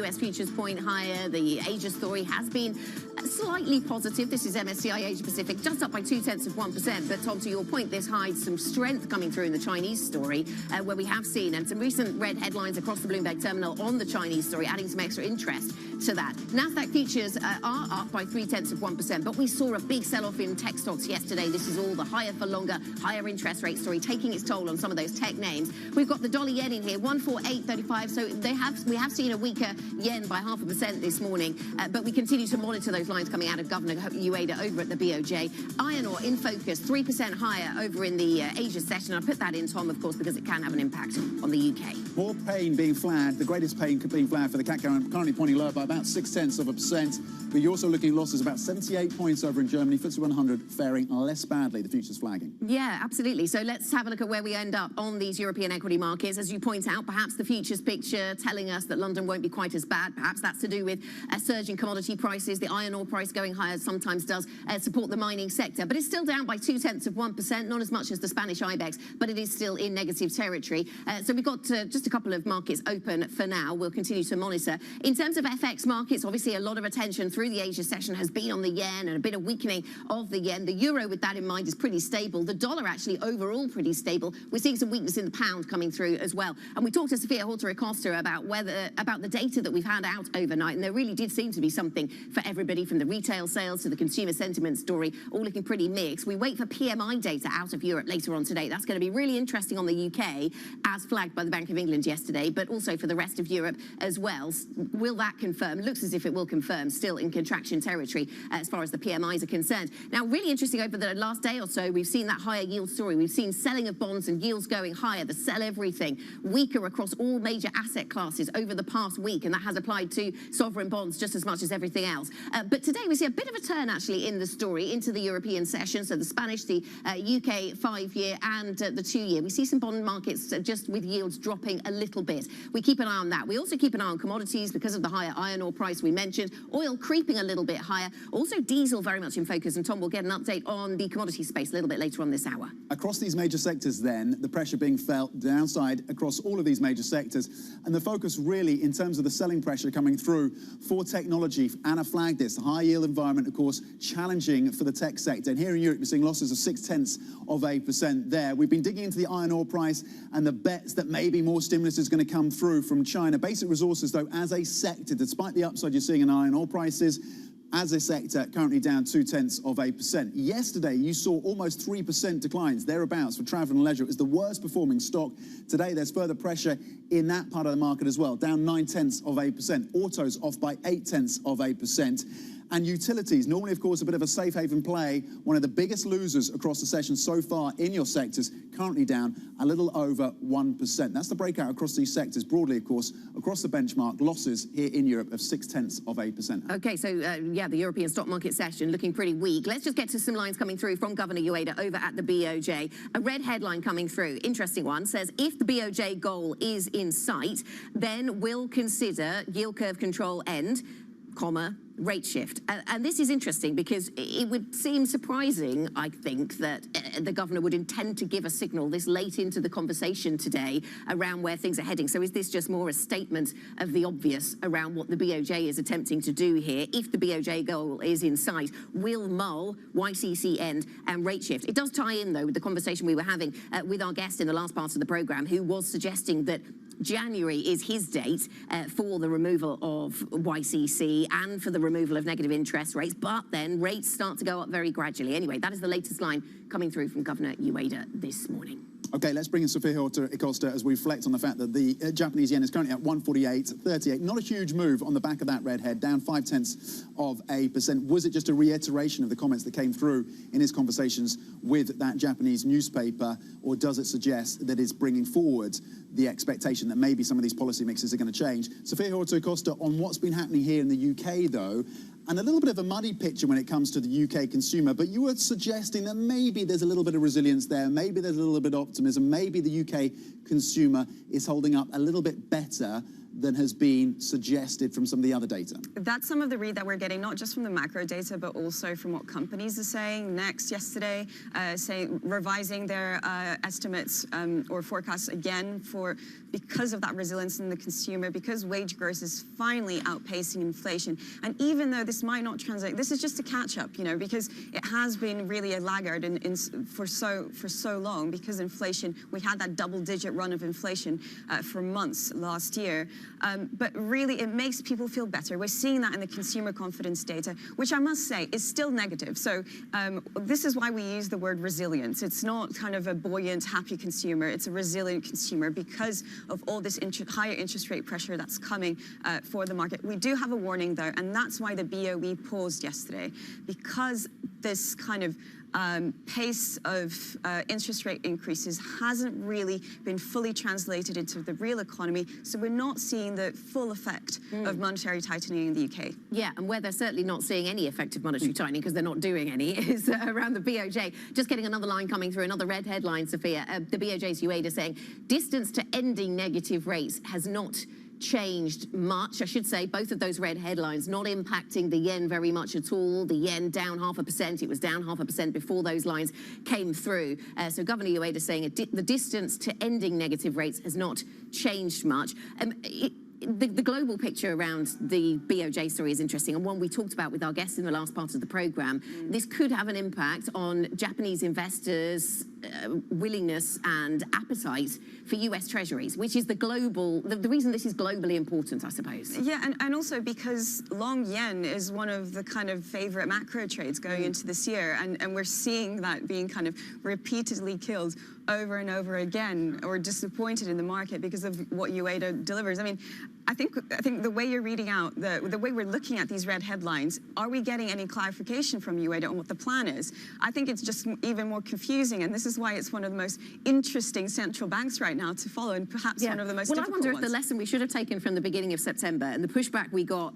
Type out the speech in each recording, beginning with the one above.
US futures point higher. The Asia story has been slightly positive. This is MSCI Asia Pacific, just up by 0.2%. But Tom, to your point, this hides some strength coming through in the Chinese story, where we have seen, and some recent red headlines across the Bloomberg terminal on the Chinese story, adding some extra interest to that. Nasdaq futures are up by 0.3%, but we saw a big sell-off in tech stocks yesterday. This is all the higher for longer, higher interest rate story taking its toll on some of those tech names. We've got the dollar yen in here, 148.35. So we have seen a weaker yen by 0.5% this morning, but we continue to monitor those lines coming out of Governor Ueda over at the BOJ. Iron ore in focus, 3% higher over in the Asia session. I put that in, Tom, of course, because it can have an impact on the UK. More pain being flagged, the greatest pain being flagged for the CAC currently pointing lower by about 0.6%. But you're also looking at losses about 78 points over in Germany. FTSE 100 faring less badly, the futures flagging. Yeah, absolutely. So let's have a look at where we end up on these European equity markets. As you point out, perhaps the futures picture telling us that London won't be quite as bad. Perhaps that's to do with a surge in commodity prices. The iron ore price going higher sometimes does support the mining sector. But it's still down by 0.2%, not as much as the Spanish IBEX, but it is still in negative territory. So we've got just a couple of markets open for now. We'll continue to monitor. In terms of FX markets, obviously a lot of attention through the Asia session has been on the yen and a bit of weakening of the yen. The euro, with that in mind, is pretty stable. The dollar actually overall pretty stable. We're seeing some weakness in the pound coming through as well. And we talked to Sophia Horta-Acosta about the data that we've had out overnight, and there really did seem to be something for everybody, from the retail sales to the consumer sentiment story, all looking pretty mixed. We wait for PMI data out of Europe later on today. That's going to be really interesting on the UK, as flagged by the Bank of England yesterday, but also for the rest of Europe as well. Will that confirm? Looks as if it will confirm, still in contraction territory as far as the PMIs are concerned. Now, really interesting, over the last day or so, we've seen that higher yield story. We've seen selling of bonds and yields going higher, the sell everything, weaker across all major asset classes over the past week, and that has applied to sovereign bonds just as much as everything else. But today we see a bit of a turn actually in the story into the European session. So the Spanish, the UK 5-year and the 2-year. We see some bond markets just with yields dropping a little bit. We keep an eye on that. We also keep an eye on commodities because of the higher iron ore price we mentioned. Oil creeping a little bit higher. Also diesel very much in focus. And Tom will get an update on the commodity space a little bit later on this hour. Across these major sectors then, the pressure being felt downside across all of these major sectors. And the focus really in terms of the selling pressure coming through for technology. Anna flagged this, the high yield environment, of course, challenging for the tech sector. And here in Europe, we're seeing losses of 0.6% there. We've been digging into the iron ore price and the bets that maybe more stimulus is going to come through from China. Basic resources, though, as a sector, despite the upside you're seeing in iron ore prices, as a sector, currently down 0.2%. Yesterday, you saw almost 3% declines, thereabouts, for travel and leisure. It was the worst performing stock. Today, there's further pressure in that part of the market as well, down 0.9%. Autos off by 0.8%. And utilities, normally, of course, a bit of a safe haven play, one of the biggest losers across the session so far in your sectors, currently down a little over 1%. That's the breakout across these sectors. Broadly, of course, across the benchmark, losses here in Europe of 0.6%. Okay, so yeah, the European stock market session looking pretty weak. Let's just get to some lines coming through from Governor Ueda over at the BOJ. A red headline coming through, interesting one, says if the BOJ goal is in sight, then we'll consider yield curve control end, comma, rate shift. And this is interesting because it would seem surprising, I think, that the governor would intend to give a signal this late into the conversation today around where things are heading. So is this just more a statement of the obvious around what the BOJ is attempting to do here? If the BOJ goal is in sight, will mull, YCC end and rate shift? It does tie in, though, with the conversation we were having with our guest in the last part of the programme, who was suggesting that January is his date for the removal of YCC and for the removal of negative interest rates, but then rates start to go up very gradually. Anyway, that is the latest line coming through from Governor Ueda this morning. Okay, let's bring in Sophia Acosta as we reflect on the fact that the Japanese yen is currently at 148.38. Not a huge move on the back of that redhead, down 0.5%. Was it just a reiteration of the comments that came through in his conversations with that Japanese newspaper, or does it suggest that it's bringing forward the expectation that maybe some of these policy mixes are going to change? Sophia Acosta, on what's been happening here in the UK, though, and a little bit of a muddy picture when it comes to the UK consumer, but you were suggesting that maybe there's a little bit of resilience there, maybe there's a little bit of optimism, maybe the UK consumer is holding up a little bit better than has been suggested from some of the other data. That's some of the read that we're getting, not just from the macro data, but also from what companies are saying. Next, yesterday, revising their estimates or forecasts again because of that resilience in the consumer, because wage growth is finally outpacing inflation. And even though this might not translate, this is just a catch-up, because it has been really a laggard for so long, because inflation, we had that double-digit run of inflation for months last year. But really, it makes people feel better. We're seeing that in the consumer confidence data, which I must say is still negative. So this is why we use the word resilience. It's not kind of a buoyant, happy consumer. It's a resilient consumer because of all this higher interest rate pressure that's coming for the market. We do have a warning, though, and that's why the BOE paused yesterday, because this kind of pace of interest rate increases hasn't really been fully translated into the real economy, so we're not seeing the full effect of monetary tightening in the UK. Yeah, and where they're certainly not seeing any effect of monetary tightening, because they're not doing any, is around the BOJ. Just getting another line coming through, another red headline, Sophia. The BOJ's Ueda saying, distance to ending negative rates has not changed much. I should say both of those red headlines not impacting the yen very much at all. The yen down 0.5%. It was down 0.5% before those lines came through. So Governor Ueda saying the distance to ending negative rates has not changed much. The global picture around the BOJ story is interesting, and one we talked about with our guests in the last part of the programme. This could have an impact on Japanese investors' willingness and appetite for US treasuries, which is the reason this is globally important, I suppose. Yeah, and also because long yen is one of the kind of favourite macro trades going into this year, and we're seeing that being kind of repeatedly killed over and over again, or disappointed in the market because of what Ueda delivers. I mean, I think the way you're reading out, the way we're looking at these red headlines, are we getting any clarification from Ueda on what the plan is? I think it's just even more confusing, and this is why it's one of the most interesting central banks right now to follow, and perhaps one of the most difficult ones. I wonder if the lesson we should have taken from the beginning of September and the pushback we got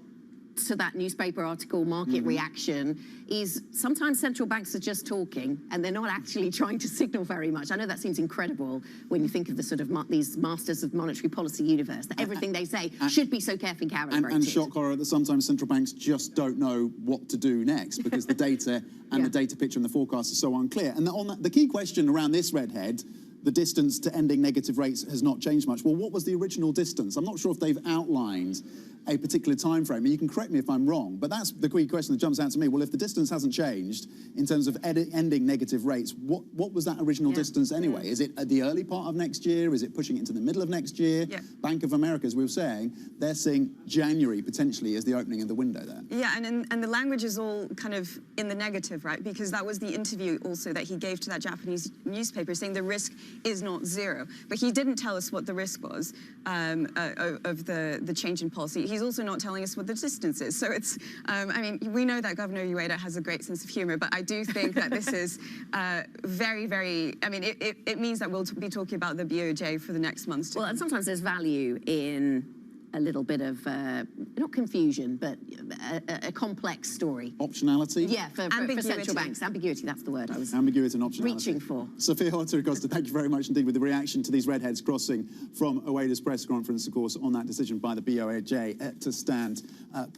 to that newspaper article, market reaction, is sometimes central banks are just talking and they're not actually trying to signal very much. I know that seems incredible when you think of the sort of these masters of monetary policy universe, that everything they say should be so carefully calibrated. And shock horror that sometimes central banks just don't know what to do next because the data and the data picture and the forecast are so unclear. And on that, the key question around this redhead, the distance to ending negative rates has not changed much. Well, what was the original distance? I'm not sure if they've outlined a particular time frame, and you can correct me if I'm wrong, but that's the key question that jumps out to me. Well, if the distance hasn't changed in terms of ending negative rates, what was that original distance anyway? Is it at the early part of next year? Is it pushing it into the middle of next year? Bank of America, as we were saying, they're seeing January potentially as the opening of the window there. Yeah, and the language is all kind of in the negative, right? Because that was the interview also that he gave to that Japanese newspaper, saying the risk is not zero. But he didn't tell us what the risk was of the change in policy. He's also not telling us what the distance is. So it's, I mean, we know that Governor Ueda has a great sense of humor, but I do think that this is very, very, I mean, it means that we'll be talking about the BOJ for the next months. Well, and sometimes there's value in a little bit of, not confusion, but a complex story. Optionality? Yeah, for central banks. Ambiguity, that's the word I was Ambiguity and optionality. reaching for. Sophia Acosta, thank you very much indeed with the reaction to these redheads crossing from Ueda's press conference, of course, on that decision by the BOJ to stand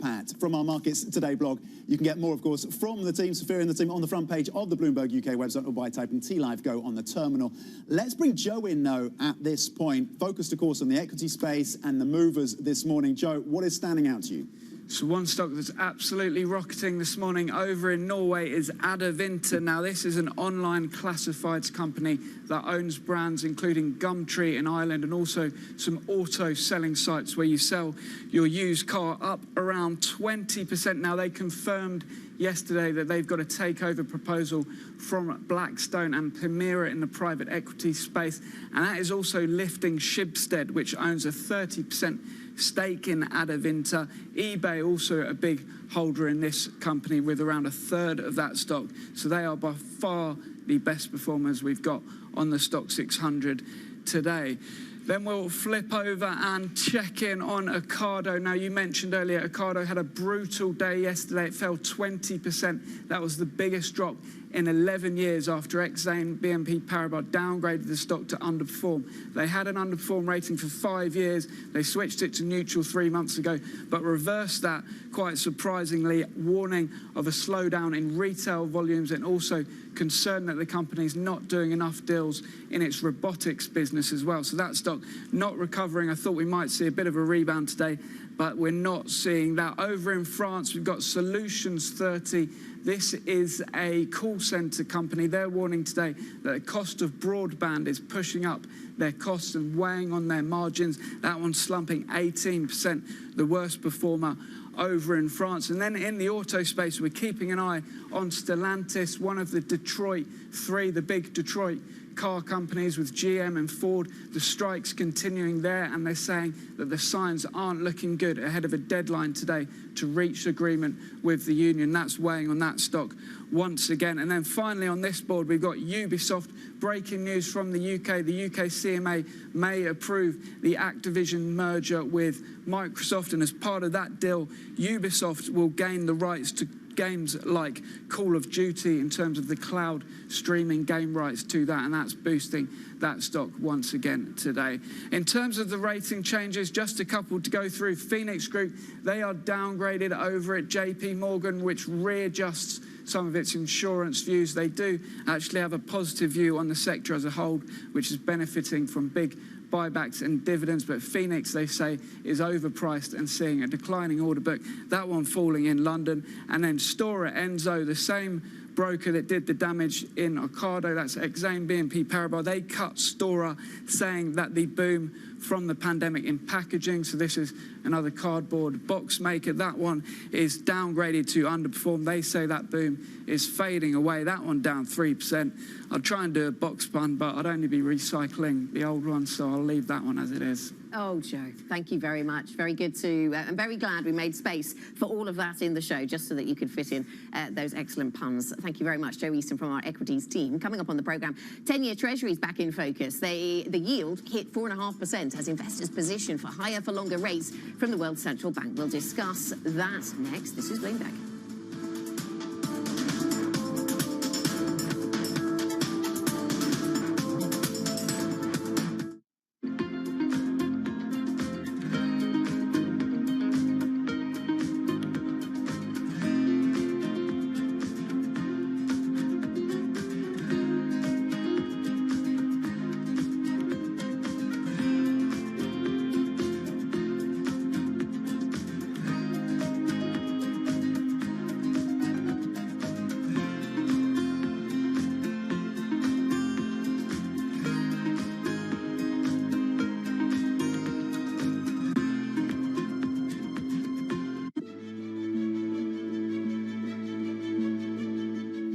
pat. From our Markets Today blog, you can get more, of course, from the team, Sophia and the team, on the front page of the Bloomberg UK website or by typing TLive Go on the terminal. Let's bring Joe in, though, at this point, focused, of course, on the equity space and the movers this morning. Joe, what is standing out to you? So one stock that's absolutely rocketing this morning over in Norway is Adevinta. Now this is an online classifieds company that owns brands including Gumtree in Ireland and also some auto selling sites where you sell your used car, up around 20%. Now they confirmed yesterday that they've got a takeover proposal from Blackstone and Permira in the private equity space, and that is also lifting Schibsted, which owns a 30% stake in Adevinta. eBay also a big holder in this company with around a third of that stock. So they are by far the best performers we've got on the Stock 600 today. Then we'll flip over and check in on Ocado. Now, you mentioned earlier, Ocado had a brutal day yesterday. It fell 20%. That was the biggest drop in 11 years after Exane BNP Paribas downgraded the stock to underperform. They had an underperform rating for 5 years. They switched it to neutral 3 months ago, but reversed that quite surprisingly, warning of a slowdown in retail volumes and also concern that the company's not doing enough deals in its robotics business as well. So that stock not recovering. I thought we might see a bit of a rebound today, but we're not seeing that. Over in France, we've got Solutions 30. This is a call center company. They're warning today that the cost of broadband is pushing up their costs and weighing on their margins. That one's slumping 18%, the worst performer over in France. And then in the auto space, we're keeping an eye on Stellantis, one of the Detroit three, the big Detroit car companies with GM and Ford. The strikes continuing there, and they're saying that the signs aren't looking good ahead of a deadline today to reach agreement with the union. That's weighing on that stock once again. And then finally on this board, we've got Ubisoft. Breaking news from the UK. The UK CMA may approve the Activision merger with Microsoft, and as part of that deal, Ubisoft will gain the rights to games like Call of Duty in terms of the cloud streaming game rights to that, and that's boosting that stock once again today. In terms of the rating changes, just a couple to go through. Phoenix Group, they are downgraded over at JP Morgan, which readjusts some of its insurance views. They do actually have a positive view on the sector as a whole, which is benefiting from big buybacks and dividends, but Phoenix, they say, is overpriced and seeing a declining order book. That one falling in London. And then Stora Enso, the same broker that did the damage in Ocado, that's Exane BNP Paribas, they cut Stora, saying that the boom from the pandemic in packaging, so this is another cardboard box maker, that one is downgraded to underperform. They say that boom is fading away. That one down 3%. I'll try and do a box pun, but I'd only be recycling the old one, so I'll leave that one as it is. Oh, Joe, thank you very much. Very good to, I'm very glad we made space for all of that in the show, just so that you could fit in those excellent puns. Thank you very much, Joe Easton from our equities team. Coming up on the programme, 10-year Treasuries back in focus. The yield hit 4.5% as investors position for higher for longer rates from the World Central Bank. We'll discuss that next. This is Bloomberg.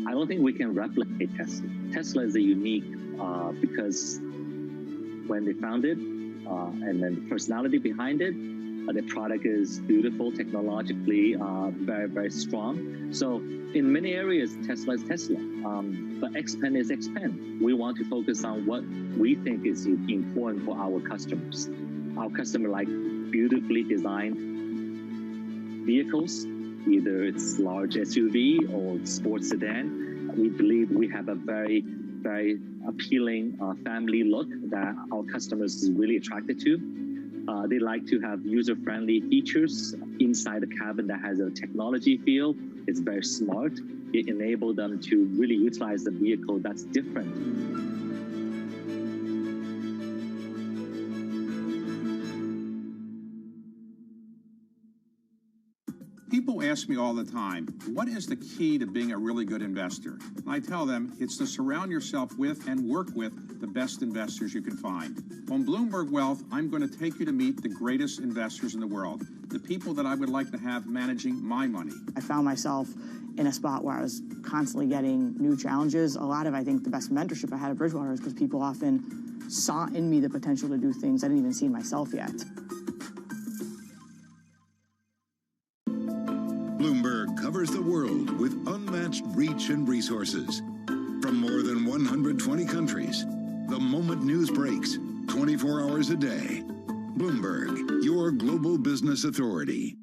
I don't think we can replicate Tesla. Tesla is a unique because when they founded, and then the personality behind it, the product is beautiful, technologically very, very strong. So in many areas, Tesla is Tesla, but Xpeng is Xpeng. We want to focus on what we think is important for our customers. Our customer like beautifully designed vehicles, either it's large SUV or sports sedan. We believe we have a very, very appealing family look that our customers is really attracted to. They like to have user-friendly features inside the cabin that has a technology feel. It's very smart. It enables them to really utilize the vehicle that's different. ask me all the time, what is the key to being a really good investor? And I tell them it's to surround yourself with and work with the best investors you can find. On Bloomberg Wealth, I'm going to take you to meet the greatest investors in the world, the people that I would like to have managing my money. I found myself in a spot where I was constantly getting new challenges. A lot of, I think, the best mentorship I had at Bridgewater is because people often saw in me the potential to do things I didn't even see in myself yet. Bloomberg covers the world with unmatched reach and resources. From more than 120 countries, the moment news breaks, 24 hours a day. Bloomberg, your global business authority.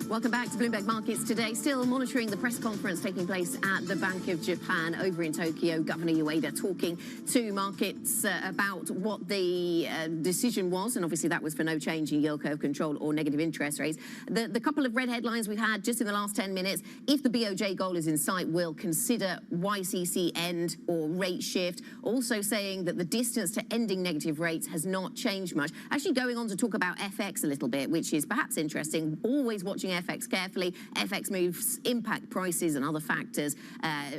Welcome back to Bloomberg Markets today. Still monitoring the press conference taking place at the Bank of Japan over in Tokyo. Governor Ueda talking to markets about what the decision was, and obviously that was for no change in yield curve control or negative interest rates. The couple of red headlines we've had just in the last 10 minutes, if the BOJ goal is in sight, we'll consider YCC end or rate shift. Also saying that the distance to ending negative rates has not changed much. Actually going on to talk about FX a little bit, which is perhaps interesting. Always watching FX carefully. FX moves impact prices and other factors.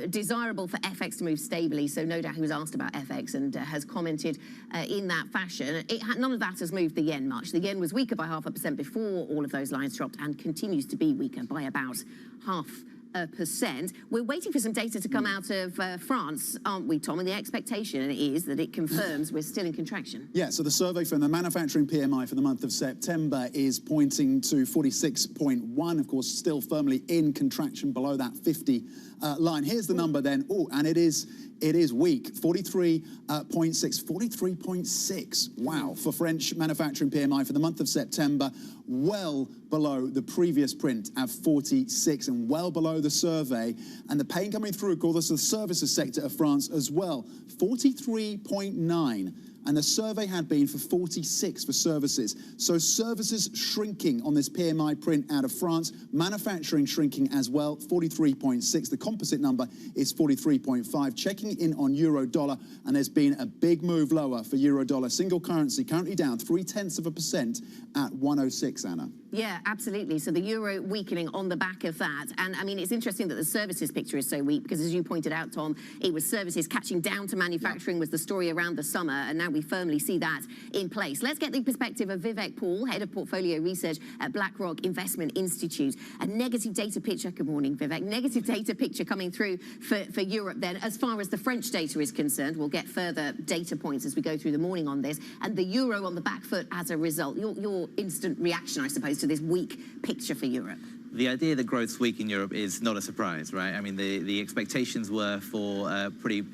Desirable for FX to move stably. So no doubt he was asked about FX and has commented in that fashion. None of that has moved the yen much. The yen was weaker by 0.5% before all of those lines dropped and continues to be weaker by about 0.5%. We're waiting for some data to come out of France, aren't we, Tom? And the expectation is that it confirms we're still in contraction. Yeah, so the survey from the manufacturing PMI for the month of September is pointing to 46.1, of course, still firmly in contraction below that 50 line. Here's the number then. Oh, and it is weak. 43.6. 43.6. Wow. For French manufacturing PMI for the month of September, well below the previous print at 46 and well below the survey. And the pain coming through, of course, the services sector of France as well. 43.9. And the survey had been for 46 for services. So services shrinking on this PMI print out of France, manufacturing shrinking as well, 43.6. The composite number is 43.5. Checking in on euro dollar, and there's been a big move lower for euro dollar. Single currency currently down 0.3% at 106, Anna. Yeah, absolutely. So the euro weakening on the back of that. And I mean, it's interesting that the services picture is so weak because, as you pointed out, Tom, it was services catching down to manufacturing was the story around the summer. And now we firmly see that in place. Let's get the perspective of Vivek Paul, Head of Portfolio Research at BlackRock Investment Institute. A negative data picture. Good morning, Vivek. Negative data picture coming through for Europe then. As far as the French data is concerned, we'll get further data points as we go through the morning on this. And the euro on the back foot as a result. Your instant reaction, I suppose, to this weak picture for Europe? The idea that growth's weak in Europe is not a surprise, right? I mean, the expectations were for a pretty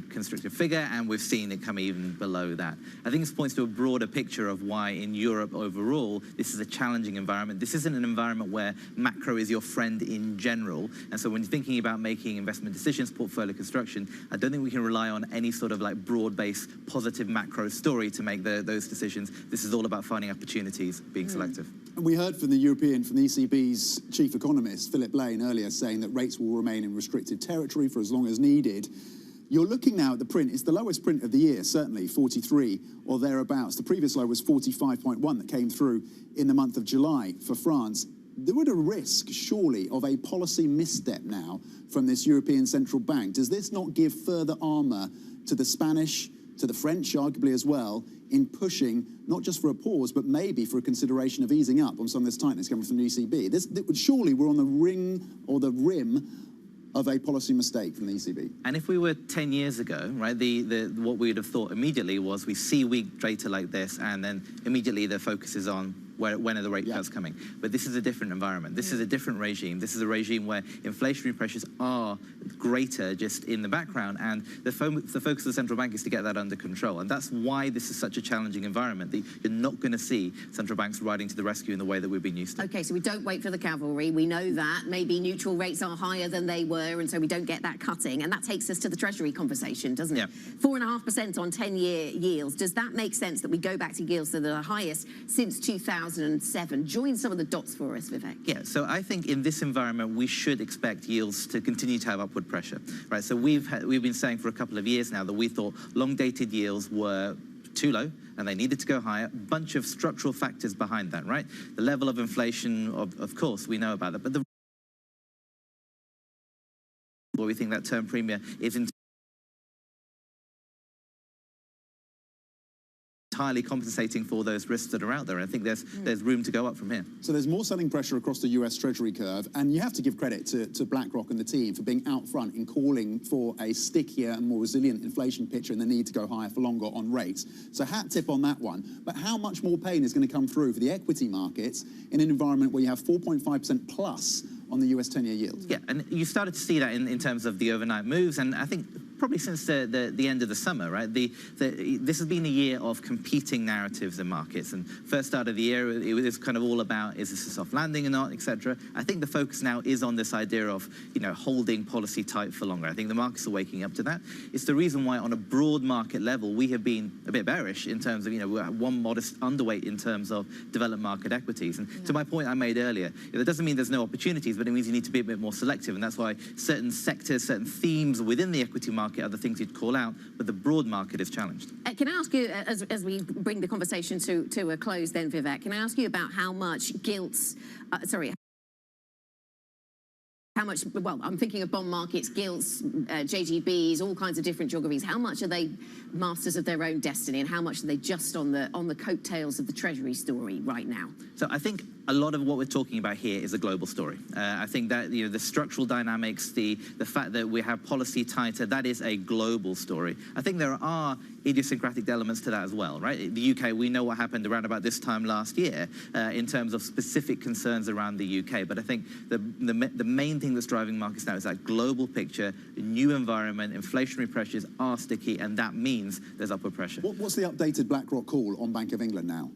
constructive figure, and we've seen it come even below that. I think this points to a broader picture of why in Europe overall, this is a challenging environment. This isn't an environment where macro is your friend in general. And so when you're thinking about making investment decisions, portfolio construction, I don't think we can rely on any sort of like broad-based positive macro story to make those decisions. This is all about finding opportunities, being selective. And we heard from the ECB's chief economist, Philip Lane, earlier saying that rates will remain in restricted territory for as long as needed. You're looking now at the print. It's the lowest print of the year, certainly, 43 or thereabouts. The previous low was 45.1 that came through in the month of July for France. There would a risk, surely, of a policy misstep now from this European Central Bank. Does this not give further armour to the Spanish, to the French, arguably as well, in pushing not just for a pause, but maybe for a consideration of easing up on some of this tightness coming from the ECB? Surely we're on the ring or the rim of a policy mistake from the ECB. And if we were 10 years ago, right, what we would have thought immediately was we see weak data like this, and then immediately the focus is on when are the rate cuts coming. But this is a different environment. This is a different regime. This is a regime where inflationary pressures are greater just in the background, and the focus of the central bank is to get that under control. And that's why this is such a challenging environment. You're not going to see central banks riding to the rescue in the way that we've been used to. Okay, so we don't wait for the cavalry. We know that. Maybe neutral rates are higher than they were, and so we don't get that cutting. And that takes us to the Treasury conversation, doesn't it? 4.5% on 10-year yields. Does that make sense that we go back to yields that are the highest since 2000? 2007. Join some of the dots for us, Vivek. Yeah, so I think in this environment, we should expect yields to continue to have upward pressure, right? So we've been saying for a couple of years now that we thought long-dated yields were too low and they needed to go higher. Bunch of structural factors behind that, right? The level of inflation, of course, we know about that, but where we think that term premium is entirely compensating for those risks that are out there. And I think there's room to go up from here. So there's more selling pressure across the US Treasury curve, and you have to give credit to BlackRock and the team for being out front in calling for a stickier and more resilient inflation picture and the need to go higher for longer on rates. So hat tip on that one. But how much more pain is going to come through for the equity markets in an environment where you have 4.5% plus on the US 10-year yield? Yeah, and you started to see that in terms of the overnight moves, and I think probably since the end of the summer, right? This has been a year of competing narratives in markets, and first start of the year, it was kind of all about, is this a soft landing or not, etc. I think the focus now is on this idea of, holding policy tight for longer. I think the markets are waking up to that. It's the reason why on a broad market level, we have been a bit bearish in terms of, we're at one modest underweight in terms of developed market equities. And to my point I made earlier, that doesn't mean there's no opportunities, but it means you need to be a bit more selective, and that's why certain sectors, certain themes within the equity market are the things you'd call out, but the broad market is challenged. Can I ask you, as we bring the conversation to a close then, Vivek, can I ask you about how much well, I'm thinking of bond markets, gilts, JGBs, all kinds of different geographies. How much are they masters of their own destiny, and how much are they just on the coattails of the Treasury story right now? So I think a lot of what we're talking about here is a global story. I think that the structural dynamics, the fact that we have policy tighter, that is a global story. I think there are idiosyncratic elements to that as well, right? In the UK, we know what happened around about this time last year in terms of specific concerns around the UK. But I think the main thing that's driving markets now is that global picture, new environment, inflationary pressures are sticky, and that means there's upward pressure. What's the updated BlackRock call on Bank of England now?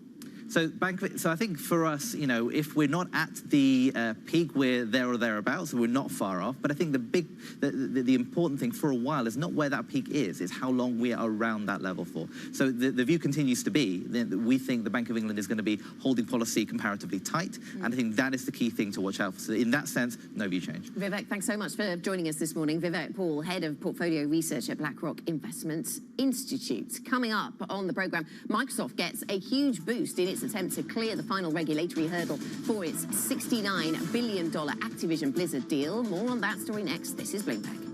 So I think for us, if we're not at the peak, we're there or thereabouts, so we're not far off. But I think the important thing for a while is not where that peak is, it's how long we are around that level for. So the view continues to be that we think the Bank of England is going to be holding policy comparatively tight, and I think that is the key thing to watch out for. So in that sense, no view change. Vivek, thanks so much for joining us this morning. Vivek Paul, Head of Portfolio Research at BlackRock Investment Institute. Coming up on the programme, Microsoft gets a huge boost in its attempt to clear the final regulatory hurdle for its $69 billion Activision Blizzard deal. More on that story next. This is Bloomberg.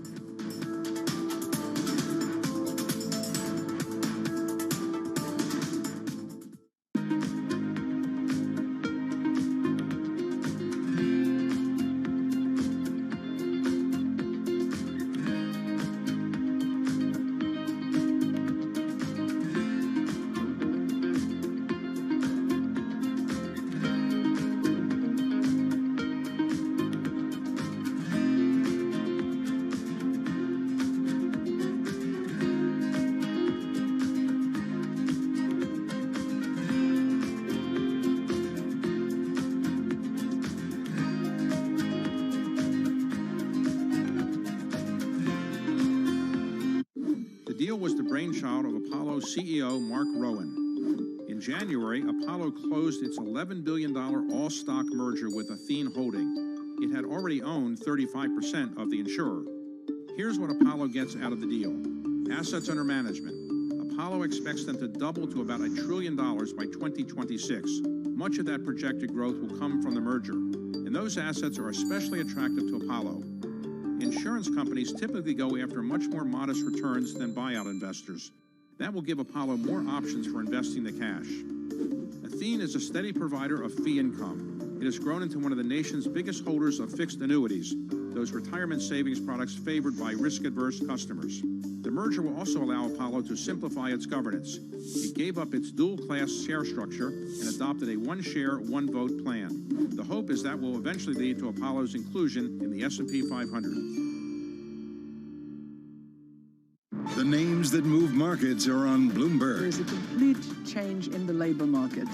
The deal was the brainchild of Apollo CEO Mark Rowan. In January, Apollo closed its $11 billion all-stock merger with Athene Holding. It had already owned 35% of the insurer. Here's what Apollo gets out of the deal. Assets under management. Apollo expects them to double to about $1 trillion by 2026. Much of that projected growth will come from the merger, and those assets are especially attractive to Apollo. Insurance companies typically go after much more modest returns than buyout investors. That will give Apollo more options for investing the cash. Athene is a steady provider of fee income. It has grown into one of the nation's biggest holders of fixed annuities, those retirement savings products favored by risk-averse customers. The merger will also allow Apollo to simplify its governance. It gave up its dual-class share structure and adopted a one-share, one-vote plan. The hope is that will eventually lead to Apollo's inclusion in the S&P 500. The names that move markets are on Bloomberg. There's a complete change in the labor market.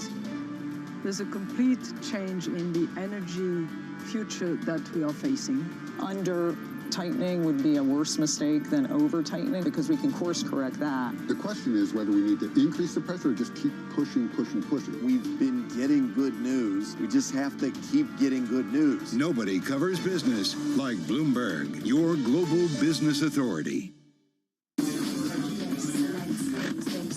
There's a complete change in the energy future that we are facing. Under tightening would be a worse mistake than over-tightening because we can course correct that. The question is whether we need to increase the pressure or just keep pushing. We've been getting good news. We just have to keep getting good news. Nobody covers business like Bloomberg, your global business authority.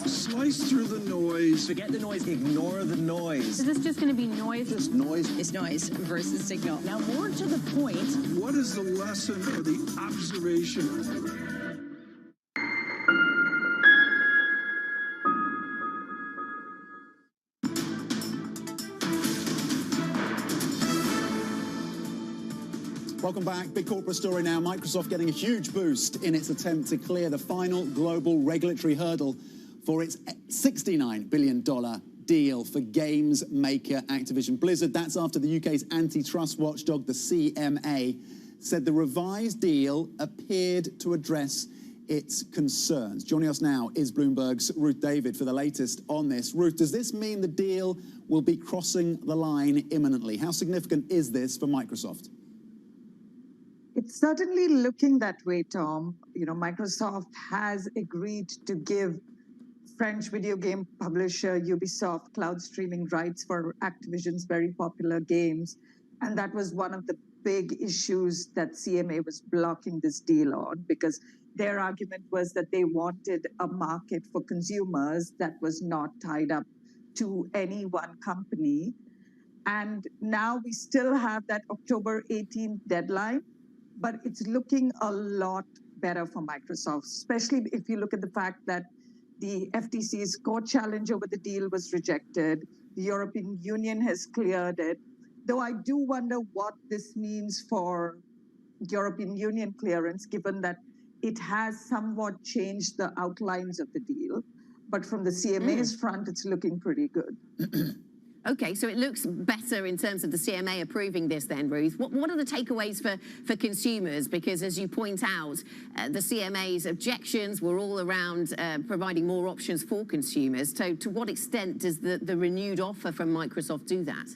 Slice through the noise. Forget the noise. Ignore the noise. Is this just going to be noise? Just noise. It's noise versus signal. Now, more to the point. What is the lesson or the observation? Welcome back. Big corporate story now. Microsoft getting a huge boost in its attempt to clear the final global regulatory hurdle for its $69 billion deal for games maker Activision Blizzard. That's after the UK's antitrust watchdog, the CMA, said the revised deal appeared to address its concerns. Joining us now is Bloomberg's Ruth David for the latest on this. Ruth, does this mean the deal will be crossing the line imminently? How significant is this for Microsoft? It's certainly looking that way, Tom. You know, Microsoft has agreed to give French video game publisher Ubisoft cloud streaming rights for Activision's very popular games. And that was one of the big issues that CMA was blocking this deal on, because their argument was that they wanted a market for consumers that was not tied up to any one company. And now we still have that October 18th deadline, but it's looking a lot better for Microsoft, especially if you look at the fact that the FTC's court challenge over the deal was rejected. The European Union has cleared it. Though I do wonder what this means for European Union clearance, given that it has somewhat changed the outlines of the deal. But from the CMA's front, it's looking pretty good. Okay, so it looks better in terms of the CMA approving this then, Ruth. What are the takeaways for consumers? Because as you point out, the CMA's objections were all around providing more options for consumers. So to what extent does the renewed offer from Microsoft do that?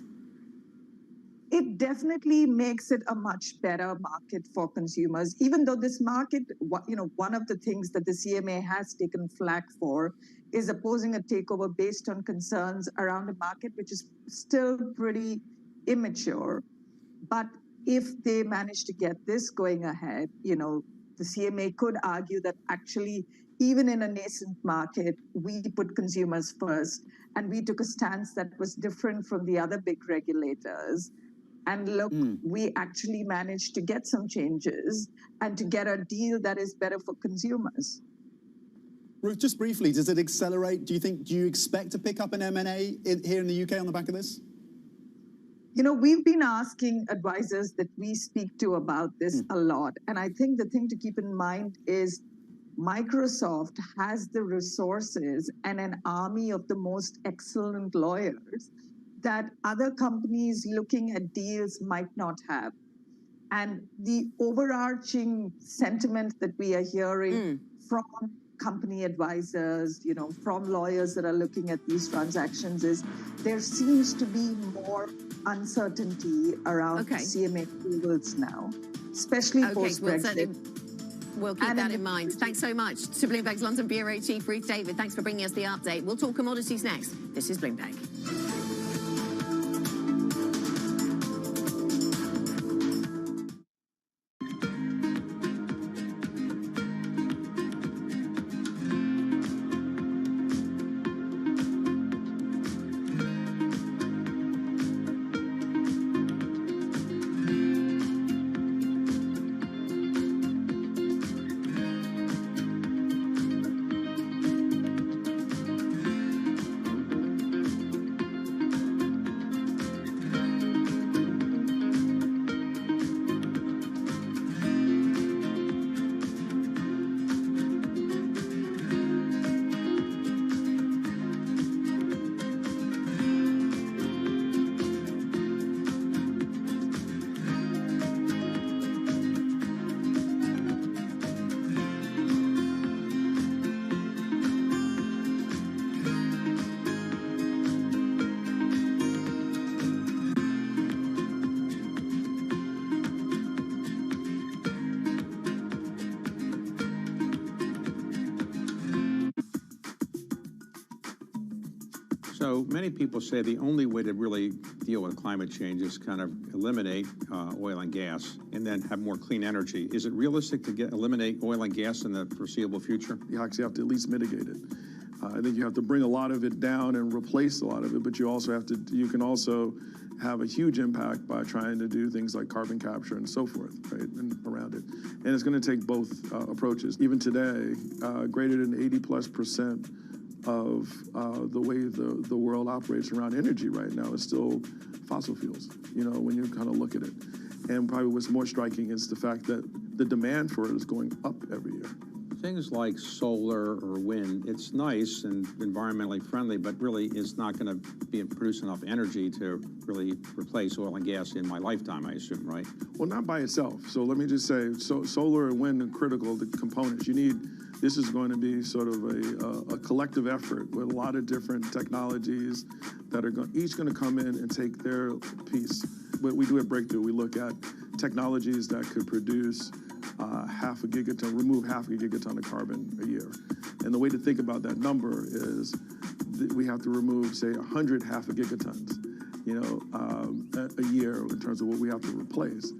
It definitely makes it a much better market for consumers, even though this market, you know, one of the things that the CMA has taken flack for is opposing a takeover based on concerns around a market which is still pretty immature. But if they manage to get this going ahead, you know, the CMA could argue that actually, even in a nascent market, we put consumers first, and we took a stance that was different from the other big regulators. And look, we actually managed to get some changes and to get a deal that is better for consumers. Ruth, just briefly, does it accelerate? Do you expect to pick up an M&A here in the UK on the back of this? You know, we've been asking advisors that we speak to about this a lot. And I think the thing to keep in mind is Microsoft has the resources and an army of the most excellent lawyers that other companies looking at deals might not have. And the overarching sentiment that we are hearing from company advisors, you know, from lawyers that are looking at these transactions is there seems to be more uncertainty around CMA approvals now, especially post-Brexit. We'll keep that in mind. Thanks so much to Bloomberg's London Bureau Chief, Ruth David. Thanks for bringing us the update. We'll talk commodities next. This is Bloomberg. So many people say the only way to really deal with climate change is kind of eliminate oil and gas and then have more clean energy. Is it realistic to eliminate oil and gas in the foreseeable future? You actually have to at least mitigate it. I think you have to bring a lot of it down and replace a lot of it, but you also have to, you can also have a huge impact by trying to do things like carbon capture and so forth, right, and around it. And it's going to take both approaches. Even today, greater than 80+% of the way the world operates around energy right now is still fossil fuels, you know, when you kind of look at it. And probably what's more striking is the fact that the demand for it is going up every year. Things like solar or wind, it's nice and environmentally friendly, but really it's not going to be produce enough energy to really replace oil and gas in my lifetime, I assume, right? Well, not by itself. So let me just say, solar and wind are critical components. You need, this is going to be sort of a collective effort with a lot of different technologies that are each going to come in and take their piece. But we do a breakthrough. We look at technologies that could produce half a gigaton, remove half a gigaton of carbon a year. And the way to think about that number is we have to remove, say, 100 half a gigatons, you know, a year in terms of what we have to replace.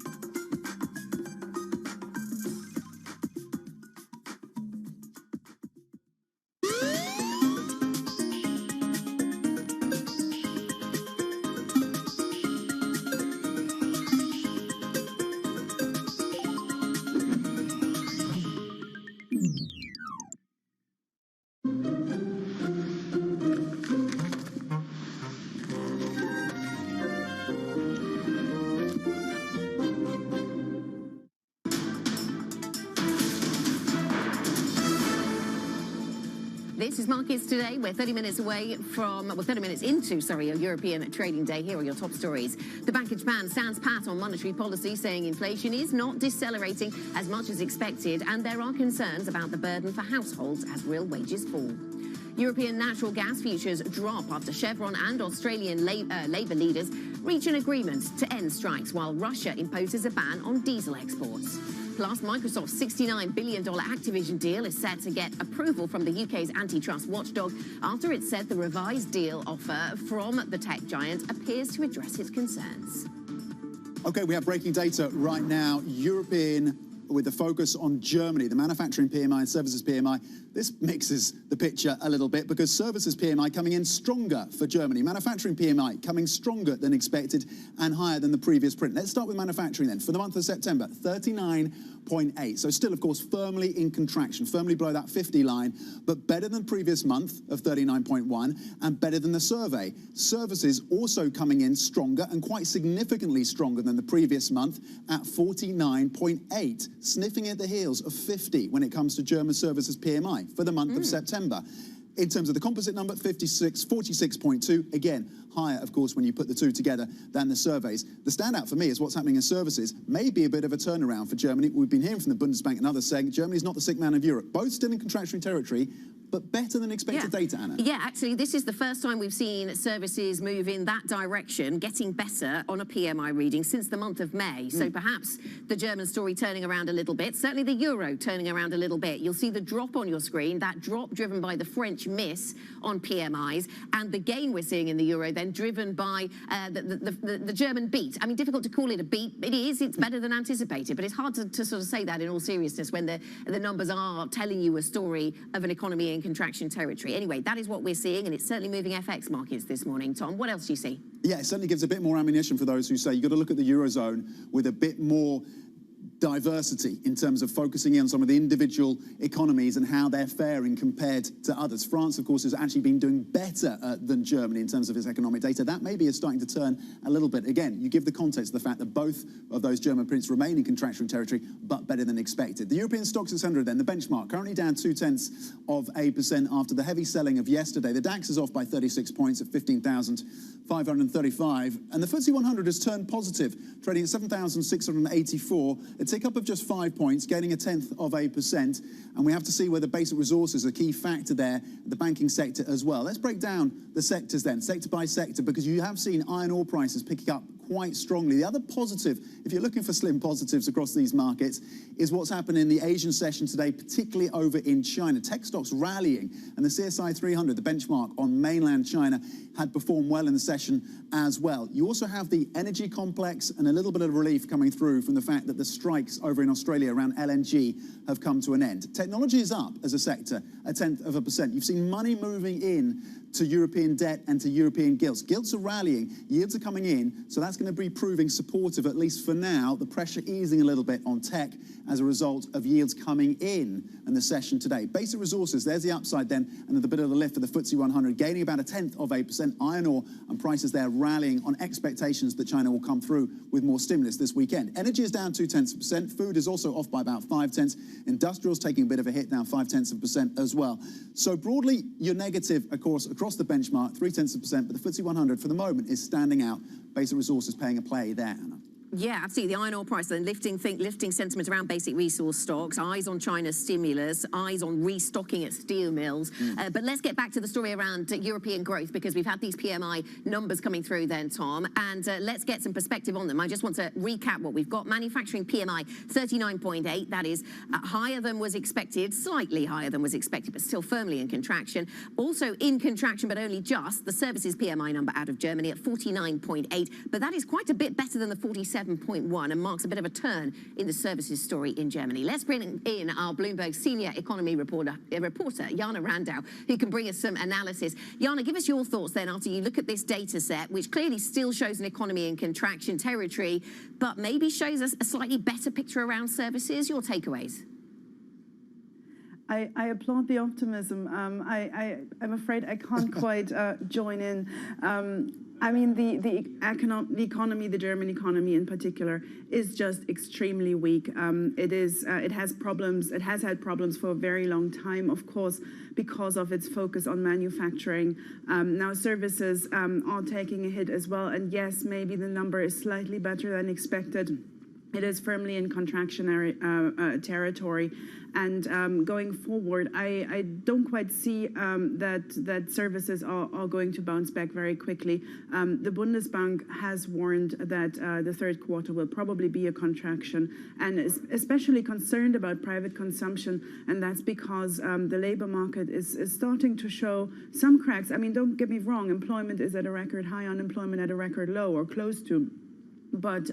This is Markets Today. We're 30 minutes away from, well, 30 minutes into, sorry, a European trading day. Here are your top stories. The Bank of Japan stands pat on monetary policy, saying inflation is not decelerating as much as expected, and there are concerns about the burden for households as real wages fall. European natural gas futures drop after Chevron and Australian Labour leaders reach an agreement to end strikes while Russia imposes a ban on diesel exports. Plus, Microsoft's $69 billion Activision deal is set to get approval from the UK's antitrust watchdog after it said the revised deal offer from the tech giant appears to address its concerns. Okay, we have breaking data right now. European, with the focus on Germany, the manufacturing PMI and services PMI. This mixes the picture a little bit because services PMI coming in stronger for Germany. Manufacturing PMI coming stronger than expected and higher than the previous print. Let's start with manufacturing then. For the month of September, 39.8. So still, of course, firmly in contraction, firmly below that 50 line, but better than previous month of 39.1 and better than the survey. Services also coming in stronger and quite significantly stronger than the previous month at 49.8, sniffing at the heels of 50 when it comes to German services PMI for the month of September. In terms of the composite number, 46.2, again, higher, of course, when you put the two together than the surveys. The standout for me is what's happening in services. Maybe a bit of a turnaround for Germany. We've been hearing from the Bundesbank and others saying Germany's not the sick man of Europe. Both still in contractionary territory, but better than expected data, Anna. Yeah, actually, this is the first time we've seen services move in that direction, getting better on a PMI reading since the month of May. So perhaps the German story turning around a little bit, certainly the euro turning around a little bit. You'll see the drop on your screen, that drop driven by the French miss on PMIs, and the gain we're seeing in the euro then driven by the German beat. I mean, difficult to call it a beat. It is, it's better than anticipated, but it's hard to sort of say that in all seriousness when the numbers are telling you a story of an economy in contraction territory. Anyway, that is what we're seeing, and it's certainly moving FX markets this morning. Tom, what else do you see? Yeah, it certainly gives a bit more ammunition for those who say you've got to look at the Eurozone with a bit more diversity in terms of focusing in on some of the individual economies and how they're faring compared to others. France, of course, has actually been doing better than Germany in terms of its economic data. That maybe is starting to turn a little bit. Again, you give the context of the fact that both of those German prints remain in contractionary territory, but better than expected. The European Stoxx 600 then, the benchmark, currently down 0.2% after the heavy selling of yesterday. The DAX is off by 36 points at 15,535, and the FTSE 100 has turned positive, trading at 7,684. A tick up of just 5 points, gaining 0.1%, and we have to see whether basic resources are a key factor there, the banking sector as well. Let's break down the sectors then, sector by sector, because you have seen iron ore prices picking up quite strongly. The other positive, if you're looking for slim positives across these markets, is what's happened in the Asian session today, particularly over in China. Tech stocks rallying, and the CSI 300, the benchmark on mainland China, had performed well in the session as well. You also have the energy complex and a little bit of relief coming through from the fact that the strikes over in Australia around LNG have come to an end. Technology is up as a sector, 0.1%. You've seen money moving in to European debt and to European gilts. Gilts are rallying, yields are coming in, so that's going to be proving supportive, at least for now. The pressure easing a little bit on tech as a result of yields coming in the session today. Basic resources, there's the upside then, and then the bit of the lift for the FTSE 100, gaining about 0.1%. Iron ore and prices there rallying on expectations that China will come through with more stimulus this weekend. Energy is down 0.2%. Food is also off by about 0.5. Industrials taking a bit of a hit, down 0.5% as well. So broadly, you're negative, of course, across the benchmark, 0.3%, but the FTSE 100 for the moment is standing out. Basic resources paying a play there, Anna. Yeah, absolutely. The iron ore price then lifting sentiment around basic resource stocks, eyes on China's stimulus, eyes on restocking at steel mills. But let's get back to the story around European growth, because we've had these PMI numbers coming through then, Tom, and let's get some perspective on them. I just want to recap what we've got. Manufacturing PMI 39.8, that is higher than was expected, slightly higher than was expected, but still firmly in contraction. Also in contraction, but only just, the services PMI number out of Germany at 49.8, but that is quite a bit better than the 47.1 and marks a bit of a turn in the services story in Germany. Let's bring in our Bloomberg senior economy reporter Jana Randau, who can bring us some analysis. Jana, give us your thoughts then after you look at this data set, which clearly still shows an economy in contraction territory, but maybe shows us a slightly better picture around services. Your takeaways? I applaud the optimism. I'm afraid I can't quite join in. I mean, the economy, the German economy in particular, is just extremely weak. It has problems. It has had problems for a very long time, of course, because of its focus on manufacturing. Now services are taking a hit as well. And yes, maybe the number is slightly better than expected. It is firmly in contractionary territory, and going forward, I don't quite see that services are going to bounce back very quickly. The Bundesbank has warned that the third quarter will probably be a contraction, and is especially concerned about private consumption, and that's because the labor market is starting to show some cracks. I mean, don't get me wrong, employment is at a record high, unemployment at a record low or close to. But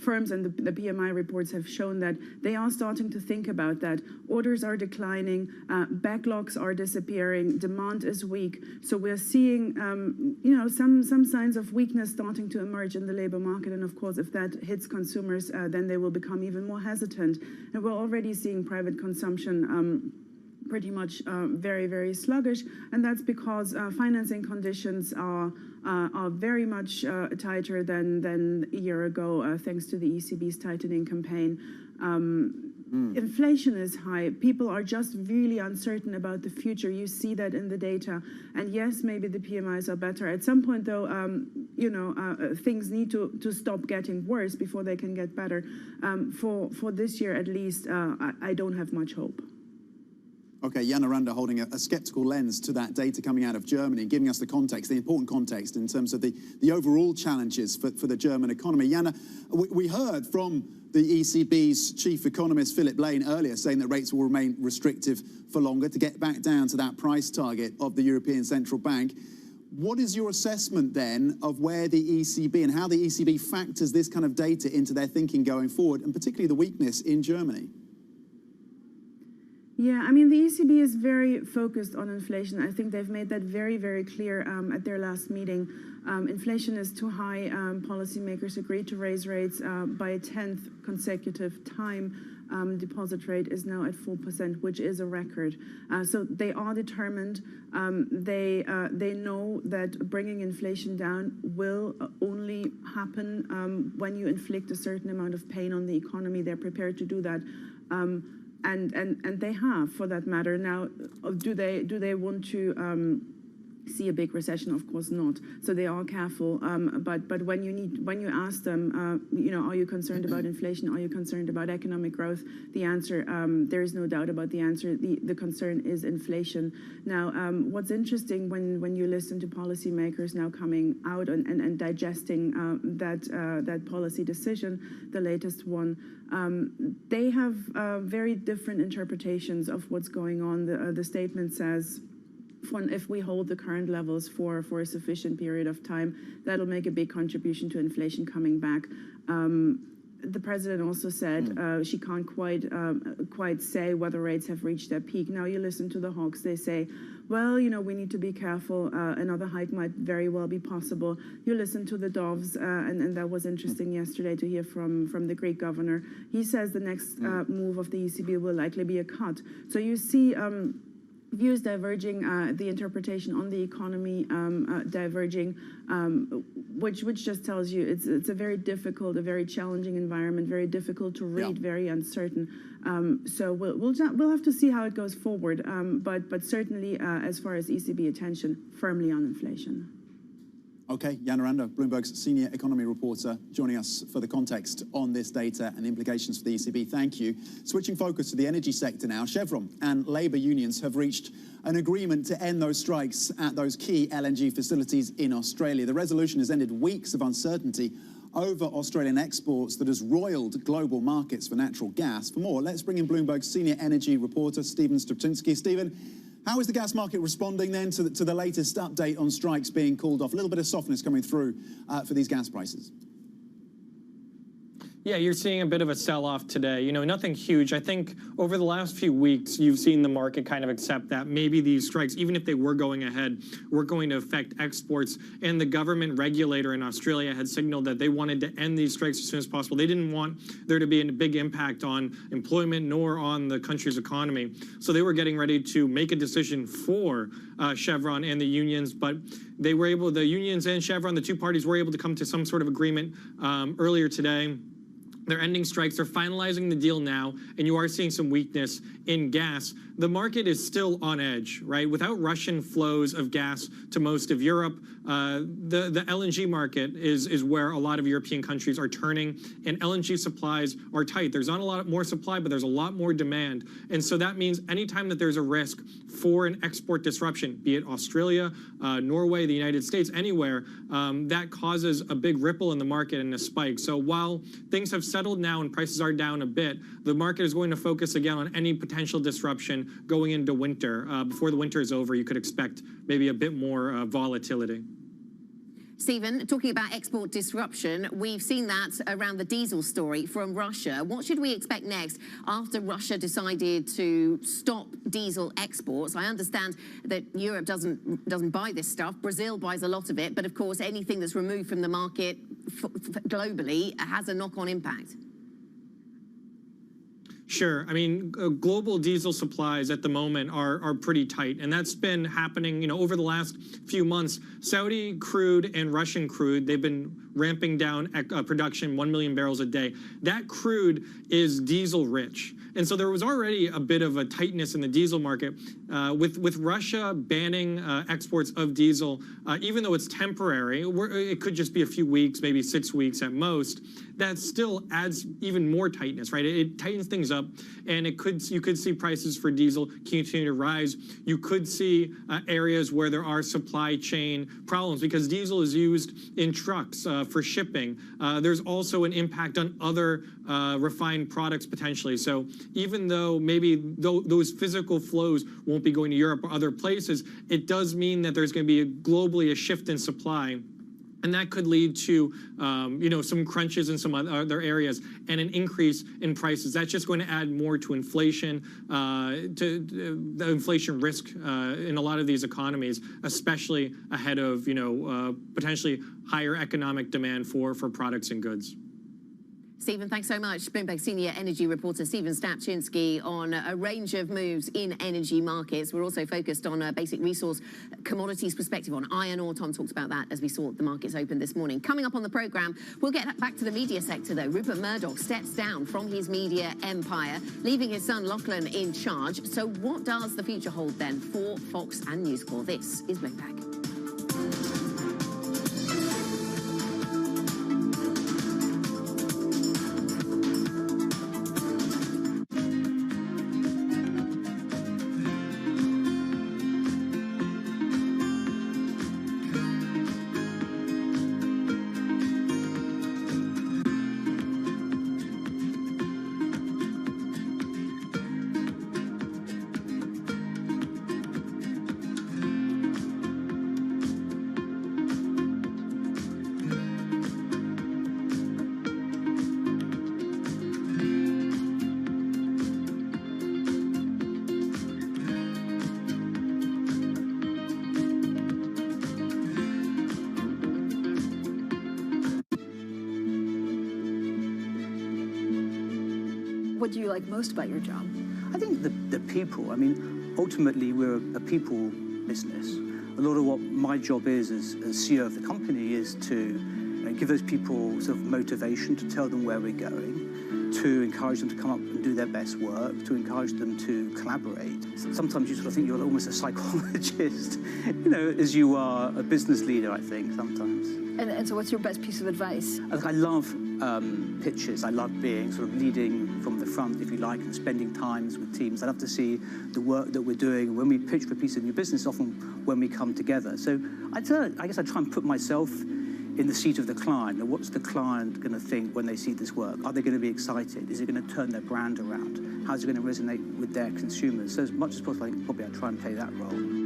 firms and the PMI reports have shown that they are starting to think about that. Orders are declining, backlogs are disappearing, demand is weak. So we're seeing, some signs of weakness starting to emerge in the labor market. And of course, if that hits consumers, then they will become even more hesitant. And we're already seeing private consumption pretty much very, very sluggish, and that's because financing conditions are very much tighter than a year ago, thanks to the ECB's tightening campaign. Inflation is high. People are just really uncertain about the future. You see that in the data. And yes, maybe the PMIs are better. At some point, though, things need to stop getting worse before they can get better. For this year, at least, I don't have much hope. Okay, Jana Randa holding a skeptical lens to that data coming out of Germany, giving us the context, the important context in terms of the overall challenges for the German economy. Jana, we heard from the ECB's chief economist, Philip Lane, earlier saying that rates will remain restrictive for longer to get back down to that price target of the European Central Bank. What is your assessment then of where the ECB and how the ECB factors this kind of data into their thinking going forward, and particularly the weakness in Germany? Yeah, I mean, the ECB is very focused on inflation. I think they've made that very, very clear at their last meeting. Inflation is too high. Policymakers agreed to raise rates by a 10th consecutive time. Deposit rate is now at 4%, which is a record. So they are determined. They know that bringing inflation down will only happen when you inflict a certain amount of pain on the economy. They're prepared to do that. And they have, for that matter. Now, do they want to see a big recession? Of course not. So they are careful. But when you ask them, are you concerned about inflation? Are you concerned about economic growth? The answer, there is no doubt about the answer. The concern is inflation. Now, what's interesting when you listen to policymakers now coming out and digesting that policy decision, the latest one, they have very different interpretations of what's going on. The statement says, if we hold the current levels for a sufficient period of time, that'll make a big contribution to inflation coming back. The president also said she can't quite say whether rates have reached their peak. Now you listen to the hawks, they say, well, we need to be careful. Another hike might very well be possible. You listen to the doves, and that was interesting yesterday to hear from the Greek governor. He says the next move of the ECB will likely be a cut. So you see views diverging, the interpretation on the economy diverging, which just tells you it's a very difficult, a very challenging environment, very difficult to read, very uncertain. So we'll have to see how it goes forward. But certainly, as far as ECB attention, firmly on inflation. Okay, Jan Aranda, Bloomberg's senior economy reporter, joining us for the context on this data and the implications for the ECB. Thank you. Switching focus to the energy sector now, Chevron and labour unions have reached an agreement to end those strikes at those key LNG facilities in Australia. The resolution has ended weeks of uncertainty over Australian exports that has roiled global markets for natural gas. For more, let's bring in Bloomberg's senior energy reporter, Stephen Strapczynski. Stephen, how is the gas market responding then to the latest update on strikes being called off? A little bit of softness coming through for these gas prices. Yeah, you're seeing a bit of a sell-off today. Nothing huge. I think over the last few weeks, you've seen the market kind of accept that maybe these strikes, even if they were going ahead, were going to affect exports. And the government regulator in Australia had signaled that they wanted to end these strikes as soon as possible. They didn't want there to be a big impact on employment nor on the country's economy. So they were getting ready to make a decision for Chevron and the unions, but the unions and Chevron, the two parties were able to come to some sort of agreement earlier today. They're ending strikes. They're finalizing the deal now, and you are seeing some weakness in gas. The market is still on edge, right? Without Russian flows of gas to most of Europe, the LNG market is where a lot of European countries are turning, and LNG supplies are tight. There's not a lot more supply, but there's a lot more demand. And so that means anytime that there's a risk for an export disruption, be it Australia, Norway, the United States, anywhere, that causes a big ripple in the market and a spike. So while things have settled now and prices are down a bit, the market is going to focus again on any potential disruption going into winter. Before the winter is over, you could expect maybe a bit more volatility. Stephen, talking about export disruption, we've seen that around the diesel story from Russia. What should we expect next after Russia decided to stop diesel exports? I understand that Europe doesn't buy this stuff. Brazil buys a lot of it, but of course anything that's removed from the market globally has a knock-on impact. Sure. I mean, global diesel supplies at the moment are pretty tight, and that's been happening, over the last few months. Saudi crude and Russian crude, they've been ramping down production 1 million barrels a day. That crude is diesel rich. And so there was already a bit of a tightness in the diesel market. With Russia banning exports of diesel, even though it's temporary, it could just be a few weeks, maybe 6 weeks at most, that still adds even more tightness, right? It tightens things up, and you could see prices for diesel continue to rise. You could see areas where there are supply chain problems because diesel is used in trucks for shipping. There's also an impact on other refined products potentially. So even though maybe those physical flows won't be going to Europe or other places, it does mean that there's going to be globally a shift in supply. And that could lead to, some crunches in some other areas and an increase in prices. That's just going to add more to inflation, to the inflation risk in a lot of these economies, especially ahead of, potentially higher economic demand for products and goods. Stephen, thanks so much. Bloomberg senior energy reporter Stephen Strapczynski on a range of moves in energy markets. We're also focused on a basic resource commodities perspective on iron ore. Tom talked about that as we saw the markets open this morning. Coming up on the programme, we'll get back to the media sector, though. Rupert Murdoch steps down from his media empire, leaving his son Lachlan in charge. So what does the future hold then for Fox and News Corp? This is Bloomberg. What do you like most about your job? I think the people. I mean, ultimately, we're a people business. A lot of what my job is as CEO of the company is to give those people sort of motivation, to tell them where we're going, to encourage them to come up and do their best work, to encourage them to collaborate. Sometimes you sort of think you're almost a psychologist, as you are a business leader, I think, sometimes. And so what's your best piece of advice? I love pitches. I love being sort of leading from the front, if you like, and spending times with teams. I love to see the work that we're doing. When we pitch for a piece of new business, often when we come together. So I guess I try and put myself in the seat of the client. And what's the client going to think when they see this work? Are they going to be excited? Is it going to turn their brand around? How's it going to resonate with their consumers? So as much as possible, I think probably I try and play that role.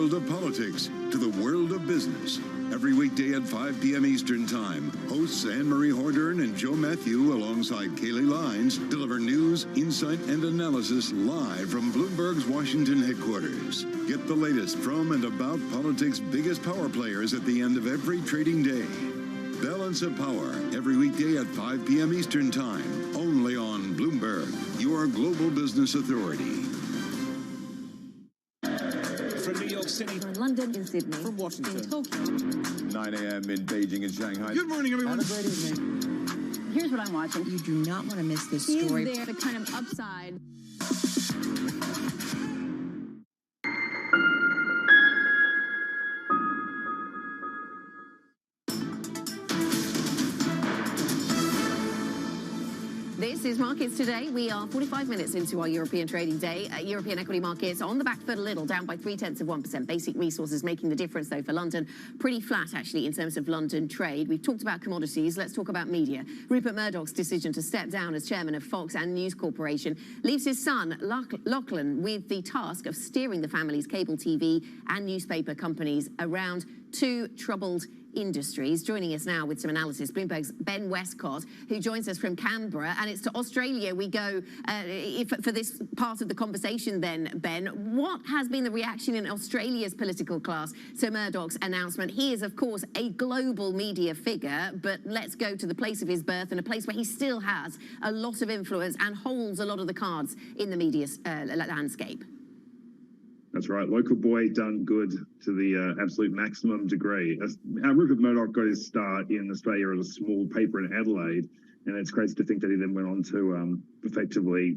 Of politics to the world of business. Every weekday at 5 p.m. Eastern Time, hosts Anne-Marie Hordern and Joe Matthew alongside Kaylee Lines deliver news, insight, and analysis live from Bloomberg's Washington headquarters. Get the latest from and about politics' biggest power players at the end of every trading day. Balance of Power, every weekday at 5 p.m. Eastern Time, only on Bloomberg, your global business authority. From New York City. From London, in Sydney. From Washington. In Tokyo. 9 a.m. in Beijing and Shanghai. Good morning, everyone. Have a great evening. Here's what I'm watching. You do not want to miss this Is story. there the kind of upside? This is Markets Today. We are 45 minutes into our European trading day. European equity markets on the back foot a little, down by 0.3%. Basic resources making the difference, though, for London. Pretty flat, actually, in terms of London trade. We've talked about commodities. Let's talk about media. Rupert Murdoch's decision to step down as chairman of Fox and News Corporation leaves his son, Lachlan, with the task of steering the family's cable TV and newspaper companies around two troubled industries. Joining us now with some analysis, Bloomberg's Ben Westcott, who joins us from Canberra. And it's to Australia we go for this part of the conversation then, Ben. What has been the reaction in Australia's political class to Murdoch's announcement? He is, of course, a global media figure, but let's go to the place of his birth and a place where he still has a lot of influence and holds a lot of the cards in the media landscape. That's right. Local boy done good to the absolute maximum degree. Rupert Murdoch got his start in Australia at a small paper in Adelaide, and it's crazy to think that he then went on to effectively,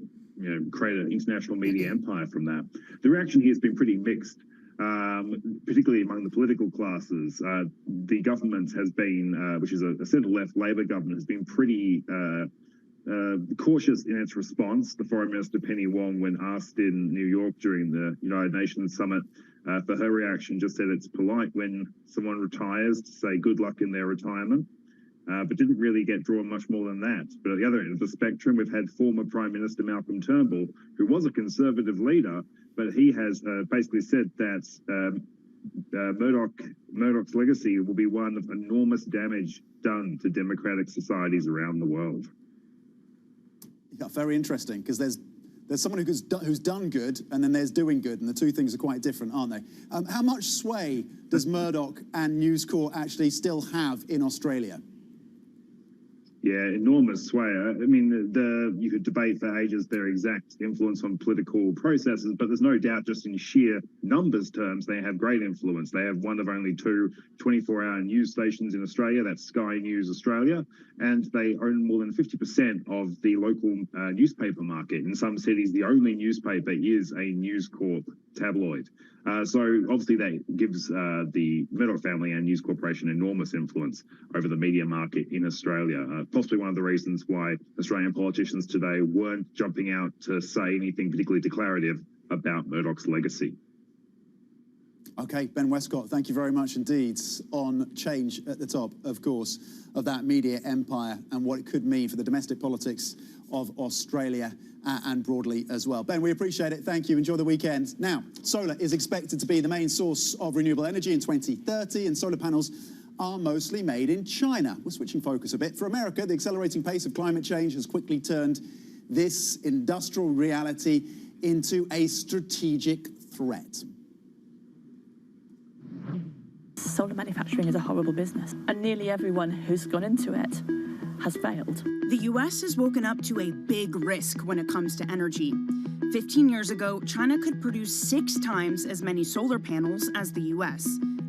create an international media empire from that. The reaction here has been pretty mixed, particularly among the political classes. The government has been, which is a centre-left Labor government, has been pretty cautious in its response. The Foreign Minister Penny Wong, when asked in New York during the United Nations summit for her reaction, just said it's polite when someone retires to say good luck in their retirement, but didn't really get drawn much more than that. But at the other end of the spectrum, we've had former Prime Minister Malcolm Turnbull, who was a Conservative leader, but he has basically said that Murdoch's legacy will be one of enormous damage done to democratic societies around the world. Yeah, very interesting, because there's someone who's done good, and then there's doing good, and the two things are quite different, aren't they? How much sway does Murdoch and News Corp actually still have in Australia? Yeah, enormous sway. I mean, you could debate for ages their exact influence on political processes, but there's no doubt just in sheer numbers terms, they have great influence. They have one of only two 24-hour news stations in Australia, that's Sky News Australia, and they own more than 50% of the local newspaper market. In some cities, the only newspaper is a News Corp tabloid. So obviously that gives the Murdoch family and News Corporation enormous influence over the media market in Australia. Possibly one of the reasons why Australian politicians today weren't jumping out to say anything particularly declarative about Murdoch's legacy. Okay, Ben Westcott, thank you very much indeed on change at the top, of course, of that media empire and what it could mean for the domestic politics of Australia and broadly as well. Ben, we appreciate it. Thank you. Enjoy the weekend. Now, solar is expected to be the main source of renewable energy in 2030, and solar panels are mostly made in China. We're switching focus a bit. For America, the accelerating pace of climate change has quickly turned this industrial reality into a strategic threat. solar manufacturing is a horrible business, and nearly everyone who's gone into it has failed. The U.S. has woken up to a big risk when it comes to energy. 15 years ago, China could produce 6 times as many solar panels as the U.S.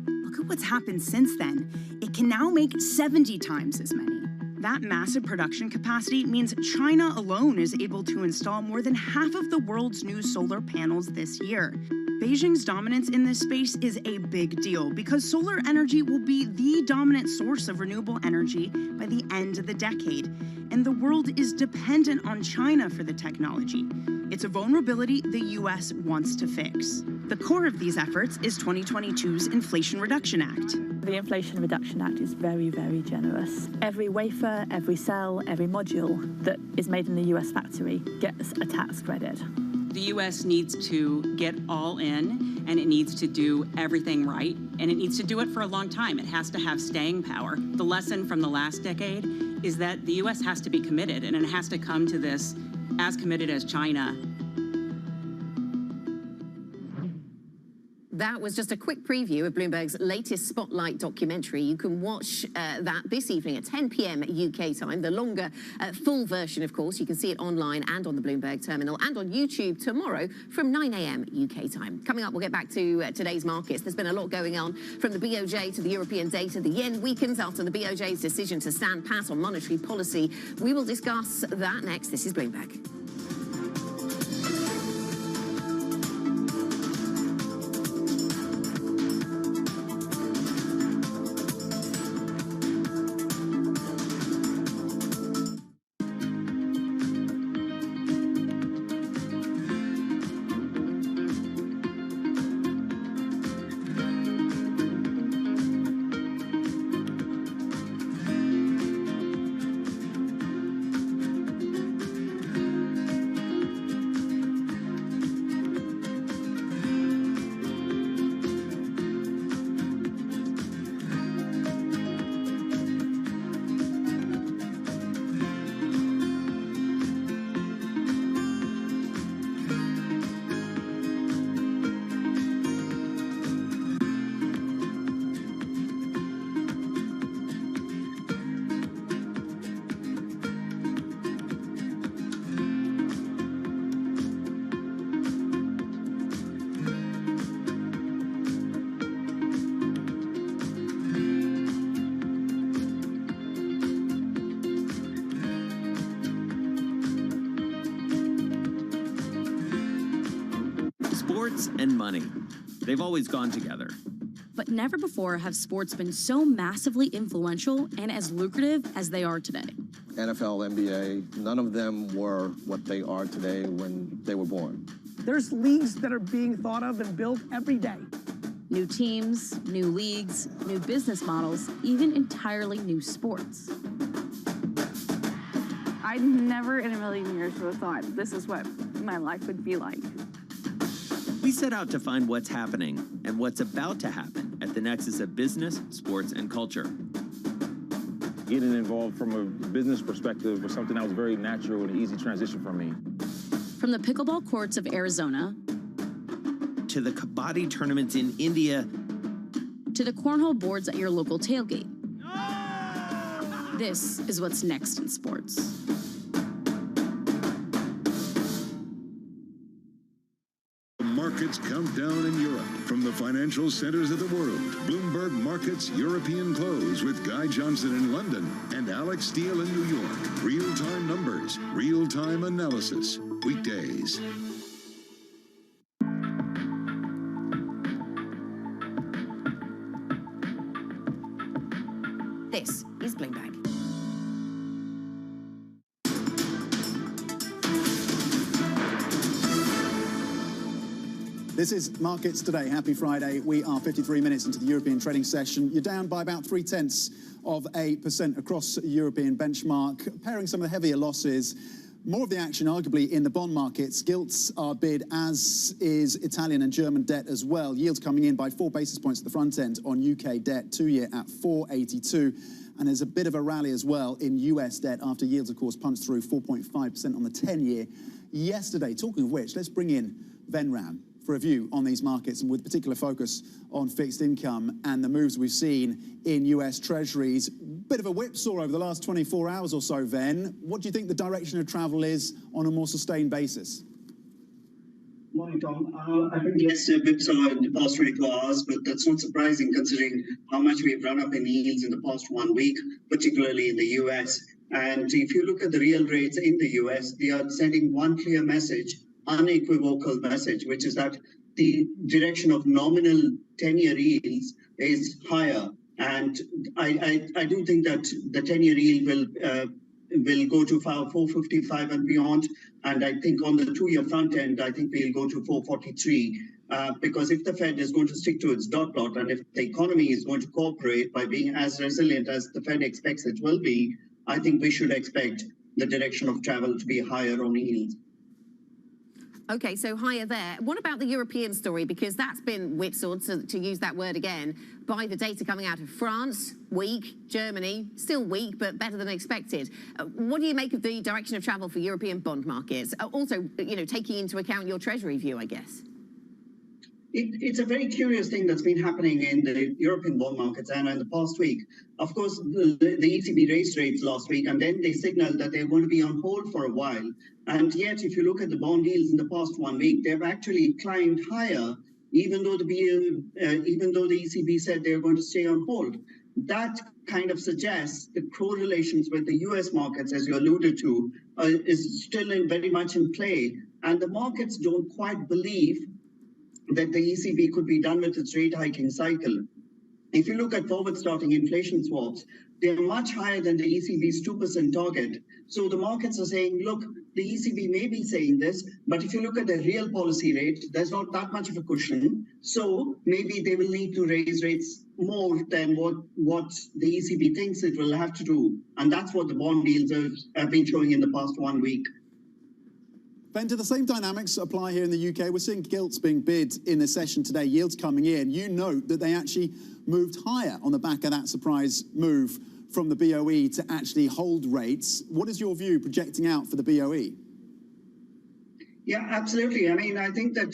Look at what's happened since then. It can now make 70 times as many. That massive production capacity means China alone is able to install more than half of the world's new solar panels this year. Beijing's dominance in this space is a big deal because solar energy will be the dominant source of renewable energy by the end of the decade, and the world is dependent on China for the technology. It's a vulnerability the U.S. wants to fix. The core of these efforts is 2022's Inflation Reduction Act. The Inflation Reduction Act is very, very generous. Every wafer, every cell, every module that is made in the U.S. factory gets a tax credit. The U.S. needs to get all in, and it needs to do everything right, and it needs to do it for a long time. It has to have staying power. The lesson from the last decade is that the U.S. has to be committed, and it has to come to this as committed as China. That was just a quick preview of Bloomberg's latest Spotlight documentary. You can watch that this evening at 10 p.m. UK time. The longer, full version, of course. You can see it online and on the Bloomberg terminal and on YouTube tomorrow from 9 a.m. UK time. Coming up, we'll get back to today's markets. There's been a lot going on from the BOJ to the European data. The yen weakens after the BOJ's decision to stand pat on monetary policy. We will discuss that next. This is Bloomberg. Sports and money. They've always gone together. But never before have sports been so massively influential and as lucrative as they are today. NFL, NBA, none of them were what they are today when they were born. There's leagues that are being thought of and built every day. New teams, new leagues, new business models, even entirely new sports. I never in a million years would have thought this is what my life would be like. We set out to find what's happening and what's about to happen at the nexus of business, sports, and culture. Getting involved from a business perspective was something that was very natural and an easy transition for me. From the pickleball courts of Arizona, to the kabaddi tournaments in India, to the cornhole boards at your local tailgate. This is what's next in sports. Markets countdown in Europe. From the financial centers of the world, Bloomberg Markets European Close with Guy Johnson in London and Alex Steele in New York. Real-time numbers, real-time analysis. Weekdays. This is Bloomberg. This is Markets Today. Happy Friday. We are 53 minutes into the European trading session. You're down by about 0.3% across European benchmark, pairing some of the heavier losses. More of the action, arguably, in the bond markets. Gilts are bid, as is Italian and German debt as well. Yields coming in by 4 basis points at the front end on UK debt, 2-year at 4.82. And there's a bit of a rally as well in US debt after yields, of course, punched through 4.5% on the 10-year yesterday. Talking of which, let's bring in Venram. for a view on these markets, and with particular focus on fixed income and the moves we've seen in US Treasuries. Bit of a whipsaw over the last 24 hours or so, Ven. What do you think the direction of travel is on a more sustained basis? Morning, Tom. I think yes, a whipsaw in the past 24 hours, but that's not surprising considering how much we've run up in yields in the past 1 week, particularly in the US. And if you look at the real rates in the US, they are sending one clear message, unequivocal message, which is that the direction of nominal 10-year yields is higher. And I do think that the 10-year yield will go to 455 and beyond. And I think on the 2-year front end, I think we'll go to 443. Because if the Fed is going to stick to its dot plot, and if the economy is going to cooperate by being as resilient as the Fed expects it will be, I think we should expect the direction of travel to be higher on yields. Okay, so higher there. What about the European story? Because that's been whipsawed, to use that word again, by the data coming out of France, weak, Germany, still weak, but better than expected. What do you make of the direction of travel for European bond markets? Also, you know, taking into account your Treasury view, I guess. It's a very curious thing that's been happening in the European bond markets and in the past week. Of course, the ECB raised rates last week, and then they signaled that they're going to be on hold for a while. And yet, if you look at the bond yields in the past 1 week, they've actually climbed higher, even though the ECB said they're going to stay on hold. That kind of suggests the correlations with the US markets, as you alluded to, is still very much in play. And the markets don't quite believe that the ECB could be done with its rate hiking cycle. If you look at forward-starting inflation swaps, they're much higher than the ECB's 2% target. So the markets are saying, look, the ECB may be saying this, but if you look at the real policy rate, there's not that much of a cushion. So maybe they will need to raise rates more than what the ECB thinks it will have to do. And that's what the bond yields have been showing in the past 1 week. Ben, do the same dynamics apply here in the UK? We're seeing gilts being bid in the session today, yields coming in. You note that they actually moved higher on the back of that surprise move from the BOE to actually hold rates. What is your view projecting out for the BOE? Yeah, absolutely. I mean, I think that,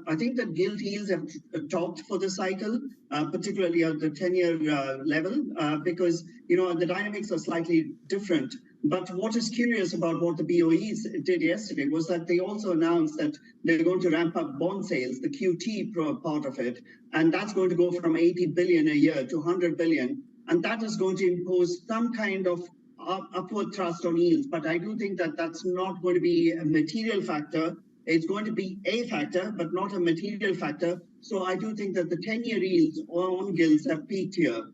I think that gilt yields have topped for the cycle, particularly at the 10-year level, because, the dynamics are slightly different. But what is curious about what the BOEs did yesterday was that they also announced that they're going to ramp up bond sales, the QT part of it, and that's going to go from 80 billion a year to 100 billion. And that is going to impose some kind of upward thrust on yields. But I do think that that's not going to be a material factor. It's going to be a factor, but not a material factor. So I do think that the 10-year yields on gilts have peaked here.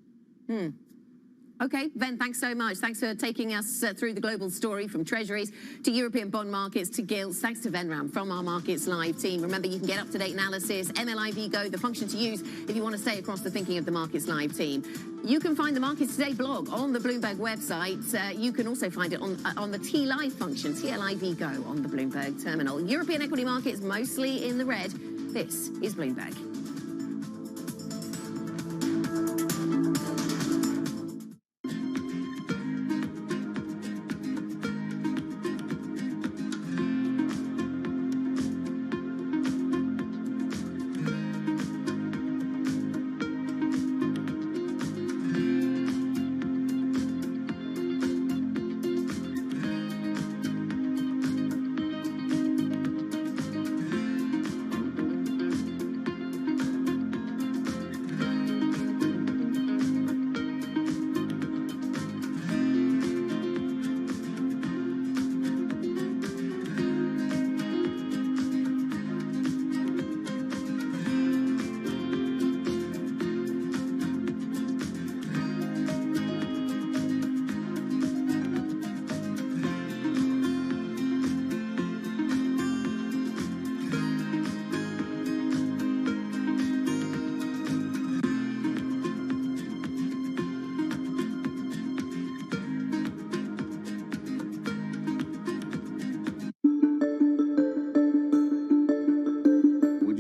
Okay, Ben, thanks so much. Thanks for taking us through the global story from Treasuries to European bond markets to gilts. Thanks to Venram from our Markets Live team. Remember, you can get up-to-date analysis, MLIV Go, the function to use if you want to stay across the thinking of the Markets Live team. You can find the Markets Today blog on the Bloomberg website. You can also find it on the T-Live function, TLIV Go, on the Bloomberg terminal. European equity markets mostly in the red. This is Bloomberg.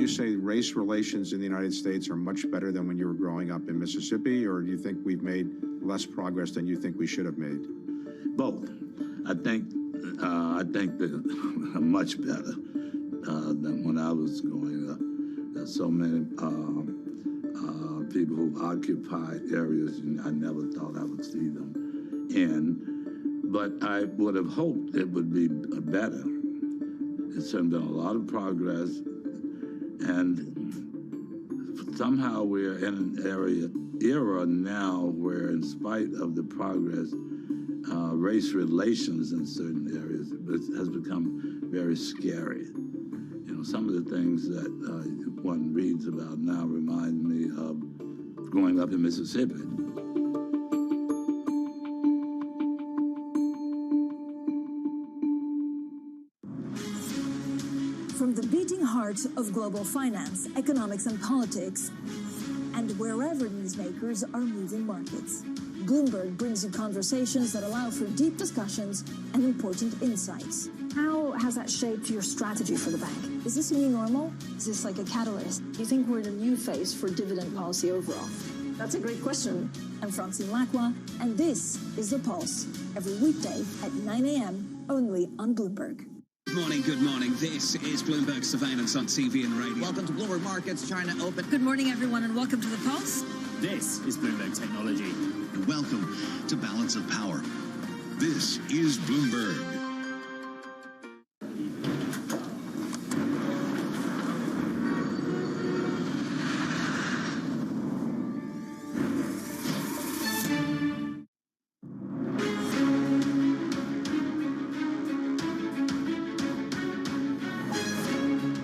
Say race relations in the United States are much better than when you were growing up in Mississippi, or do you think we've made less progress than you think we should have made? Both. I think that much better. than when I was growing up. There's so many people who occupy areas I never thought I would see them in. But I would have hoped it would be better. It's been a lot of progress, and somehow we're in an era now where, in spite of the progress, race relations in certain areas has become very scary. You know, some of the things that one reads about now remind me of growing up in Mississippi. From the beating heart of global finance, economics, and politics, and wherever newsmakers are moving markets, Bloomberg brings you conversations that allow for deep discussions and important insights. How has that shaped your strategy for the bank? Is this a new normal? Is this like a catalyst? Do you think we're in a new phase for dividend policy overall? That's a great question. I'm Francine Lacqua, and this is The Pulse, every weekday at 9 a.m. only on Bloomberg. Good morning. This is Bloomberg Surveillance on TV and radio. Welcome to Bloomberg Markets, China Open. Good morning, everyone, and welcome to The Pulse. This is Bloomberg Technology. And welcome to Balance of Power. This is Bloomberg.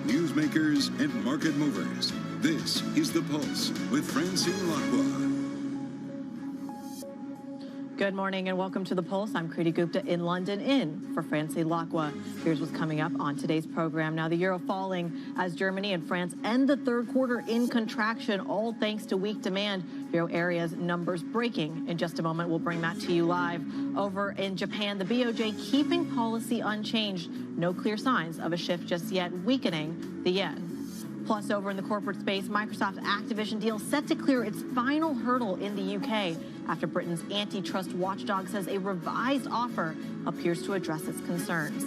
Newsmakers and market movers. This is The Pulse with Francine Lacqua. Good morning and welcome to The Pulse. I'm Kriti Gupta in London in for Francine Lacqua. Here's what's coming up on today's program. Now, the euro falling as Germany and France end the third quarter in contraction, all thanks to weak demand. Euro area's numbers breaking. In just a moment, we'll bring that to you live. Over in Japan, the BOJ keeping policy unchanged. No clear signs of a shift just yet, weakening the yen. Plus, over in the corporate space, Microsoft's Activision deal set to clear its final hurdle in the UK after Britain's antitrust watchdog says a revised offer appears to address its concerns.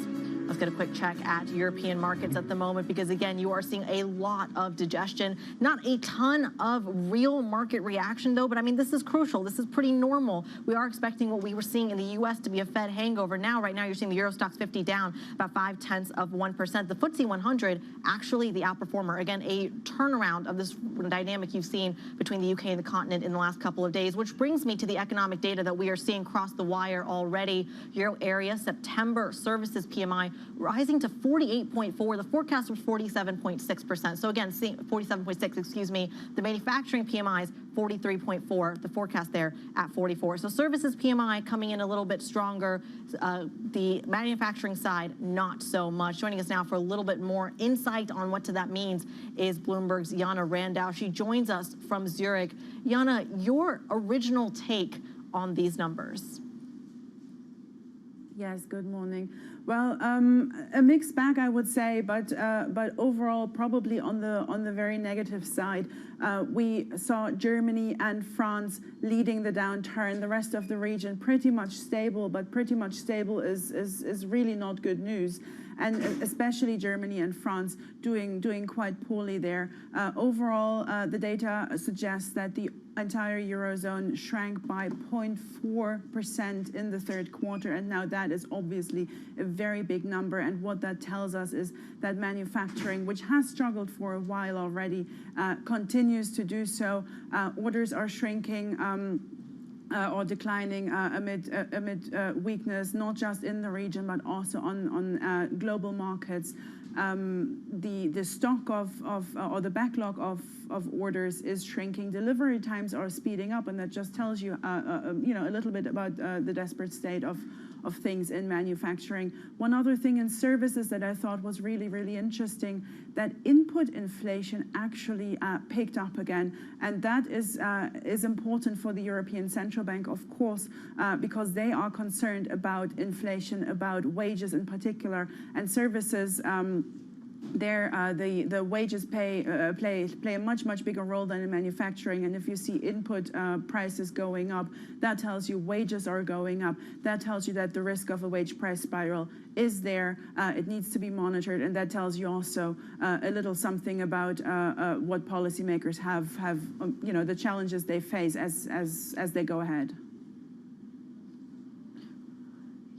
Let's get a quick check at European markets at the moment because, again, you are seeing a lot of digestion. Not a ton of real market reaction, though, but I mean, this is crucial. This is pretty normal. We are expecting what we were seeing in the U.S. to be a Fed hangover. Now, right now, you're seeing the Euro Stoxx 50 down about 0.5%. The FTSE 100, actually the outperformer. Again, a turnaround of this dynamic you've seen between the UK and the continent in the last couple of days, which brings me to the economic data that we are seeing cross the wire already. Euro area September services PMI rising to 48.4. The forecast was 47.6%. So again, 47.6, excuse me. The manufacturing PMI is 43.4. The forecast there at 44. So services PMI coming in a little bit stronger. The manufacturing side, not so much. Joining us now for a little bit more insight on what that means is Bloomberg's Jana Randau. She joins us from Zurich. Jana, your original take on these numbers? Yes, good morning. Well, a mixed bag, I would say, but overall, probably on the very negative side. We saw Germany and France leading the downturn. The rest of the region pretty much stable, but pretty much stable is really not good news. And especially Germany and France doing quite poorly there. Overall, the data suggests that the entire Eurozone shrank by 0.4% in the third quarter, and now that is obviously a very big number. And what that tells us is that manufacturing, which has struggled for a while already, continues to do so. Orders are shrinking or declining amid weakness, not just in the region, but also on global markets. The stock or the backlog of orders is shrinking. Delivery times are speeding up, and that just tells you, a little bit about the desperate state of things in manufacturing. One other thing in services that I thought was really, really interesting, that input inflation actually picked up again, and that is important for the European Central Bank, of course, because they are concerned about inflation, about wages in particular, and services the wages play a much bigger role than in manufacturing. And if you see input prices going up, that tells you wages are going up. That tells you that the risk of a wage price spiral is there. It needs to be monitored, and that tells you also a little something about what policymakers have the challenges they face as they go ahead.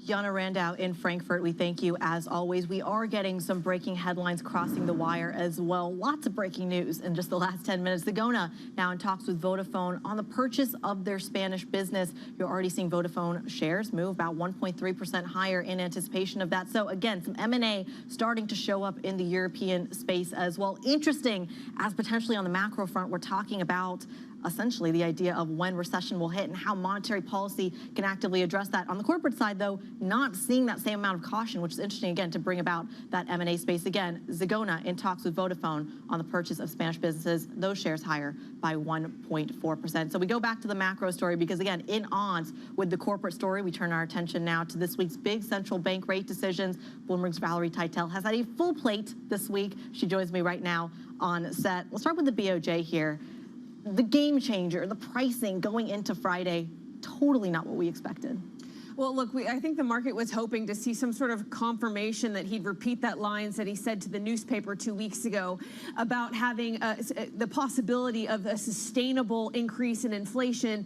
Jana Randau in Frankfurt, we thank you as always. We are getting some breaking headlines crossing the wire as well. Lots of breaking news in just the last 10 minutes. Zegona now in talks with Vodafone on the purchase of their Spanish business. You're already seeing Vodafone shares move about 1.3% higher in anticipation of that. So again, some M&A starting to show up in the European space as well. Interesting, as potentially on the macro front, we're talking about essentially the idea of when recession will hit and how monetary policy can actively address that. On the corporate side, though, not seeing that same amount of caution, which is interesting, again, to bring about that M&A space. Again, Zegona in talks with Vodafone on the purchase of Spanish businesses, those shares higher by 1.4%. So we go back to the macro story because, again, in odds with the corporate story, we turn our attention now to this week's big central bank rate decisions. Bloomberg's Valerie Teitel has had a full plate this week. She joins me right now on set. We'll start with the BOJ here. The game changer, the pricing going into Friday, totally not what we expected. Well, look, I think the market was hoping to see some sort of confirmation that he'd repeat that lines that he said to the newspaper 2 weeks ago about having the possibility of a sustainable increase in inflation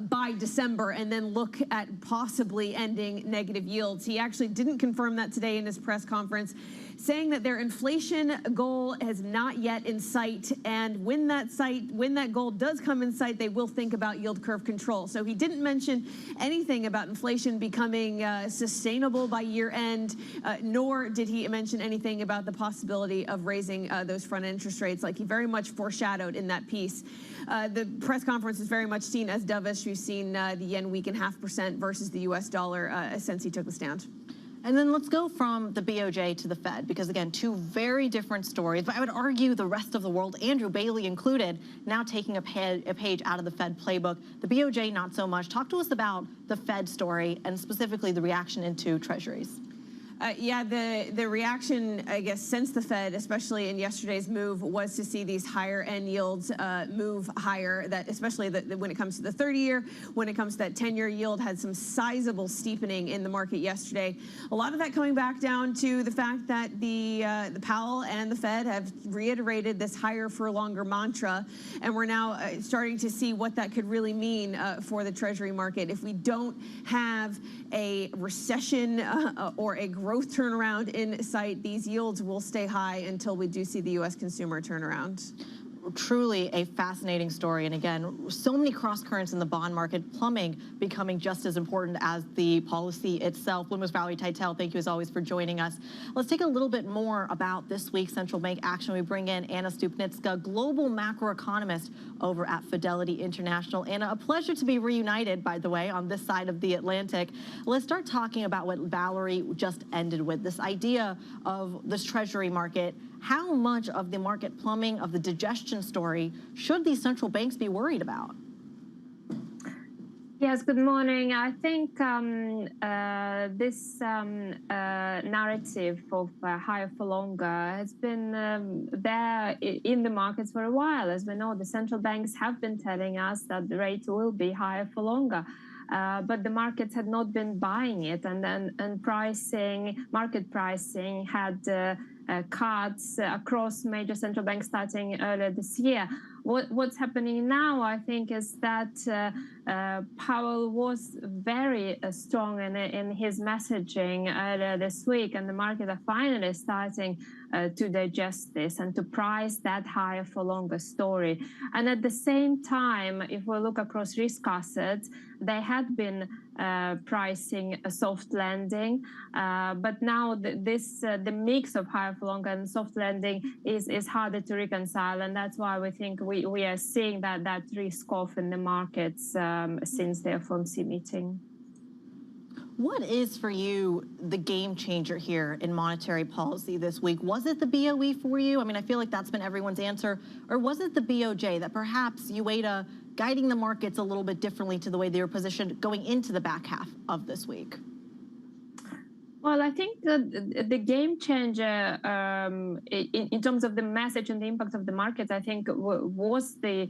by December, and then look at possibly ending negative yields. He actually didn't confirm that today in his press conference, saying that their inflation goal is not yet in sight, and when that goal does come in sight, they will think about yield curve control. So he didn't mention anything about inflation becoming sustainable by year end, nor did he mention anything about the possibility of raising those front interest rates, like he very much foreshadowed in that piece. The press conference is very much seen as dovish. We've seen the yen weaken 0.5% versus the US dollar since he took the stand. And then let's go from the BOJ to the Fed, because again, two very different stories. But I would argue the rest of the world, Andrew Bailey included, now taking a page out of the Fed playbook. The BOJ, not so much. Talk to us about the Fed story and specifically the reaction into treasuries. Yeah, the reaction, I guess, since the Fed, especially in yesterday's move, was to see these higher end yields move higher, that especially when it comes to the 30-year, when it comes to that 10-year yield, had some sizable steepening in the market yesterday. A lot of that coming back down to the fact that the Powell and the Fed have reiterated this higher for longer mantra, and we're now starting to see what that could really mean for the Treasury market. If we don't have a recession or a growth turnaround in sight, these yields will stay high until we do see the U.S. consumer turnaround. Truly a fascinating story. And again, so many cross currents in the bond market, plumbing becoming just as important as the policy itself. Bloomberg's Valerie Teitel, thank you as always for joining us. Let's take a little bit more about this week's central bank action. We bring in Anna Stupnitska, global macroeconomist over at Fidelity International. Anna, a pleasure to be reunited, by the way, on this side of the Atlantic. Let's start talking about what Valerie just ended with, this idea of this Treasury market. How much of the market plumbing, of the digestion story, should these central banks be worried about? Yes, good morning. I think this narrative of higher for longer has been there in the markets for a while. As we know, the central banks have been telling us that the rate will be higher for longer. But the markets had not been buying it, and market pricing had cuts across major central banks starting earlier this year. What's happening now, I think, is that Powell was very strong in his messaging earlier this week, and the market are finally starting to digest this and to price that higher for longer story. And at the same time, if we look across risk assets, they had been pricing a soft landing, but now the mix of higher for longer and soft landing is harder to reconcile, and that's why we think we are seeing that risk off in the markets since the FOMC meeting. What is for you the game changer here in monetary policy this week? Was it the BOE for you? I mean, I feel like that's been everyone's answer. Or was it the BOJ, that perhaps UETA guiding the markets a little bit differently to the way they were positioned going into the back half of this week? Well, I think that the game changer in terms of the message and the impact of the markets, I think was the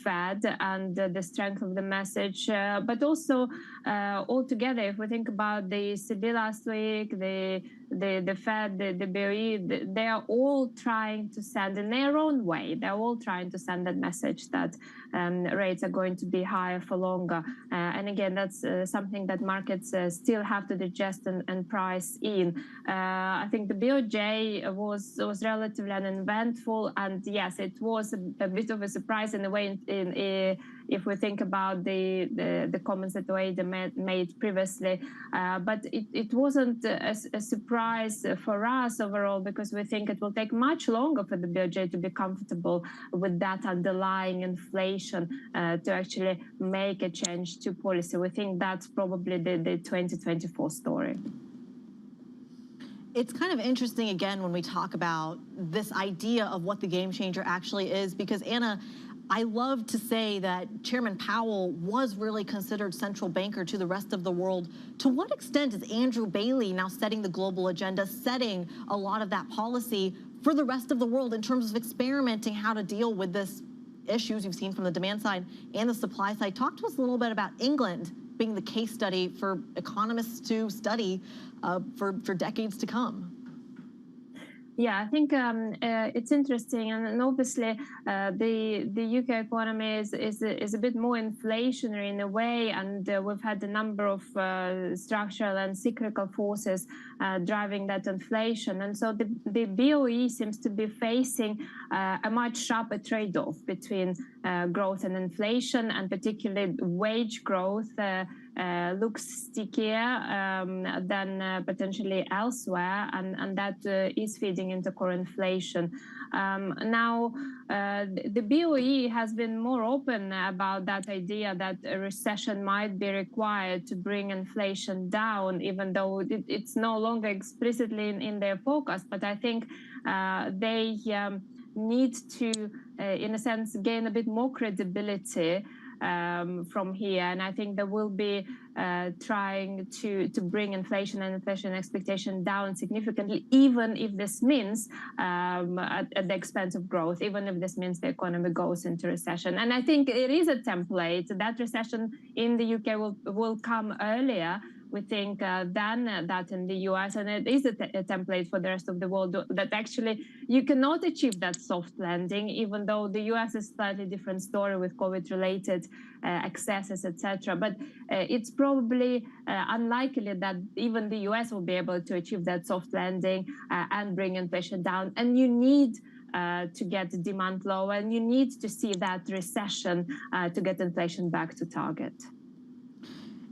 Fed and the strength of the message, but also altogether, if we think about the ECB last week, the Fed, the BOE, they are all trying to send in their own way. They're all trying to send that message that rates are going to be higher for longer. And again, that's something that markets still have to digest and price in. I think the BOJ was relatively uneventful, and yes, it was a bit of a surprise in a way. If we think about the comments that Wade made previously, but it wasn't a surprise for us overall, because we think it will take much longer for the BOJ to be comfortable with that underlying inflation to actually make a change to policy. We think that's probably the 2024 story. It's kind of interesting, again, when we talk about this idea of what the game changer actually is, because Anna, I love to say that Chairman Powell was really considered central banker to the rest of the world. To what extent is Andrew Bailey now setting the global agenda, setting a lot of that policy for the rest of the world in terms of experimenting how to deal with this issues you've seen from the demand side and the supply side? Talk to us a little bit about England being the case study for economists to study for decades to come. Yeah, I think it's interesting, and obviously the UK economy is a bit more inflationary in a way, and we've had a number of structural and cyclical forces driving that inflation, and so the BOE seems to be facing a much sharper trade-off between growth and inflation, and particularly wage growth looks stickier than potentially elsewhere, and that is feeding into core inflation. Now, the BOE has been more open about that idea that a recession might be required to bring inflation down, even though it's no longer explicitly in their forecast. But I think they need to, in a sense, gain a bit more credibility from here, and I think they will be trying to bring inflation and inflation expectation down significantly, even if this means at the expense of growth, even if this means the economy goes into recession. And I think it is a template. That recession in the UK will come earlier, we think, than that in the US, and it is a template for the rest of the world, that actually you cannot achieve that soft landing, even though the US is a slightly different story with COVID-related excesses, etc. But it's probably unlikely that even the US will be able to achieve that soft landing and bring inflation down. And you need to get the demand lower, and you need to see that recession to get inflation back to target.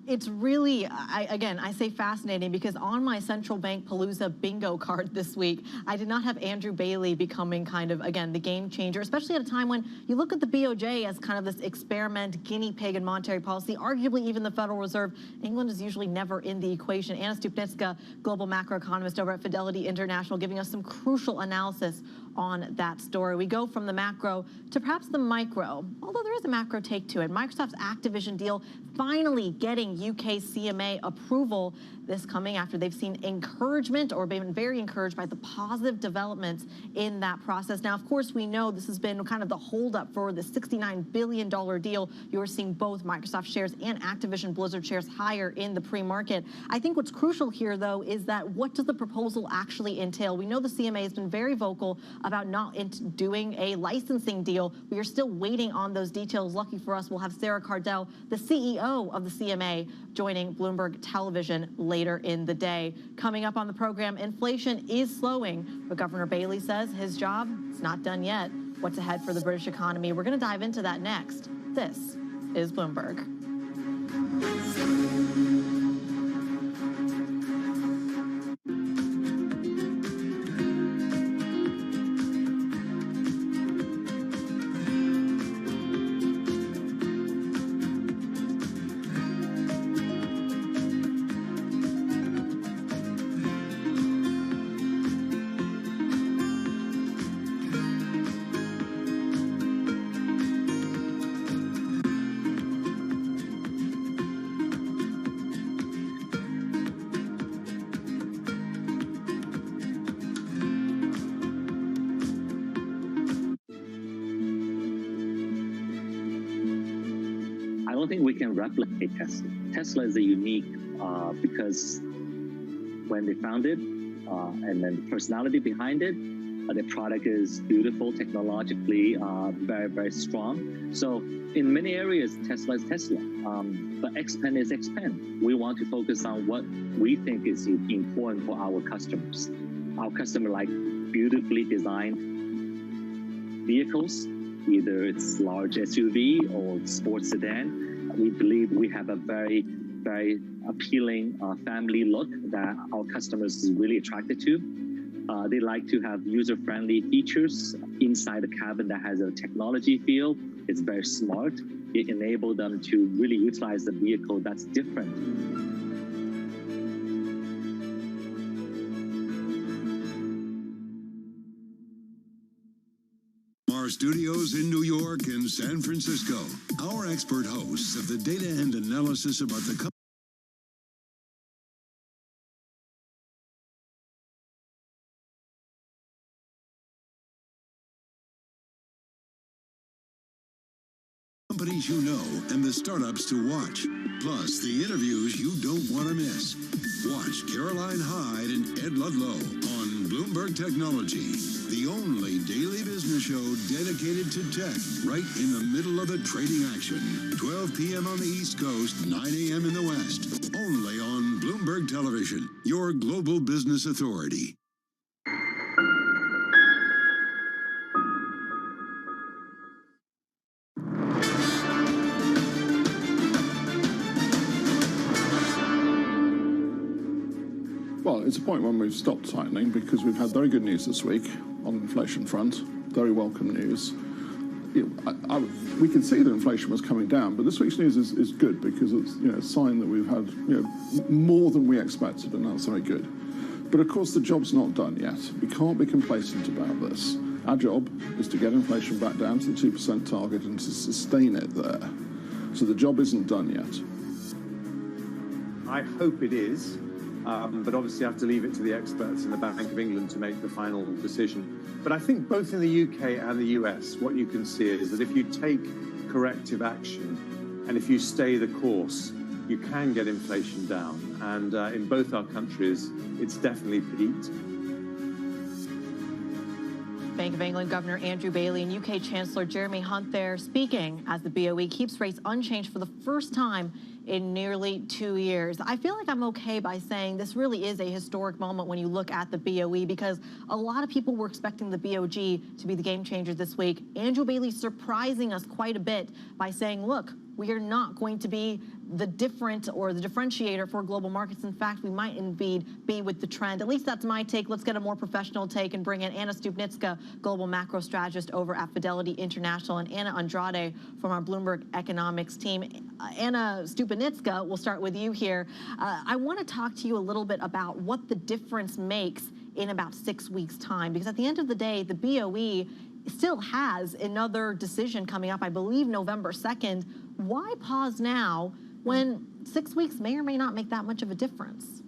It's really, I say fascinating, because on my central bank Palooza bingo card this week, I did not have Andrew Bailey becoming kind of, again, the game changer, especially at a time when you look at the BOJ as kind of this experiment, guinea pig in monetary policy. Arguably, even the Federal Reserve, England is usually never in the equation. Anna Stupnitska, global macroeconomist over at Fidelity International, giving us some crucial analysis on that story. We go from the macro to perhaps the micro, although there is a macro take to it. Microsoft's Activision deal finally getting UK CMA approval, this coming after they've seen encouragement, or been very encouraged by the positive developments in that process. Now, of course, we know this has been kind of the holdup for the $69 billion deal. You're seeing both Microsoft shares and Activision Blizzard shares higher in the pre-market. I think what's crucial here, though, is that what does the proposal actually entail? We know the CMA has been very vocal about not doing a licensing deal. We are still waiting on those details. Lucky for us, we'll have Sarah Cardell, the CEO of the CMA, joining Bloomberg Television later in the day. Coming up on the program, inflation is slowing, but Governor Bailey says his job is not done yet. What's ahead for the British economy? We're going to dive into that next. This is Bloomberg. don't think we can replicate Tesla. Tesla is a unique because when they founded, and then the personality behind it, the product is beautiful, technologically very, very strong. So in many areas, Tesla is Tesla, but Xpeng is Xpeng. We want to focus on what we think is important for our customers. Our customer like beautifully designed vehicles, either it's large SUV or sports sedan. We believe we have a very, very appealing family look that our customers is really attracted to. They like to have user-friendly features inside the cabin that has a technology feel. It's very smart. It enables them to really utilize the vehicle that's different. Our studios in New York and San Francisco, our expert hosts of the data and analysis about the companies you know and the startups to watch, plus the interviews you don't want to miss. Watch Caroline Hyde and Ed Ludlow on Bloomberg Technology, the only daily business show dedicated to tech, right in the middle of the trading action. 12 p.m. on the East Coast, 9 a.m. in the West, only on Bloomberg Television, your global business authority. Well, it's a point when we've stopped tightening because we've had very good news this week on the inflation front, very welcome news. We could see that inflation was coming down, but this week's news is good because it's a sign that we've had more than we expected, and that's very good. But of course, the job's not done yet. We can't be complacent about this. Our job is to get inflation back down to the 2% target and to sustain it there. So the job isn't done yet. I hope it is. But obviously I have to leave it to the experts in the Bank of England to make the final decision. But I think both in the UK and the US, what you can see is that if you take corrective action and if you stay the course, you can get inflation down. And in both our countries, it's definitely peaked. Bank of England Governor Andrew Bailey and UK Chancellor Jeremy Hunt there speaking as the BOE keeps rates unchanged for the first time in nearly 2 years. I feel like I'm okay by saying this really is a historic moment when you look at the BOE because a lot of people were expecting the BOG to be the game changer this week. Andrew Bailey surprising us quite a bit by saying, look, we are not going to be the different or the differentiator for global markets. In fact, we might indeed be with the trend. At least that's my take. Let's get a more professional take and bring in Anna Stupnitska, global macro strategist over at Fidelity International, and Anna Andrade from our Bloomberg economics team. Anna Stupnitska, we'll start with you here. I want to talk to you a little bit about what the difference makes in about 6 weeks' time, because at the end of the day, the BOE still has another decision coming up, I believe November 2nd. Why pause now when 6 weeks may or may not make that much of a difference?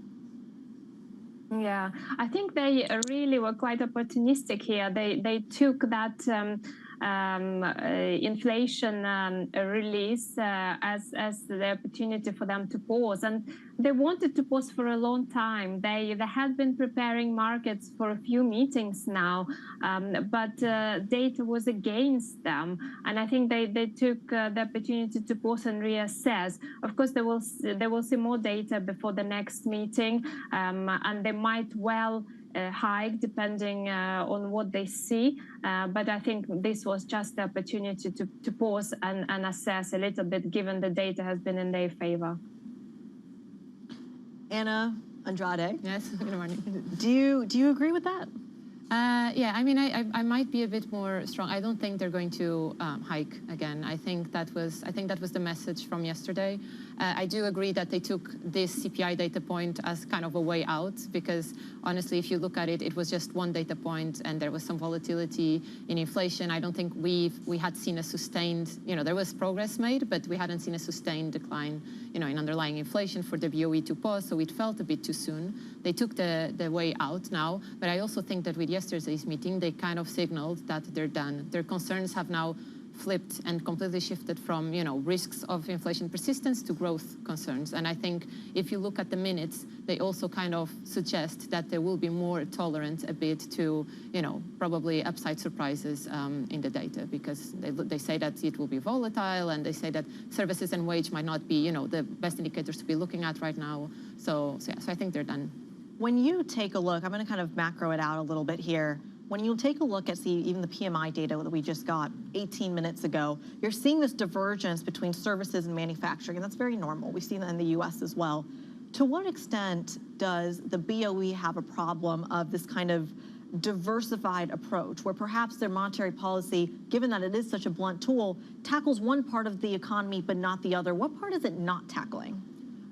Yeah, I think they really were quite opportunistic here. They took that inflation release as the opportunity for them to pause, and they wanted to pause for a long time. They had been preparing markets for a few meetings now, but data was against them, and I think they took the opportunity to pause and reassess. Of course, they will see more data before the next meeting, and they might well hike depending on what they see, but I think this was just the opportunity to pause and assess a little bit, given the data has been in their favor. Anna Andrade. Yes, good morning. Do you agree with that? Yeah, I mean, I might be a bit more strong. I don't think they're going to hike again. I think that was the message from yesterday. I do agree that they took this CPI data point as kind of a way out, because honestly, if you look at it, it was just one data point and there was some volatility in inflation. I don't think we had seen a sustained, there was progress made, but we hadn't seen a sustained decline, in underlying inflation for the BOE to pause, so it felt a bit too soon. They took the way out now, but I also think that with yesterday's meeting, they kind of signaled that they're done. Their concerns have now flipped and completely shifted from, risks of inflation persistence to growth concerns. And I think if you look at the minutes, they also kind of suggest that they will be more tolerant a bit to, probably upside surprises in the data, because they say that it will be volatile, and they say that services and wage might not be, the best indicators to be looking at right now. So I think they're done. When you take a look, I'm going to kind of macro it out a little bit here. When you take a look at even the PMI data that we just got 18 minutes ago, you're seeing this divergence between services and manufacturing, and that's very normal. We've seen that in the US as well. To what extent does the BOE have a problem of this kind of diversified approach, where perhaps their monetary policy, given that it is such a blunt tool, tackles one part of the economy but not the other? What part is it not tackling?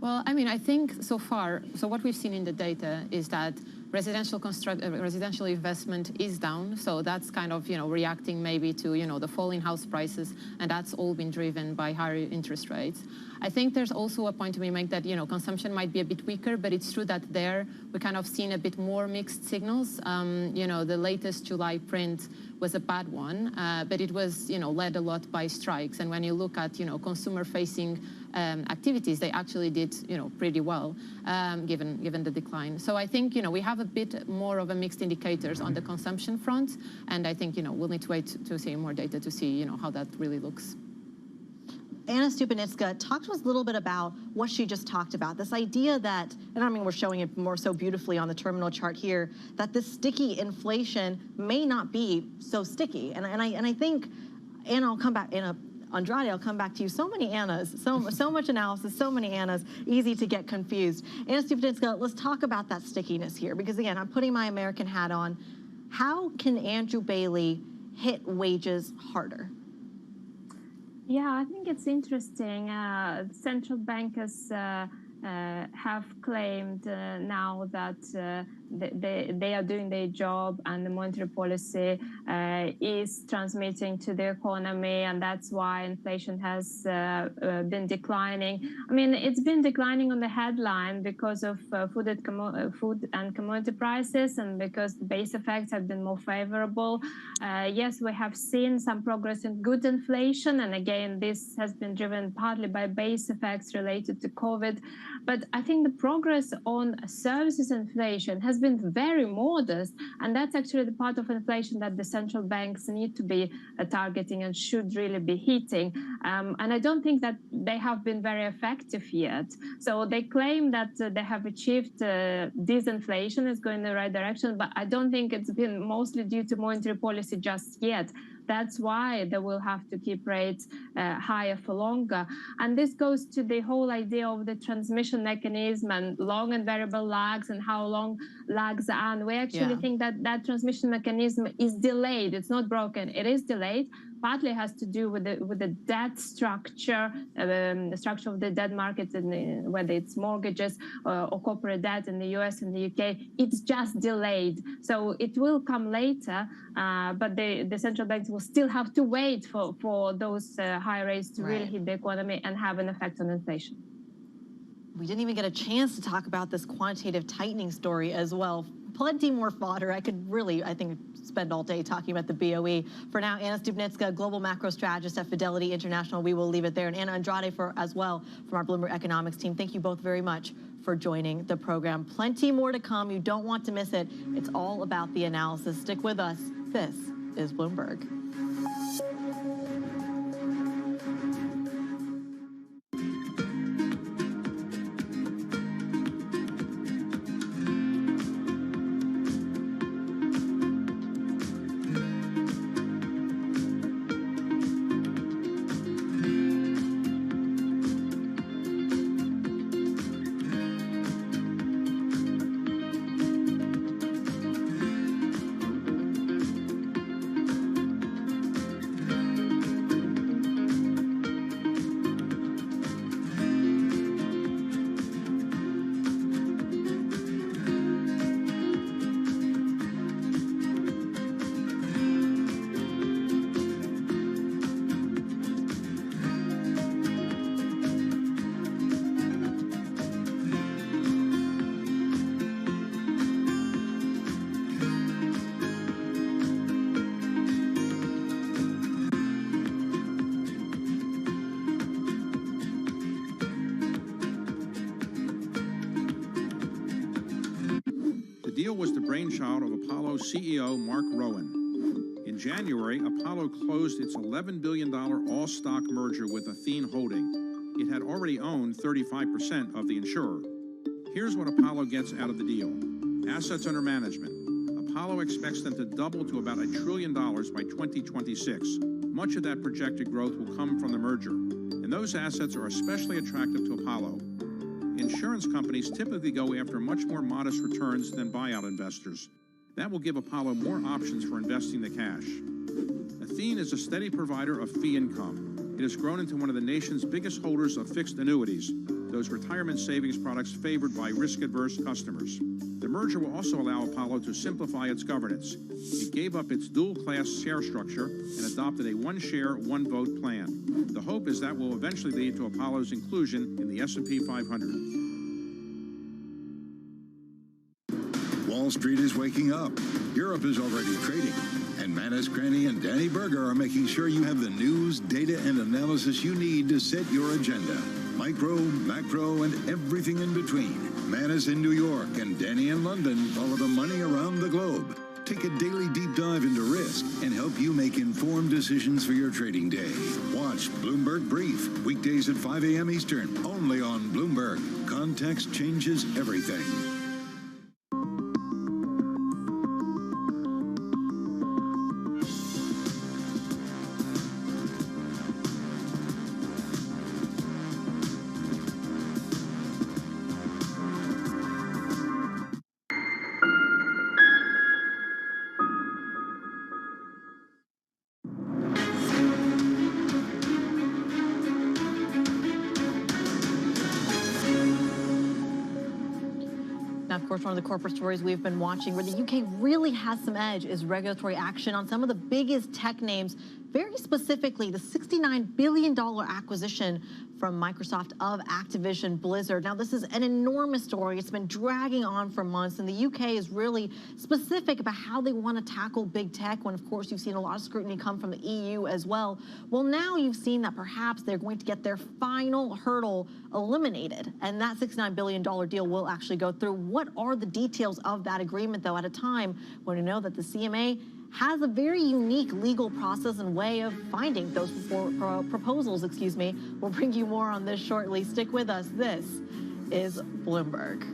Well, I mean, I think so far, so what we've seen in the data is that residential investment is down. So that's kind of, reacting maybe to, the fall in house prices, and that's all been driven by higher interest rates. I think there's also a point to be made that, consumption might be a bit weaker, but it's true that there we kind of seen a bit more mixed signals. The latest July print was a bad one, but it was, led a lot by strikes. And when you look at, consumer-facing activities, they actually did, pretty well, given the decline. So I think, we have a bit more of a mixed indicators on the consumption front, and I think, we'll need to wait to see more data to see, how that really looks. Anna Stupenitska, talk to us a little bit about what she just talked about. This idea that, and I mean, we're showing it more so beautifully on the terminal chart here, that this sticky inflation may not be so sticky. And I think, Anna, I'll come back, Andrade, I'll come back to you. So many Annas, so much analysis, so many Annas, easy to get confused. Anna Stupenitska, let's talk about that stickiness here, because again, I'm putting my American hat on. How can Andrew Bailey hit wages harder? Yeah, I think it's interesting. Central bankers have claimed now that they are doing their job, and the monetary policy is transmitting to the economy, and that's why inflation has been declining. I mean, it's been declining on the headline because of food and commodity prices, and because the base effects have been more favorable. Yes, we have seen some progress in good inflation, and again, this has been driven partly by base effects related to COVID. But I think the progress on services inflation has been very modest, and that's actually the part of inflation that the central banks need to be targeting and should really be hitting. And I don't think that they have been very effective yet. So they claim that they have achieved disinflation, is going in the right direction, but I don't think it's been mostly due to monetary policy just yet. That's why they will have to keep rates higher for longer. And this goes to the whole idea of the transmission mechanism and long and variable lags and how long lags are. And we actually think that that transmission mechanism is delayed. It's not broken. It is delayed. Partly has to do with the debt structure, the structure of the debt markets, and whether it's mortgages or corporate debt in the US and the UK. It's just delayed. So it will come later, but the central banks will still have to wait for those high rates to really hit the economy and have an effect on inflation. We didn't even get a chance to talk about this quantitative tightening story as well. Plenty more fodder. I could really, I think, spend all day talking about the BOE. For now, Anna Stupenitska, global macro strategist at Fidelity International. We will leave it there. And Anna Andrade as well from our Bloomberg Economics team. Thank you both very much for joining the program. Plenty more to come. You don't want to miss it. It's all about the analysis. Stick with us. This is Bloomberg. deal was the brainchild of Apollo CEO Mark Rowan. In January, Apollo closed its $11 billion all-stock merger with Athene Holding. It had already owned 35% of the insurer. Here's what Apollo gets out of the deal. Assets under management. Apollo expects them to double to about $1 trillion by 2026. Much of that projected growth will come from the merger, and those assets are especially attractive to Apollo. Insurance companies typically go after much more modest returns than buyout investors. That will give Apollo more options for investing the cash. Athene is a steady provider of fee income. It has grown into one of the nation's biggest holders of fixed annuities, those retirement savings products favored by risk-averse customers. The merger will also allow Apollo to simplify its governance. It gave up its dual-class share structure and adopted a one-share, one-vote plan. The hope is that will eventually lead to Apollo's inclusion in the S&P 500. Wall Street is waking up. Europe is already trading. And Manus Granny and Danny Berger are making sure you have the news, data, and analysis you need to set your agenda. Micro, macro, and everything in between. Manus in New York and Danny in London follow the money around the globe. Take a daily deep dive into risk and help you make informed decisions for your trading day. Watch Bloomberg Brief, weekdays at 5 a.m. Eastern, only on Bloomberg. Context changes everything. Of course, one of the corporate stories we've been watching where the UK really has some edge is regulatory action on some of the biggest tech names, very specifically the $69 billion acquisition from Microsoft of Activision Blizzard. Now, this is an enormous story. It's been dragging on for months, and the UK is really specific about how they want to tackle big tech when, of course, you've seen a lot of scrutiny come from the EU as well. Well, now you've seen that perhaps they're going to get their final hurdle eliminated, and that $69 billion deal will actually go through. What are the details of that agreement, though, at a time when we know that the CMA has a very unique legal process and way of finding those proposals, We'll bring you more on this shortly. Stick with us. This is Bloomberg.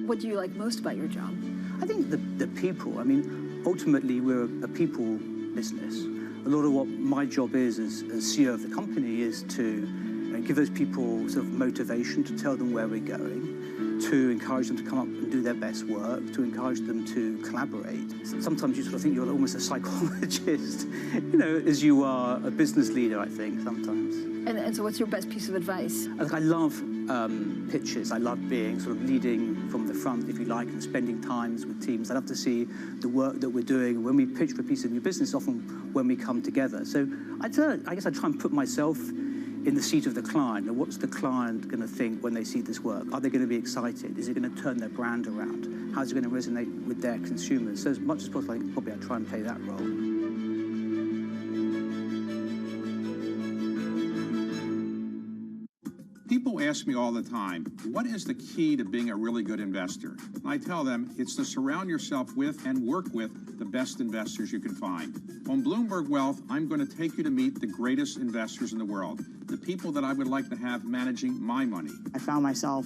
What do you like most about your job? I think the people. I mean, ultimately, we're a people business. A lot of what my job is as CEO of the company is to give those people sort of motivation, to tell them where we're going, to encourage them to come up and do their best work, to encourage them to collaborate. Sometimes you sort of think you're almost a psychologist, as you are a business leader, I think, sometimes. And so what's your best piece of advice? I love pitches. I love being sort of leading from the front, if you like, and spending times with teams. I love to see the work that we're doing. When we pitch for a piece of new business, often when we come together. So I guess I try and put myself in the seat of the client. And what's the client going to think when they see this work? Are they going to be excited? Is it going to turn their brand around? How's it going to resonate with their consumers? So as much as possible, probably I try and play that role. People ask me all the time, what is the key to being a really good investor? And I tell them it's to surround yourself with and work with the best investors you can find. On Bloomberg Wealth, I'm going to take you to meet the greatest investors in the world, the people that I would like to have managing my money. I found myself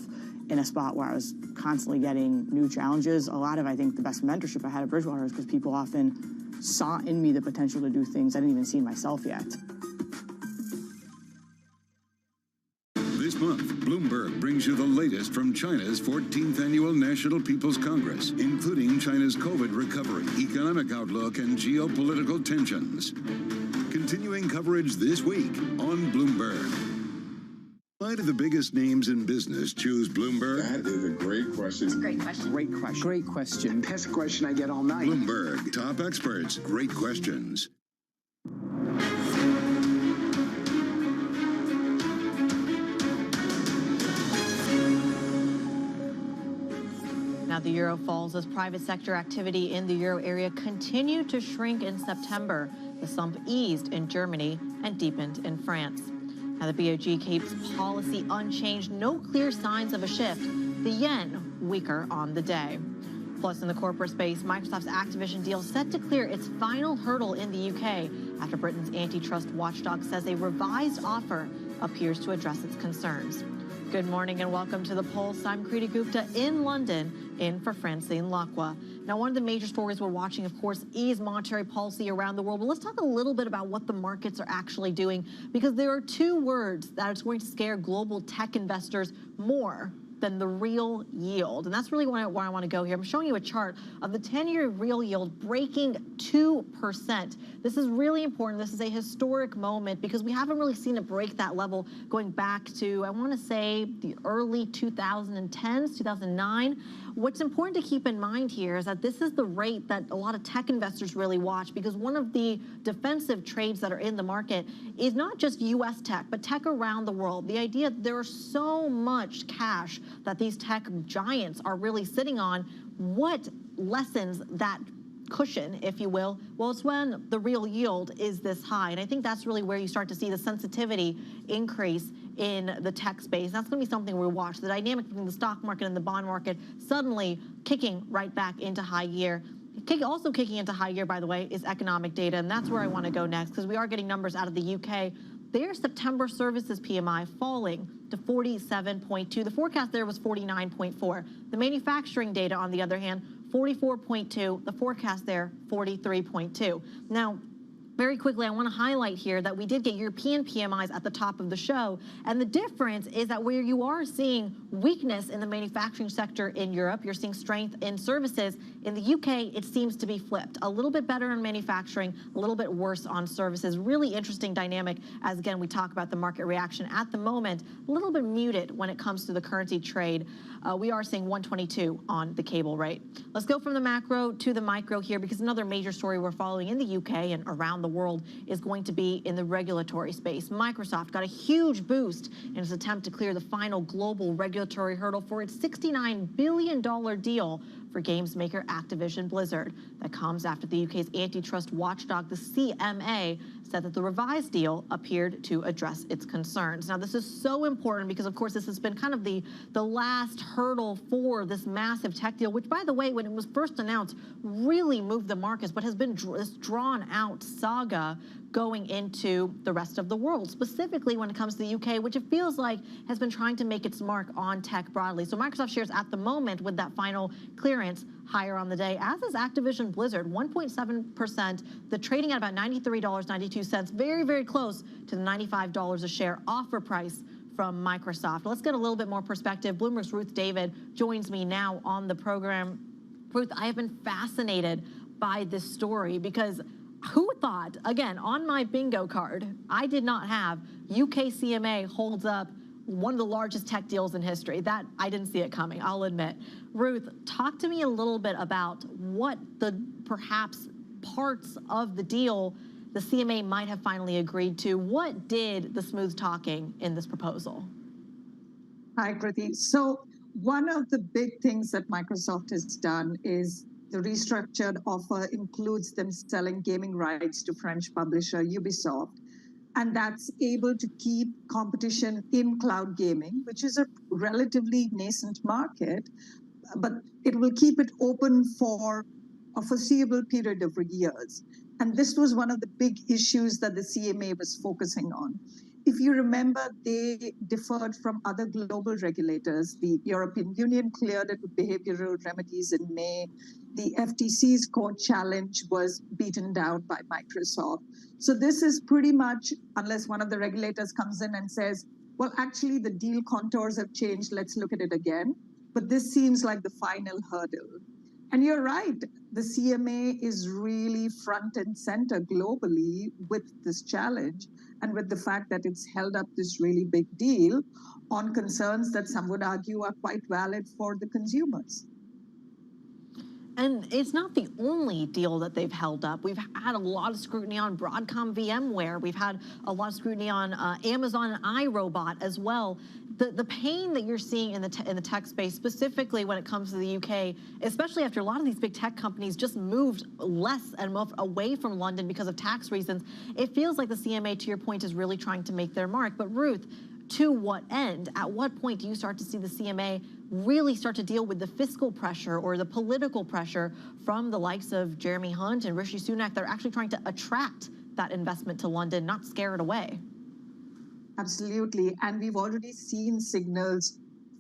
in a spot where I was constantly getting new challenges. A lot of, I think, the best mentorship I had at Bridgewater is because people often saw in me the potential to do things I didn't even see in myself yet. This month, Bloomberg brings you the latest from China's 14th Annual National People's Congress, including China's COVID recovery, economic outlook, and geopolitical tensions. Continuing coverage this week on Bloomberg. Why do the biggest names in business choose Bloomberg? That is a great question. It's a great question. Great question. Great question. Best question I get all night. Bloomberg, top experts, great questions. Now the euro falls as private sector activity in the euro area continued to shrink in September. The slump eased in Germany and deepened in France. Now the BOG keeps policy unchanged, no clear signs of a shift. The yen weaker on the day. Plus in the corporate space, Microsoft's Activision deal set to clear its final hurdle in the UK after Britain's antitrust watchdog says a revised offer appears to address its concerns. Good morning and welcome to The Pulse. I'm Kriti Gupta in London, in for Francine Lacqua. Now, one of the major stories we're watching, of course, is monetary policy around the world. But let's talk a little bit about what the markets are actually doing, because there are two words that are going to scare global tech investors more than the real yield. And that's really where I want to go here. I'm showing you a chart of the 10-year real yield breaking 2%. This is really important. This is a historic moment because we haven't really seen it break that level going back to, I want to say, the early 2010s, 2009. What's important to keep in mind here is that this is the rate that a lot of tech investors really watch, because one of the defensive trades that are in the market is not just U.S. tech, but tech around the world. The idea that there is so much cash that these tech giants are really sitting on. What lessens that cushion, if you will? Well, it's when the real yield is this high. And I think that's really where you start to see the sensitivity increase in the tech space. That's going to be something we watch. The dynamic between the stock market and the bond market suddenly kicking right back into high gear. Also kicking into high gear, by the way, is economic data. And that's where I want to go next, because we are getting numbers out of the UK. Their September services PMI falling to 47.2. The forecast there was 49.4. The manufacturing data, on the other hand, 44.2. The forecast there, 43.2. Now, very quickly, I want to highlight here that we did get European PMIs at the top of the show. And the difference is that where you are seeing weakness in the manufacturing sector in Europe, you're seeing strength in services. In the UK, it seems to be flipped. A little bit better in manufacturing, a little bit worse on services. Really interesting dynamic as, again, we talk about the market reaction at the moment. A little bit muted when it comes to the currency trade. We are seeing 122 on the cable rate. Let's go from the macro to the micro here, because another major story we're following in the UK and around the world is going to be in the regulatory space. Microsoft got a huge boost in its attempt to clear the final global regulatory hurdle for its $69 billion deal for games maker Activision Blizzard. That comes after the UK's antitrust watchdog, the CMA, said that the revised deal appeared to address its concerns. Now, this is so important because, of course, this has been kind of the last hurdle for this massive tech deal, which, by the way, when it was first announced, really moved the markets, but has been this drawn-out saga going into the rest of the world, specifically when it comes to the UK, which it feels like has been trying to make its mark on tech broadly. So Microsoft shares at the moment, with that final clearance, higher on the day, as is Activision Blizzard, 1.7%. The trading at about $93.92, very, very close to the $95 a share offer price from Microsoft. Let's get a little bit more perspective. Bloomberg's Ruth David joins me now on the program. Ruth, I have been fascinated by this story because who thought, again, on my bingo card, I did not have UK CMA holds up one of the largest tech deals in history. That, I didn't see it coming, I'll admit. Ruth, talk to me a little bit about what the perhaps parts of the deal the CMA might have finally agreed to. What did the smooth talking in this proposal? Hi, Kriti. So one of the big things that Microsoft has done is the restructured offer includes them selling gaming rights to French publisher Ubisoft. and that's able to keep competition in cloud gaming, which is a relatively nascent market, but it will keep it open for a foreseeable period of years. And this was one of the big issues that the CMA was focusing on. If you remember, they differed from other global regulators. The European Union cleared it with behavioral remedies in May. The FTC's court challenge was beaten down by Microsoft. So this is pretty much, unless one of the regulators comes in and says, well, actually the deal contours have changed, let's look at it again. But this seems like the final hurdle. And you're right, the CMA is really front and center globally with this challenge and with the fact that it's held up this really big deal on concerns that some would argue are quite valid for the consumers. And it's not the only deal that they've held up. We've had a lot of scrutiny on Broadcom VMware. We've had a lot of scrutiny on Amazon and iRobot as well. The pain that you're seeing in the tech space, specifically when it comes to the UK, especially after a lot of these big tech companies just moved less and more away from London because of tax reasons, it feels like the CMA, to your point, is really trying to make their mark. But Ruth, to what end? At what point do you start to see the CMA really start to deal with the fiscal pressure or the political pressure from the likes of Jeremy Hunt and Rishi Sunak? They're actually trying to attract that investment to London, not scare it away. Absolutely. And we've already seen signals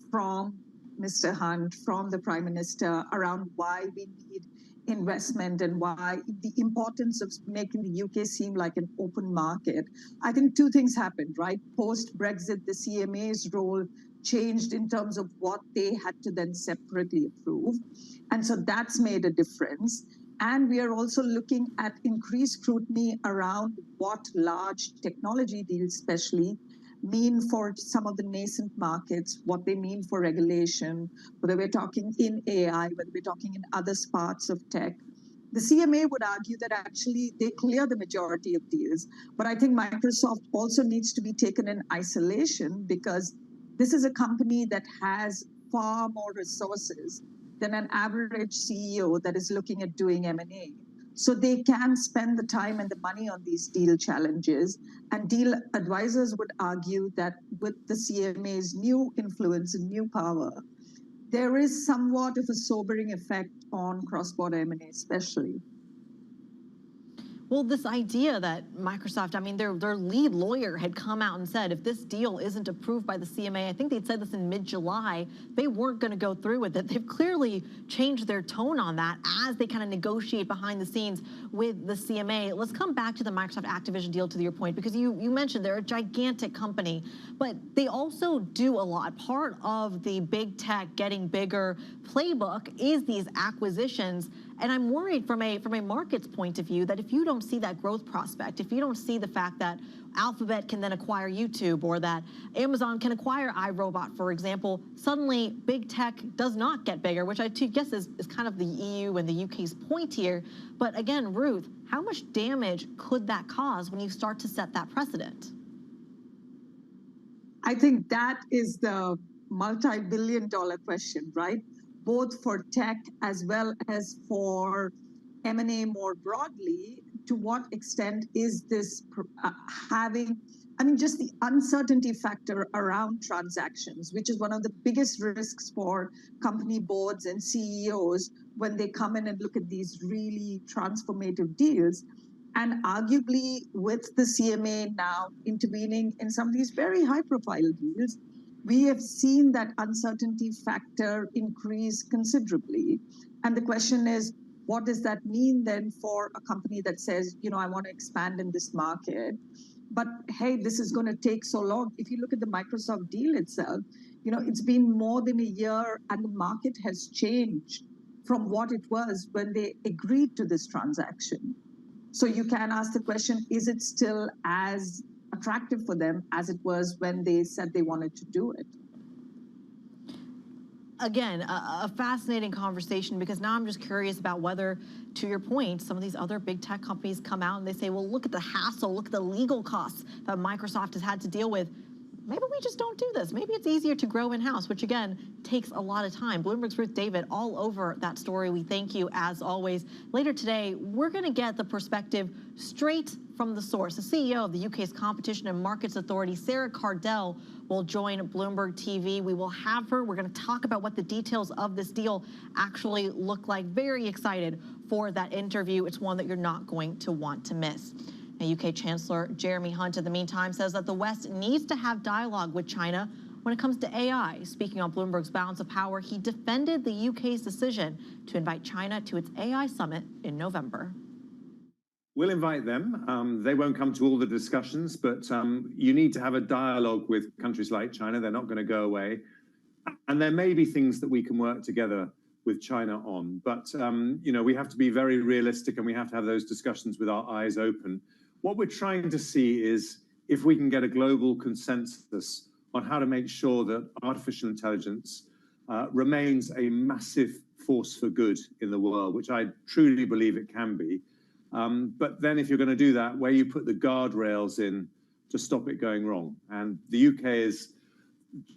from Mr. Hunt, from the Prime Minister, around why we need investment and why the importance of making the UK seem like an open market. I think two things happened, right? Post-Brexit, the CMA's role changed in terms of what they had to then separately approve. And so that's made a difference. And we are also looking at increased scrutiny around what large technology deals especially mean for some of the nascent markets, what they mean for regulation, whether we're talking in AI, whether we're talking in other parts of tech. The CMA would argue that actually they clear the majority of deals. But I think Microsoft also needs to be taken in isolation because this is a company that has far more resources than an average CEO that is looking at doing M&A. So they can spend the time and the money on these deal challenges. And deal advisors would argue that with the CMA's new influence and new power, there is somewhat of a sobering effect on cross-border M&A especially. Well, this idea that Microsoft, I mean, their lead lawyer had come out and said if this deal isn't approved by the CMA, I think they'd said this in mid-July, they weren't going to go through with it. They've clearly changed their tone on that as they kind of negotiate behind the scenes with the CMA. Let's come back to the Microsoft Activision deal, to your point, because you mentioned they're a gigantic company, but they also do a lot. Part of the big tech getting bigger playbook is these acquisitions. And I'm worried from a market's point of view that if you don't see that growth prospect, if you don't see the fact that Alphabet can then acquire YouTube or that Amazon can acquire iRobot, for example, suddenly big tech does not get bigger, which I guess is kind of the EU and the UK's point here. But again, Ruth, how much damage could that cause when you start to set that precedent? I think that is the multi-billion-dollar question, right? Both for tech as well as for M&A more broadly. To what extent is this having, I mean, just the uncertainty factor around transactions, which is one of the biggest risks for company boards and CEOs when they come in and look at these really transformative deals. And arguably with the CMA now intervening in some of these very high-profile deals, we have seen that uncertainty factor increase considerably. And the question is, what does that mean then for a company that says, you know, I want to expand in this market, but hey, this is going to take so long. If you look at the Microsoft deal itself, you know, it's been more than a year and the market has changed from what it was when they agreed to this transaction. So you can ask the question, is it still as attractive for them as it was when they said they wanted to do it? Again, a fascinating conversation, because now I'm just curious about whether, to your point, some of these other big tech companies come out and they say, well, look at the hassle, look at the legal costs that Microsoft has had to deal with. maybe we just don't do this. Maybe it's easier to grow in-house, which again, takes a lot of time. Bloomberg's Ruth David all over that story. We thank you as always. Later today, we're gonna get the perspective straight from the source. The CEO of the UK's Competition and Markets Authority, Sarah Cardell, will join Bloomberg TV. We will have her. We're gonna talk about what the details of this deal actually look like. Very excited for that interview. It's one that you're not going to want to miss. Now, UK Chancellor Jeremy Hunt, in the meantime, says that the West needs to have dialogue with China when it comes to AI. Speaking on Bloomberg's Balance of Power, he defended the UK's decision to invite China to its AI summit in November. We'll invite them. They won't come to all the discussions, but you need to have a dialogue with countries like China. They're not going to go away. And there may be things that we can work together with China on. But, you know, we have to be very realistic and we have to have those discussions with our eyes open. What we're trying to see is if we can get a global consensus on how to make sure that artificial intelligence remains a massive force for good in the world, which I truly believe it can be. But then if you're going to do that, where you put the guardrails in to stop it going wrong. And the UK has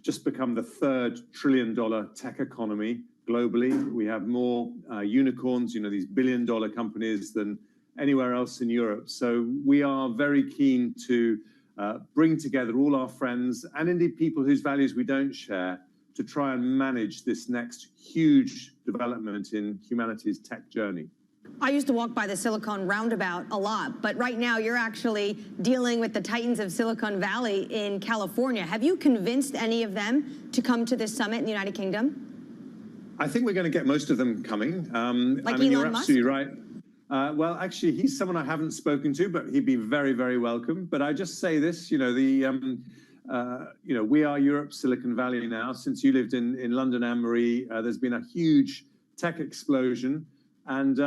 just become the $3rd trillion tech economy globally. We have more unicorns, you know, these billion-dollar companies than anywhere else in Europe. So we are very keen to bring together all our friends and indeed people whose values we don't share to try and manage this next huge development in humanity's tech journey. I used to walk by the Silicon Roundabout a lot, but right now you're actually dealing with the titans of Silicon Valley in California. Have you convinced any of them to come to this summit in the United Kingdom? I think we're going to get most of them coming. Like I mean, Elon you're Musk? absolutely right. Well, actually, he's someone I haven't spoken to, but he'd be very, very welcome. But I just say this, you know, you know, we are Europe's Silicon Valley now. Since you lived in London, Anne-Marie, there's been a huge tech explosion. And,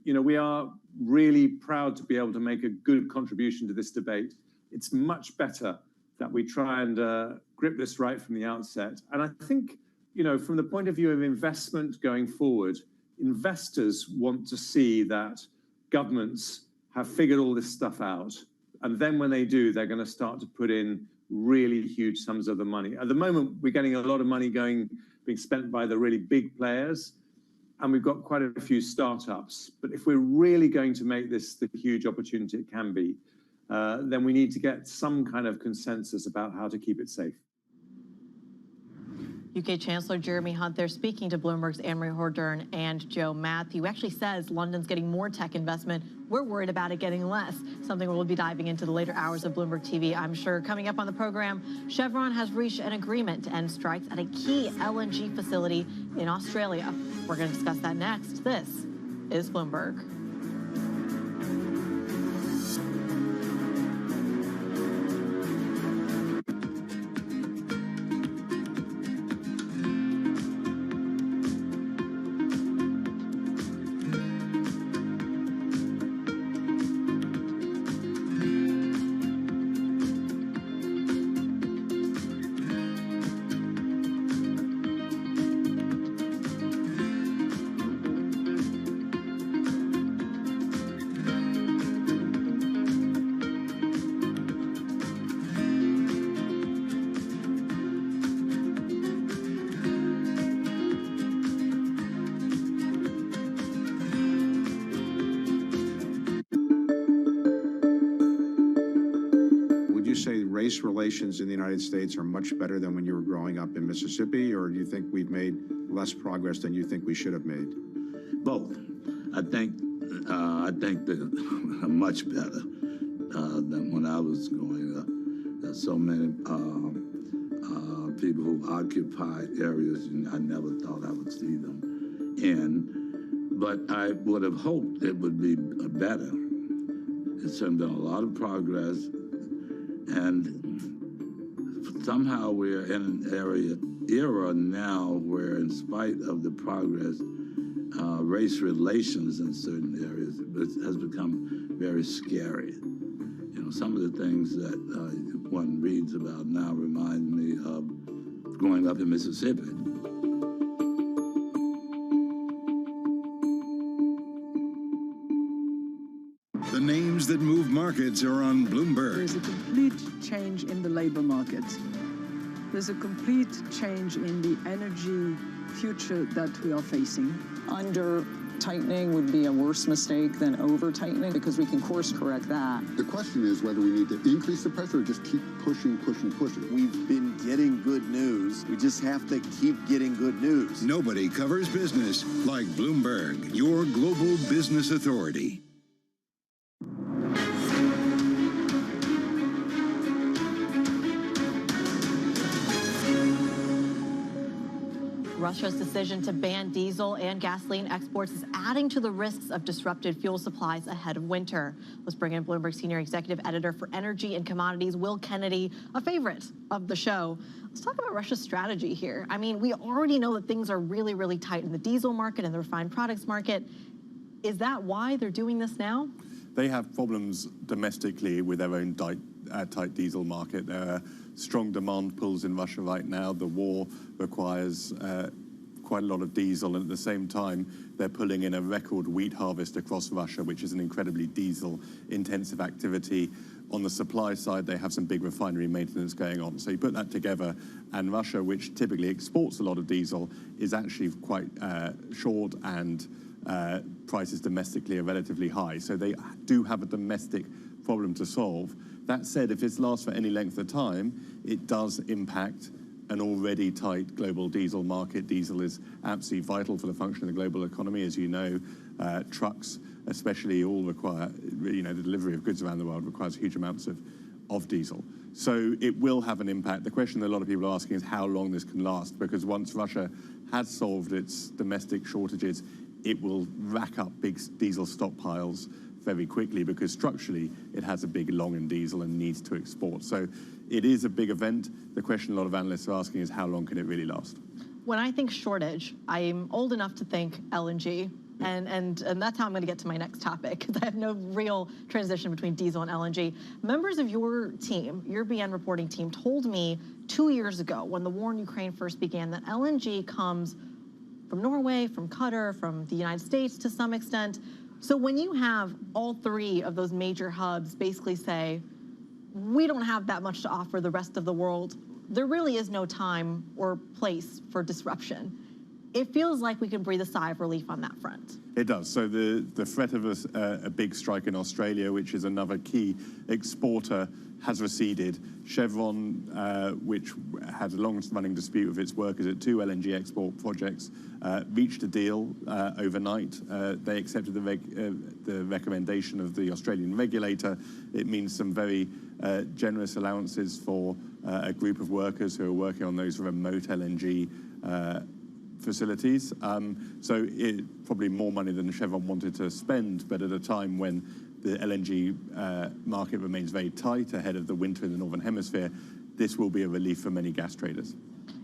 you know, we are really proud to be able to make a good contribution to this debate. It's much better that we try and grip this right from the outset. And I think, you know, from the point of view of investment going forward, investors want to see that governments have figured all this stuff out. And then when they do, they're going to start to put in really huge sums of the money. At the moment, we're getting a lot of money being spent by the really big players. And we've got quite a few startups. But if we're really going to make this the huge opportunity it can be, then we need to get some kind of consensus about how to keep it safe. UK Chancellor Jeremy Hunt there speaking to Bloomberg's Anne-Marie Hordern and Joe Matthew. Actually says London's getting more tech investment. We're worried about it getting less. Something we'll be diving into the later hours of Bloomberg TV, I'm sure. Coming up on the program, Chevron has reached an agreement to end strikes at a key LNG facility in Australia. We're going to discuss that next. This is Bloomberg. Race relations in the United States are much better than when you were growing up in Mississippi, or do you think we've made less progress than you think we should have made? Both. I think they're much better than when I was growing up. There's so many people who occupy areas I never thought I would see them in. But I would have hoped it would be better. It's been a lot of progress. And somehow we're in an era now where, in spite of the progress, race relations in certain areas has become very scary. You know, some of the things that one reads about now remind me of growing up in Mississippi. The names that move markets are on Bloomberg. There's a complete change in the labor market. There's a complete change in the energy future that we are facing. Under tightening would be a worse mistake than over tightening because we can course correct that. The question is whether we need to increase the pressure or just keep pushing. We've been getting good news. We just have to keep getting good news. Nobody covers business like Bloomberg, your global business authority. Russia's decision to ban diesel and gasoline exports is adding to the risks of disrupted fuel supplies ahead of winter. Let's bring in Bloomberg Senior Executive Editor for Energy and Commodities, Will Kennedy, a favorite of the show. Let's talk about Russia's strategy here. I mean, we already know that things are really, really tight in the diesel market and the refined products market. Is that why they're doing this now? They have problems domestically with their own tight diesel market. There are strong demand pulls in Russia right now. The war requires quite a lot of diesel, and at the same time, they're pulling in a record wheat harvest across Russia, which is an incredibly diesel-intensive activity. On the supply side, they have some big refinery maintenance going on. So you put that together, and Russia, which typically exports a lot of diesel, is actually quite short, and prices domestically are relatively high. So they do have a domestic problem to solve. That said, if it lasts for any length of time, it does impact an already tight global diesel market. Diesel is absolutely vital for the function of the global economy. As you know, trucks especially all require, the delivery of goods around the world requires huge amounts of diesel. So it will have an impact. The question that a lot of people are asking is how long this can last, because once Russia has solved its domestic shortages, it will rack up big diesel stockpiles very quickly, because structurally it has a big long in diesel and needs to export. So it is a big event. The question a lot of analysts are asking is how long can it really last? When I think shortage, I'm old enough to think LNG. And that's how I'm going to get to my next topic, because I have no real transition between diesel and LNG. Members of your team, your BN reporting team, told me 2 years ago when the war in Ukraine first began that LNG comes from Norway, from Qatar, from the United States to some extent. So when you have all three of those major hubs basically say, we don't have that much to offer the rest of the world, there really is no time or place for disruption. It feels like we can breathe a sigh of relief on that front. It does. So the threat of a big strike in Australia, which is another key exporter, has receded. Chevron, which had a long-running dispute with its workers at 2 LNG export projects, reached a deal overnight. They accepted the recommendation of the Australian regulator. It means some very generous allowances for a group of workers who are working on those remote LNG facilities. So probably more money than Chevron wanted to spend, but at a time when the LNG market remains very tight ahead of the winter in the Northern Hemisphere, this will be a relief for many gas traders.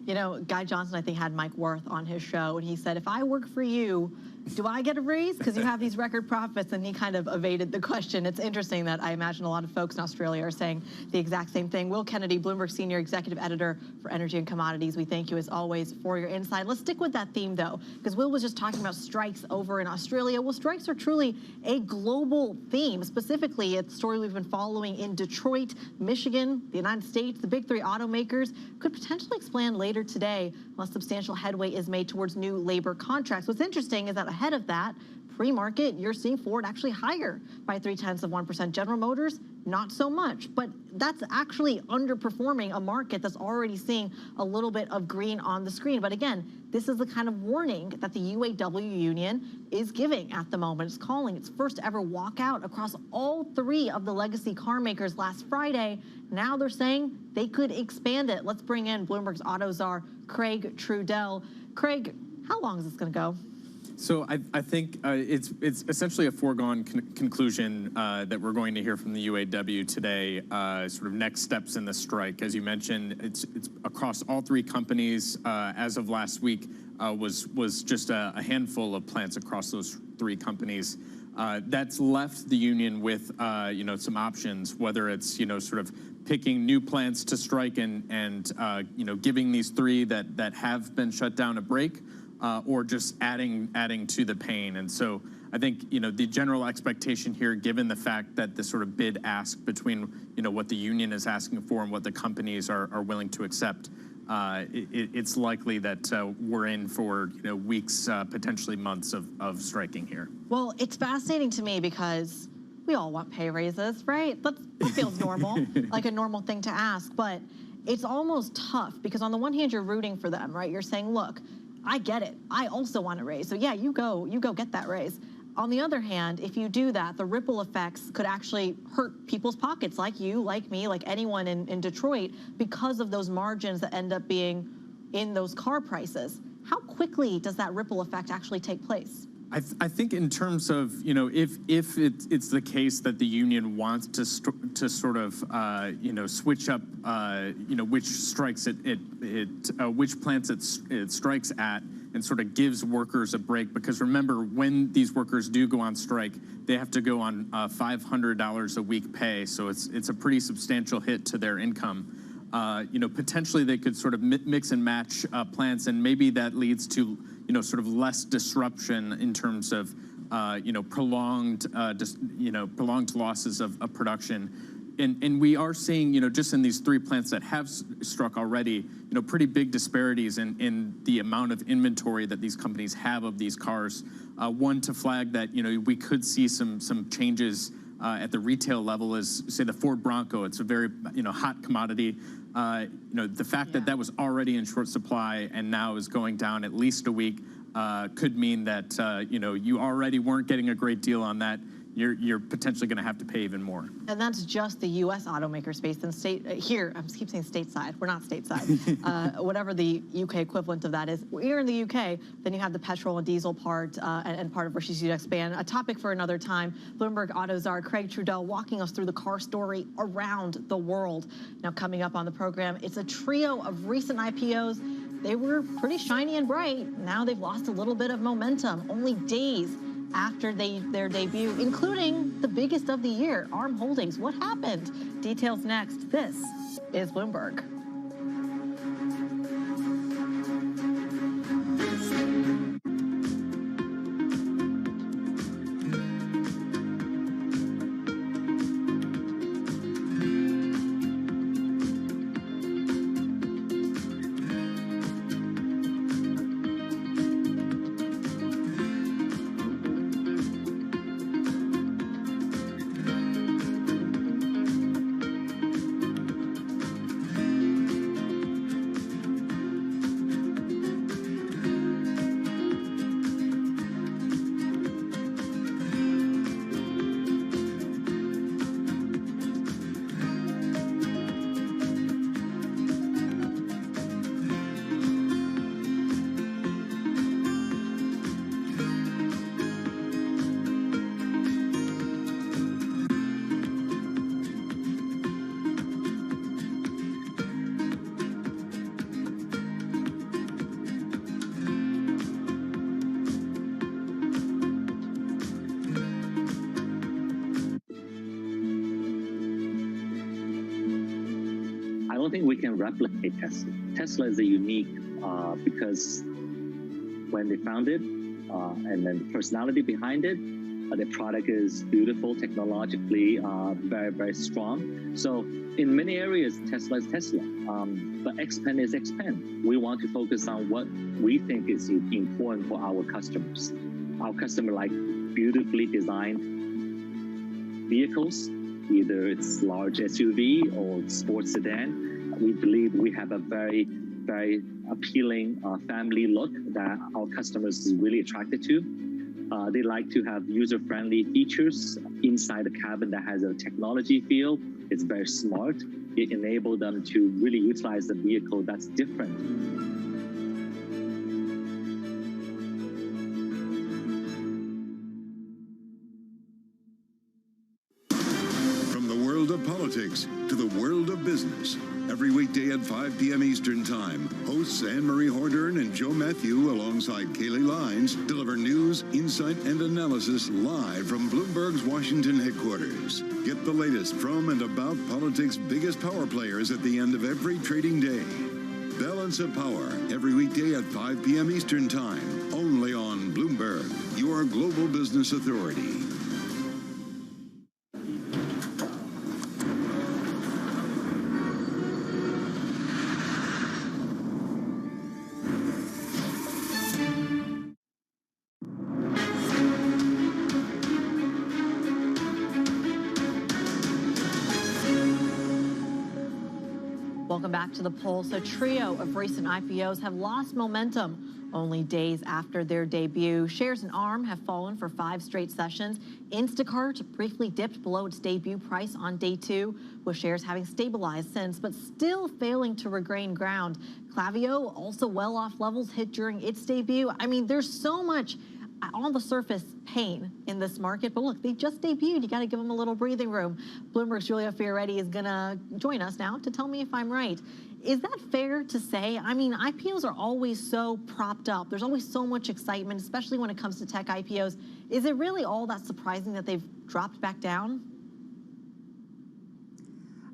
You know, Guy Johnson, I think, had Mike Wirth on his show, and he said, if I work for you, do I get a raise? Because you have these record profits, and he kind of evaded the question. It's interesting that I imagine a lot of folks in Australia are saying the exact same thing. Will Kennedy, Bloomberg Senior Executive Editor for Energy and Commodities, we thank you as always for your insight. Let's stick with that theme, though, because Will was just talking about strikes over in Australia. Well, strikes are truly a global theme. Specifically, it's a story we've been following in Detroit, Michigan, the United States. The big three automakers could potentially expand later today unless substantial headway is made towards new labor contracts. What's interesting is that ahead of that, pre-market, you're seeing Ford actually higher by 0.3%. General Motors, not so much. But that's actually underperforming a market that's already seeing a little bit of green on the screen. But again, this is the kind of warning that the UAW union is giving at the moment. It's calling its first ever walkout across all three of the legacy car makers last Friday. Now they're saying they could expand it. Let's bring in Bloomberg's auto czar, Craig Trudell. Craig, how long is this going to go? So I think it's essentially a foregone conclusion that we're going to hear from the UAW today, sort of next steps in the strike. As you mentioned, it's across all three companies. As of last week, was just a handful of plants across those three companies. That's left the union with some options, whether it's sort of picking new plants to strike and giving these three that have been shut down a break. Or just adding to the pain. And so I think, the general expectation here, given the fact that the sort of bid ask between, what the union is asking for and what the companies are willing to accept, it's likely that we're in for weeks, potentially months of striking here. Well, it's fascinating to me because we all want pay raises, right? That feels normal, like a normal thing to ask. But it's almost tough because on the one hand, you're rooting for them, right? You're saying, look, I get it. I also want a raise. So yeah, you go get that raise. On the other hand, if you do that, the ripple effects could actually hurt people's pockets, like you, like me, like anyone in Detroit, because of those margins that end up being in those car prices. How quickly does that ripple effect actually take place? I think in terms of, if it's the case that the union wants to sort of, switch up, which strikes which plants it strikes at, and sort of gives workers a break. Because remember, when these workers do go on strike, they have to go on $500 a week pay. So it's a pretty substantial hit to their income. Potentially they could sort of mix and match plants, and maybe that leads to sort of less disruption in terms of prolonged losses of production. And we are seeing, just in these 3 plants that have struck already, pretty big disparities in the amount of inventory that these companies have of these cars. One to flag that, we could see some changes at the retail level is, say, the Ford Bronco. It's a very, hot commodity. The fact that was already in short supply and now is going down at least a week could mean that, you already weren't getting a great deal on that. You're potentially going to have to pay even more. And that's just the U.S. automaker space. And here, I keep saying stateside. We're not stateside. Whatever the U.K. equivalent of that is. Here in the U.K., then you have the petrol and diesel part and part of where she's to expand. A topic for another time. Bloomberg Auto Czar Craig Trudell walking us through the car story around the world. Now, coming up on the program, it's a trio of recent IPOs. They were pretty shiny and bright. Now they've lost a little bit of momentum. Only days after their debut, including the biggest of the year, ARM Holdings. What happened? Details next. This is Bloomberg. don't think we can replicate Tesla. Tesla is a unique because when they founded, and then the personality behind it, the product is beautiful, technologically very, very strong. So in many areas, Tesla is Tesla, but Xpeng is Xpeng. We want to focus on what we think is important for our customers. Our customer like beautifully designed vehicles, either it's large SUV or sports sedan. We believe we have a very, very appealing family look that our customers is really attracted to. They like to have user-friendly features inside the cabin that has a technology feel. It's very smart. It enables them to really utilize the vehicle that's different. From the world of politics to the world of business, every weekday at 5 p.m. Eastern Time, hosts Anne-Marie Hordern and Joe Matthew alongside Kaylee Lines deliver news, insight, and analysis live from Bloomberg's Washington headquarters. Get the latest from and about politics' biggest power players at the end of every trading day. Balance of Power, every weekday at 5 p.m. Eastern Time, only on Bloomberg, your global business authority. Welcome back to the Pulse. A trio of recent IPOs have lost momentum only days after their debut. Shares in ARM have fallen for 5 straight sessions. Instacart briefly dipped below its debut price on day 2, with shares having stabilized since, but still failing to regain ground. Klaviyo also well off levels hit during its debut. I mean, there's so much on the surface pain in this market, but look, they just debuted. You got to give them a little breathing room. Bloomberg's Julia Fioretti is going to join us now to tell me if I'm right. Is that fair to say? I mean, IPOs are always so propped up. There's always so much excitement, especially when it comes to tech IPOs. Is it really all that surprising that they've dropped back down?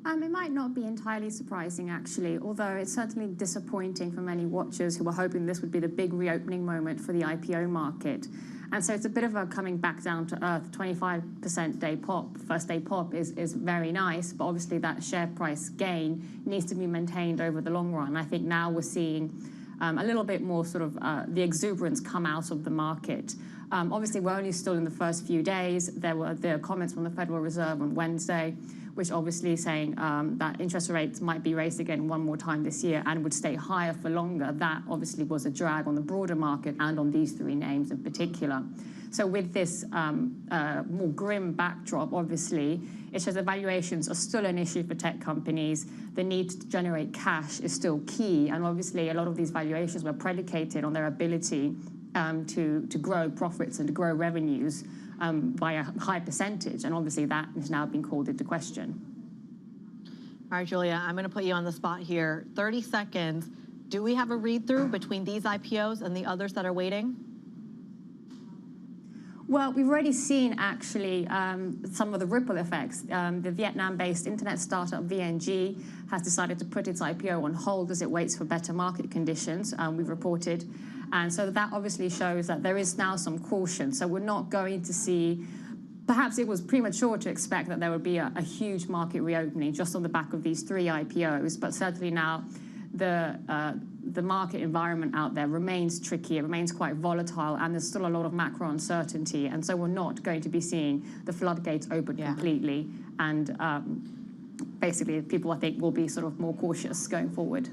It might not be entirely surprising, actually, although it's certainly disappointing for many watchers who were hoping this would be the big reopening moment for the IPO market. And so it's a bit of a coming back down to earth. 25% day pop, first day pop is very nice, but obviously that share price gain needs to be maintained over the long run. I think now we're seeing a little bit more sort of the exuberance come out of the market. Obviously, we're only still in the first few days. There were the comments from the Federal Reserve on Wednesday, which obviously saying that interest rates might be raised again one more time this year and would stay higher for longer. That obviously was a drag on the broader market and on these 3 names in particular. So with this more grim backdrop, obviously, it shows that valuations are still an issue for tech companies. The need to generate cash is still key. And obviously, a lot of these valuations were predicated on their ability to grow profits and to grow revenues by a high percentage, and obviously that has now been called into question. All right, Julia, I'm going to put you on the spot here. 30 seconds. Do we have a read-through between these IPOs and the others that are waiting? Well, we've already seen, actually, some of the ripple effects. The Vietnam-based internet startup VNG has decided to put its IPO on hold as it waits for better market conditions, we've reported. And so that obviously shows that there is now some caution. So we're not going to see, perhaps it was premature to expect that there would be a huge market reopening just on the back of these 3 IPOs, but certainly now the market environment out there remains tricky, it remains quite volatile, and there's still a lot of macro uncertainty. And so we're not going to be seeing the floodgates open completely. And basically, people, I think, will be sort of more cautious going forward.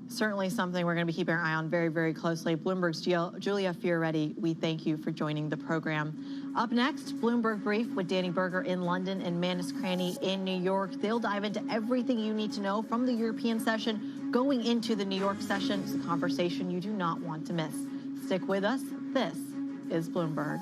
Certainly something we're going to be keeping our eye on very, very closely. Bloomberg's Julia Fioretti, we thank you for joining the program. Up next, Bloomberg Brief with Danny Berger in London and Manus Cranny in New York. They'll dive into everything you need to know from the European session going into the New York session. It's a conversation you do not want to miss. Stick with us. This is Bloomberg.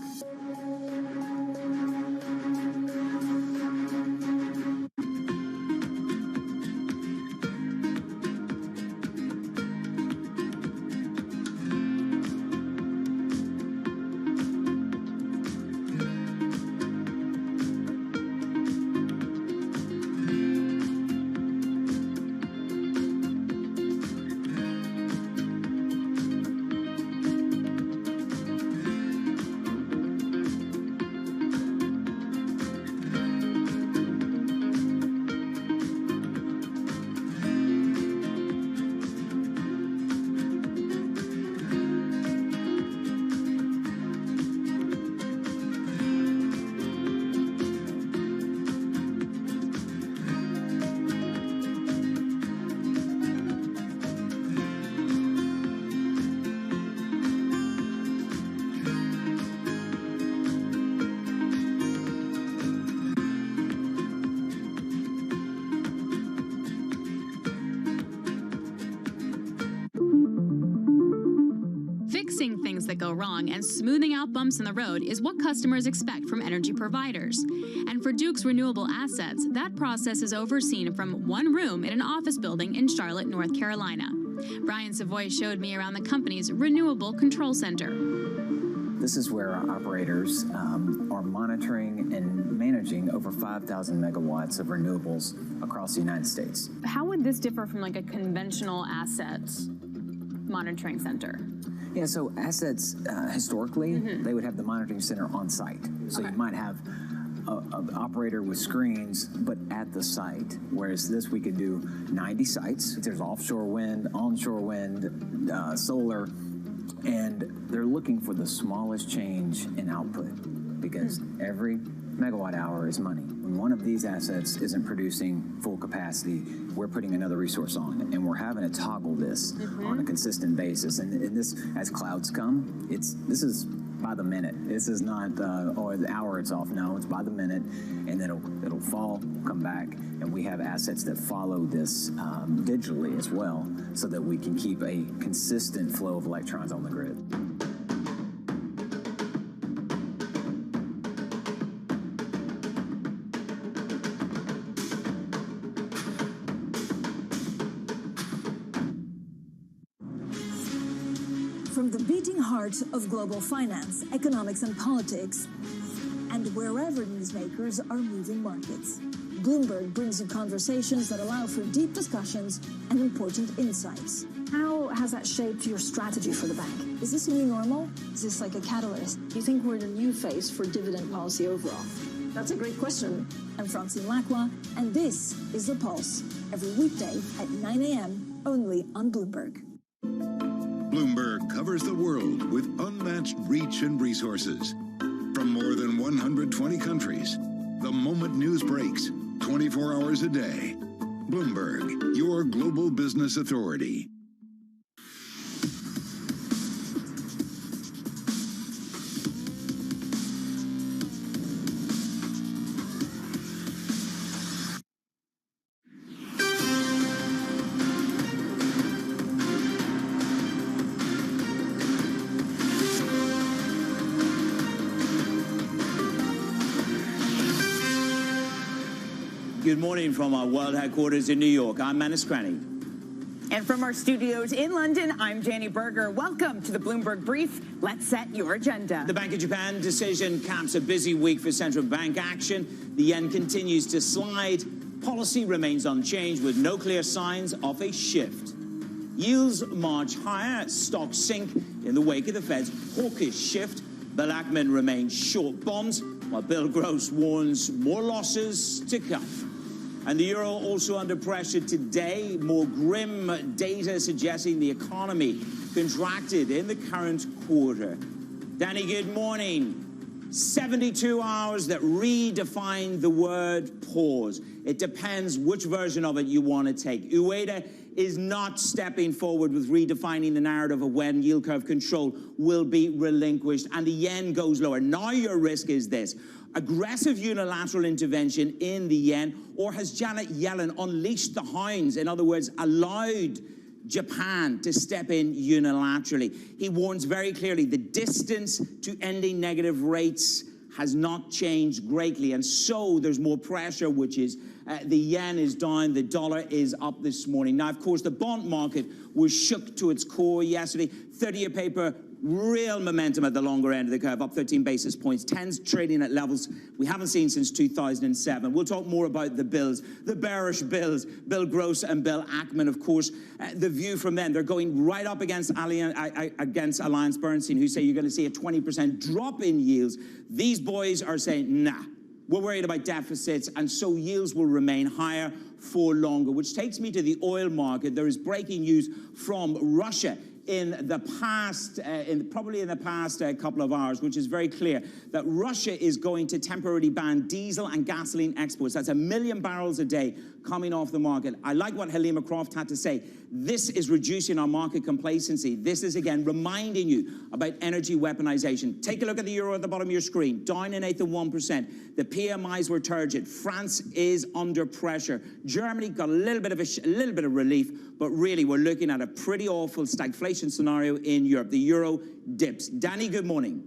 Fixing things that go wrong and smoothing out bumps in the road is what customers expect from energy providers. And for Duke's Renewable Assets, that process is overseen from one room in an office building in Charlotte, North Carolina. Brian Savoy showed me around the company's Renewable Control Center. This is where our operators are monitoring and managing over 5,000 megawatts of renewables across the United States. How would this differ from like a conventional asset monitoring center? Yeah, so assets, historically, they would have the monitoring center on site. So you might have an operator with screens, but at the site, whereas this we could do 90 sites. There's offshore wind, onshore wind, solar, and they're looking for the smallest change in output because every megawatt hour is money. When one of these assets isn't producing full capacity, we're putting another resource on, and we're having to toggle this on a consistent basis. And this, as clouds come, this is by the minute. This is not, or the hour it's off. No, it's by the minute, and then it'll fall, come back, and we have assets that follow this digitally as well, so that we can keep a consistent flow of electrons on the grid. From the beating heart of global finance, economics, and politics, and wherever newsmakers are moving markets, Bloomberg brings you conversations that allow for deep discussions and important insights. How has that shaped your strategy for the bank? Is this a new normal? Is this like a catalyst? Do you think we're in a new phase for dividend policy overall? That's a great question. I'm Francine Lacqua, and this is The Pulse, every weekday at 9 a.m. only on Bloomberg. Bloomberg covers the world with unmatched reach and resources. From more than 120 countries, the moment news breaks, 24 hours a day. Bloomberg, your global business authority. Good morning from our world headquarters in New York. I'm Manus Cranny. And from our studios in London, I'm Janie Berger. Welcome to the Bloomberg Brief. Let's set your agenda. The Bank of Japan decision caps a busy week for central bank action. The yen continues to slide. Policy remains unchanged with no clear signs of a shift. Yields march higher, stocks sink in the wake of the Fed's hawkish shift. Bill Ackman remains short bonds, while Bill Gross warns more losses to come. And the euro also under pressure today. More grim data suggesting the economy contracted in the current quarter. Danny, good morning. 72 hours that redefine the word pause. It depends which version of it you want to take. Ueda is not stepping forward with redefining the narrative of when yield curve control will be relinquished and the yen goes lower. Now your risk is this: aggressive unilateral intervention in the yen, or has Janet Yellen unleashed the hounds? In other words, allowed Japan to step in unilaterally. He warns very clearly the distance to ending negative rates has not changed greatly, and so there's more pressure, which is the yen is down, the dollar is up this morning. Now, of course, the bond market was shook to its core yesterday. 30-year paper, real momentum at the longer end of the curve, up 13 basis points. 10's trading at levels we haven't seen since 2007. We'll talk more about the bills, the bearish bills, Bill Gross and Bill Ackman, of course. The view from them, they're going right up against Alliance Bernstein, who say you're going to see a 20% drop in yields. These boys are saying, nah, we're worried about deficits, and so yields will remain higher for longer, which takes me to the oil market. There is breaking news from Russia in the past, probably in the past couple of hours, which is very clear that Russia is going to temporarily ban diesel and gasoline exports. That's 1 million barrels a day coming off the market. I like what Halima Croft had to say. This is reducing our market complacency. This is, again, reminding you about energy weaponization. Take a look at the euro at the bottom of your screen, down 1/8%. The PMIs were turgid. France is under pressure. Germany got a little bit of relief, but really we're looking at a pretty awful stagflation scenario in Europe. The euro dips. Danny, good morning.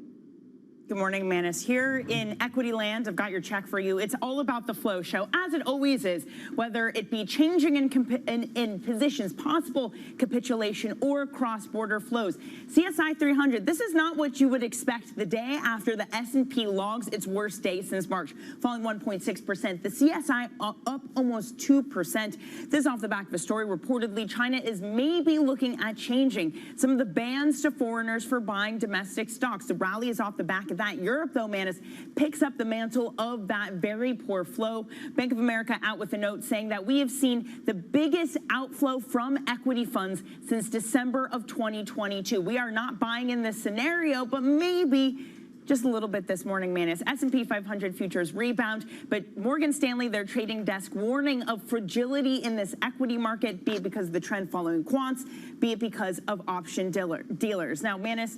Good morning, Manus. Here in equity land, I've got your check for you. It's all about the flow show, as it always is, whether it be changing in positions, possible capitulation, or cross-border flows. CSI 300, this is not what you would expect the day after the S&P logs its worst day since March, falling 1.6%. The CSI up almost 2%. This is off the back of a story. Reportedly, China is maybe looking at changing some of the bans to foreigners for buying domestic stocks. The rally is off the back of that. Europe, though, Manus, picks up the mantle of that very poor flow. Bank of America out with a note saying that we have seen the biggest outflow from equity funds since December of 2022. We are not buying in this scenario, but maybe Just a little bit this morning, Manus. S&P 500 futures rebound, but Morgan Stanley, their trading desk, warning of fragility in this equity market, be it because of the trend following quants, be it because of option dealers. Now, Manus,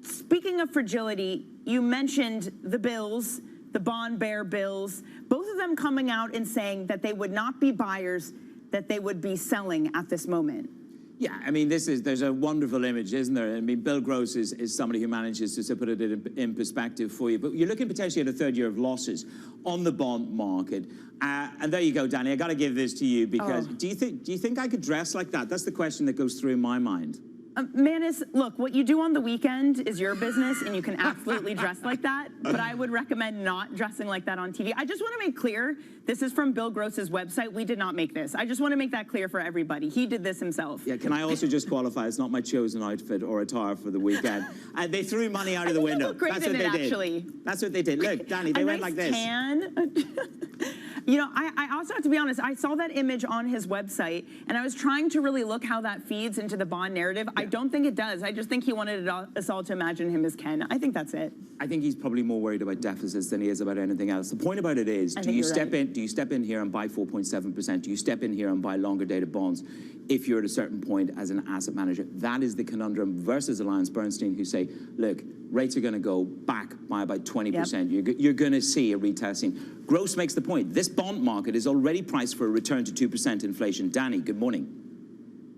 speaking of fragility, you mentioned the bills, the bond bear bills, both of them coming out and saying that they would not be buyers, that they would be selling at this moment. Yeah, I mean, there's a wonderful image, isn't there? I mean, Bill Gross is somebody who manages to put it in perspective for you. But you're looking potentially at a third year of losses on the bond market. And there you go, Danny. I got to give this to you because do you think I could dress like that? That's the question that goes through my mind. Manus, look, what you do on the weekend is your business, and you can absolutely dress like that, but I would recommend not dressing like that on TV. I just want to make clear, this is from Bill Gross's website. We did not make this. I just want to make that clear for everybody. He did this himself. Yeah, can I also just qualify, it's not my chosen outfit or attire for the weekend. They threw money out of the window. Look great That's in what it, they did. actually. That's what they did. Look, Danny, they went like this. Tan. You know, I also have to be honest, I saw that image on his website, and I was trying to really look how that feeds into the bond narrative. Yeah. I don't think it does. I just think he wanted us all to imagine him as Ken. I think that's it. I think he's probably more worried about deficits than he is about anything else. The point about it is, do you step in here and buy 4.7%? Do you step in here and buy longer dated bonds if you're at a certain point as an asset manager? That is the conundrum versus AllianceBernstein, who say, look, rates are going to go back by about 20%. Yep. You're going to see a retesting. Gross makes the point. This bond market is already priced for a return to 2% inflation. Danny, good morning.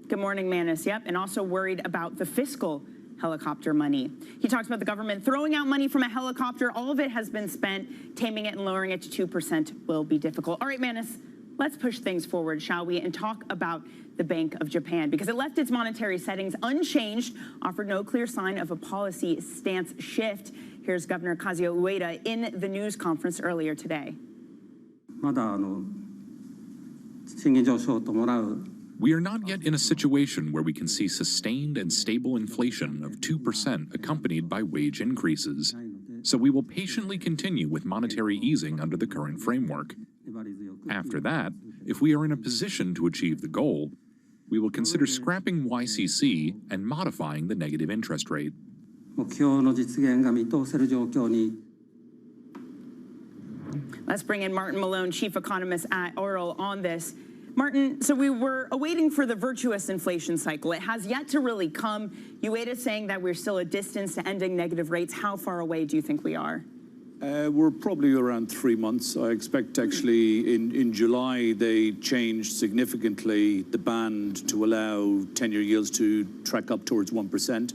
Good morning, Manus. Yep, and also worried about the fiscal helicopter money. He talks about the government throwing out money from a helicopter. All of it has been spent. Taming it and lowering it to 2% will be difficult. All right, Manus, let's push things forward, shall we, and talk about the Bank of Japan, because it left its monetary settings unchanged, offered no clear sign of a policy stance shift. Here's Governor Kazuo Ueda in the news conference earlier today. We are not yet in a situation where we can see sustained and stable inflation of 2% accompanied by wage increases. So we will patiently continue with monetary easing under the current framework. After that, if we are in a position to achieve the goal, we will consider scrapping YCC and modifying the negative interest rate. Let's bring in Martin Malone, chief economist at Oral, on this. Martin, so we were awaiting for the virtuous inflation cycle. It has yet to really come. Ueda is saying that we're still a distance to ending negative rates. How far away do you think we are? We're probably around 3 months. I expect actually in July they changed significantly the band to allow 10-year yields to track up towards 1%.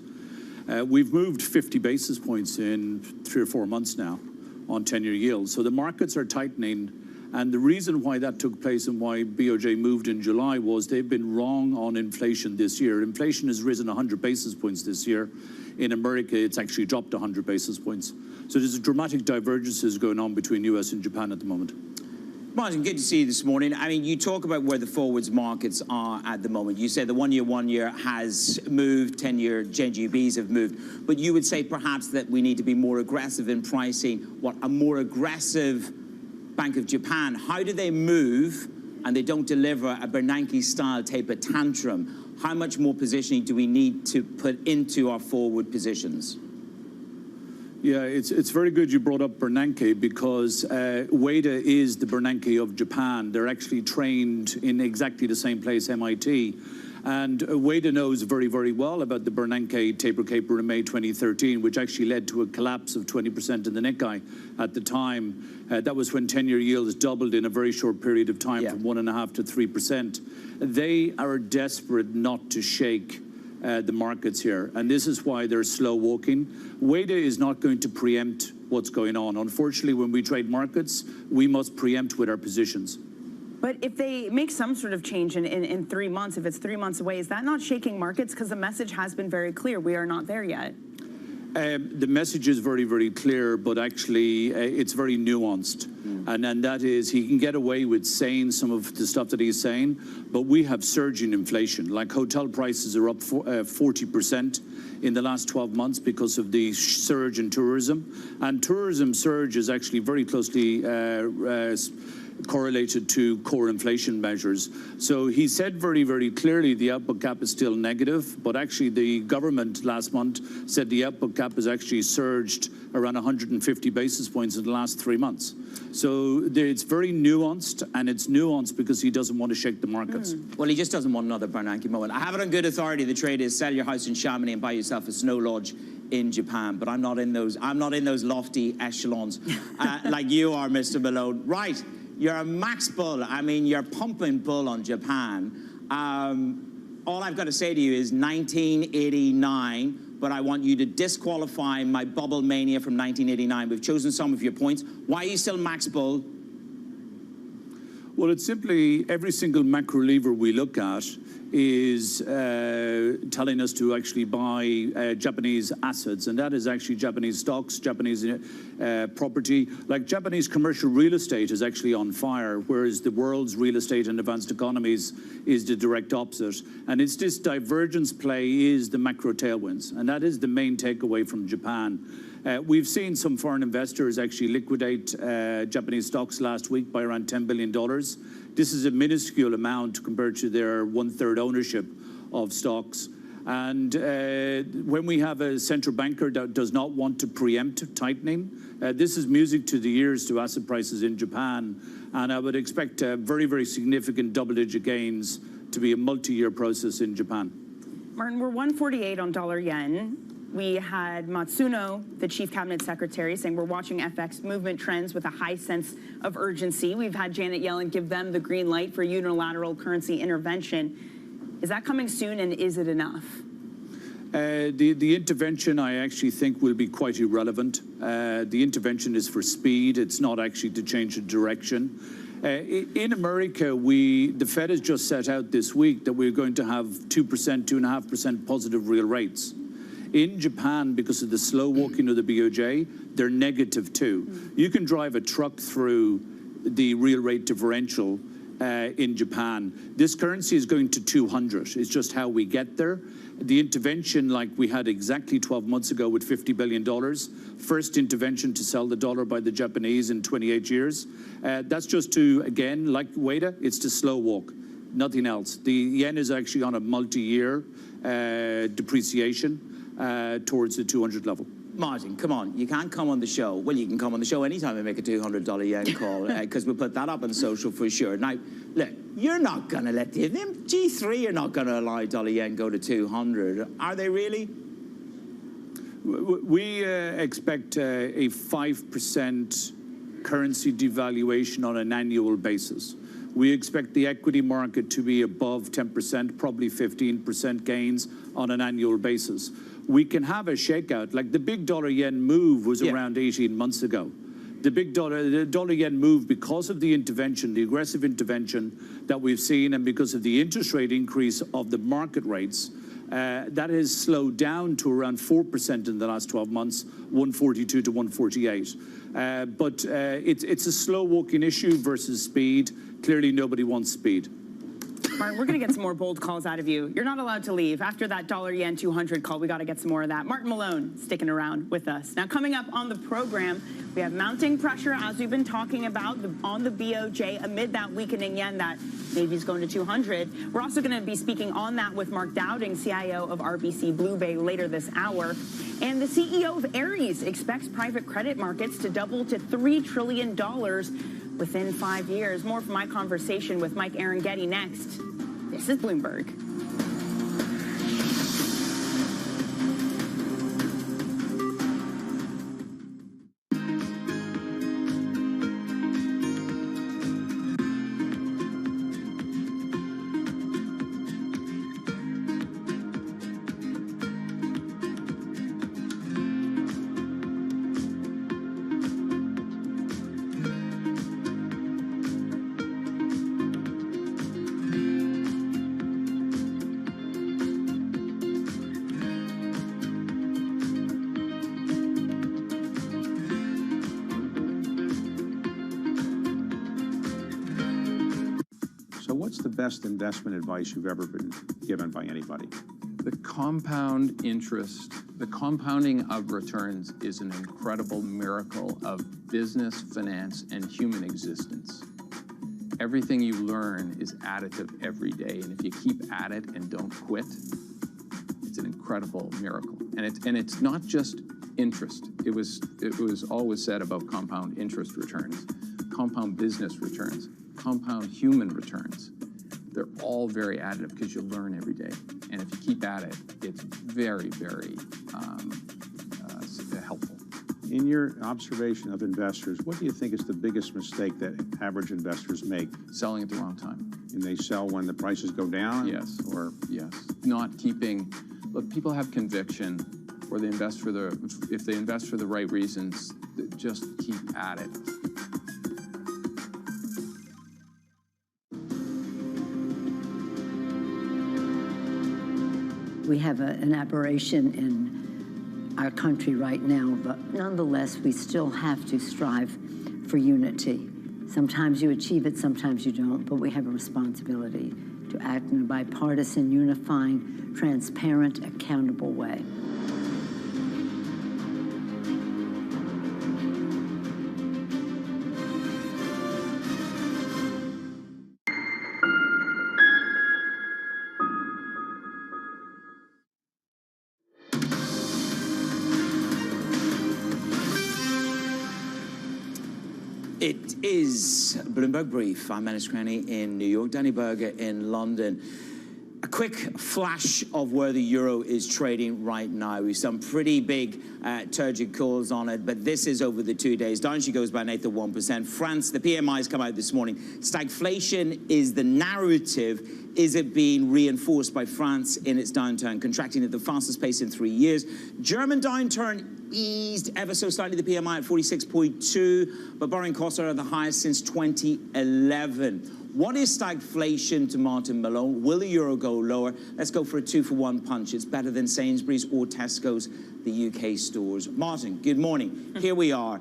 We've moved 50 basis points in 3 or 4 months now on 10-year yields. So the markets are tightening. And the reason why that took place and why BOJ moved in July was they've been wrong on inflation this year. Inflation has risen 100 basis points this year. In America, it's actually dropped 100 basis points. So there's dramatic divergences going on between US and Japan at the moment. Martin, good to see you this morning. I mean, you talk about where the forwards markets are at the moment. You said the one year has moved, 10-year JGBs have moved. But you would say perhaps that we need to be more aggressive in pricing, a more aggressive Bank of Japan. How do they move and they don't deliver a Bernanke-style taper tantrum? How much more positioning do we need to put into our forward positions? Yeah, it's very good you brought up Bernanke because Ueda is the Bernanke of Japan. They're actually trained in exactly the same place, MIT. And Ueda knows very, very well about the Bernanke taper caper in May 2013, which actually led to a collapse of 20% in the Nikkei at the time. That was when 10-year yields doubled in a very short period of time from 1.5% to 3%. They are desperate not to shake the markets here, and this is why they're slow walking. Ueda is not going to preempt what's going on. Unfortunately, when we trade markets, we must preempt with our positions. But if they make some sort of change in 3 months, if it's 3 months away, is that not shaking markets? Because the message has been very clear. We are not there yet. The message is very, very clear, but actually it's very nuanced. And that is, he can get away with saying some of the stuff that he's saying, but we have surging inflation. Like hotel prices are up 40% in the last 12 months because of the surge in tourism. And tourism surge is actually very closely correlated to core inflation measures. So he said very, very clearly the output gap is still negative, but actually the government last month said the output gap has actually surged around 150 basis points in the last 3 months. So it's very nuanced, and it's nuanced because he doesn't want to shake the markets. Well, he just doesn't want another Bernanke moment. I have it on good authority. The trade is sell your house in Chamonix and buy yourself a snow lodge in Japan, but I'm not in those lofty echelons like you are, Mr. Malone. Right, you're a max bull. I mean, you're pumping bull on Japan. All I've got to say to you is 1989, but I want you to disqualify my bubble mania from 1989. We've chosen some of your points. Why are you still max bull? Well, it's simply every single macro lever we look at is telling us to actually buy Japanese assets, and that is actually Japanese stocks, Japanese property. Like Japanese commercial real estate is actually on fire, whereas the world's real estate and advanced economies is the direct opposite. And it's this divergence play is the macro tailwinds, and that is the main takeaway from Japan. We've seen some foreign investors actually liquidate Japanese stocks last week by around $10 billion. This is a minuscule amount compared to their 1/3 ownership of stocks. And when we have a central banker that does not want to preempt tightening, this is music to the ears to asset prices in Japan. And I would expect very, very significant double-digit gains to be a multi-year process in Japan. Martin, we're 148 on dollar yen. We had Matsuno, the chief cabinet secretary, saying we're watching FX movement trends with a high sense of urgency. We've had Janet Yellen give them the green light for unilateral currency intervention. Is that coming soon, and is it enough? The intervention, I actually think, will be quite irrelevant. The intervention is for speed. It's not actually to change the direction. In America, the Fed has just set out this week that we're going to have 2%, 2.5% positive real rates. In Japan, because of the slow walking of the BOJ, they're negative too. You can drive a truck through the real rate differential in Japan. This currency is going to 200. It's just how we get there. The intervention, like we had exactly 12 months ago with $50 billion, first intervention to sell the dollar by the Japanese in 28 years. That's just to, again, like Ueda, it's to slow walk, nothing else. The yen is actually on a multi-year depreciation towards the 200 level. Martin, come on. You can't come on the show. Well, you can come on the show anytime I make a $200 yen call, because we'll put that up on social for sure. Now, look, you're not going to let them G3 are not going to allow dollar yen go to 200. Are they really? We expect a 5% currency devaluation on an annual basis. We expect the equity market to be above 10%, probably 15% gains on an annual basis. We can have a shakeout. Like the big dollar-yen move was around 18 months ago. The dollar-yen move, because of the intervention, the aggressive intervention that we've seen, and because of the interest rate increase of the market rates, that has slowed down to around 4% in the last 12 months, 142 to 148. But it's a slow walking issue versus speed. Clearly, nobody wants speed. Martin, we're going to get some more bold calls out of you. You're not allowed to leave. After that dollar-yen 200 call, we got to get some more of that. Martin Malone sticking around with us. Now, coming up on the program, we have mounting pressure, as we've been talking about, on the BOJ amid that weakening yen that Navy's going to 200. We're also going to be speaking on that with Mark Dowding, CIO of RBC Blue Bay, later this hour. And the CEO of Ares expects private credit markets to double to $3 trillion within 5 years. More from my conversation with Mike Arangetti next. This is Bloomberg. What's the best investment advice you've ever been given by anybody? The compound interest, the compounding of returns is an incredible miracle of business, finance, and human existence. everything you learn is additive every day. And if you keep at it and don't quit, it's an incredible miracle. And it's not just interest. It was always said about compound interest returns, compound business returns, compound human returns. They're all very additive because you learn every day. And if you keep at it, it's very, very helpful. In your observation of investors, what do you think is the biggest mistake that average investors make? Selling at the wrong time. And they sell when the prices go down? Yes. Or yes. Not keeping. Look, people have conviction, or they invest for if they invest for the right reasons, just keep at it. We have an aberration in our country right now, but nonetheless, we still have to strive for unity. Sometimes you achieve it, sometimes you don't, but we have a responsibility to act in a bipartisan, unifying, transparent, accountable way. It is Bloomberg Brief. I'm Menace Cranny in New York, Danny Berger in London. A quick flash of where the euro is trading right now. We've some pretty big turgid calls on it, but this is over the 2 days. Down she goes by an eighth of 1%. France, the PMIs come out this morning. Stagflation is the narrative. Is it being reinforced by France in its downturn, contracting at the fastest pace in 3 years? German downturn eased ever so slightly, the PMI at 46.2, but borrowing costs are at the highest since 2011. What is stagflation to Martin Malone? Will the euro go lower? Let's go for a 2-for-1 punch. It's better than Sainsbury's or Tesco's, the UK stores. Martin, good morning. Here we are.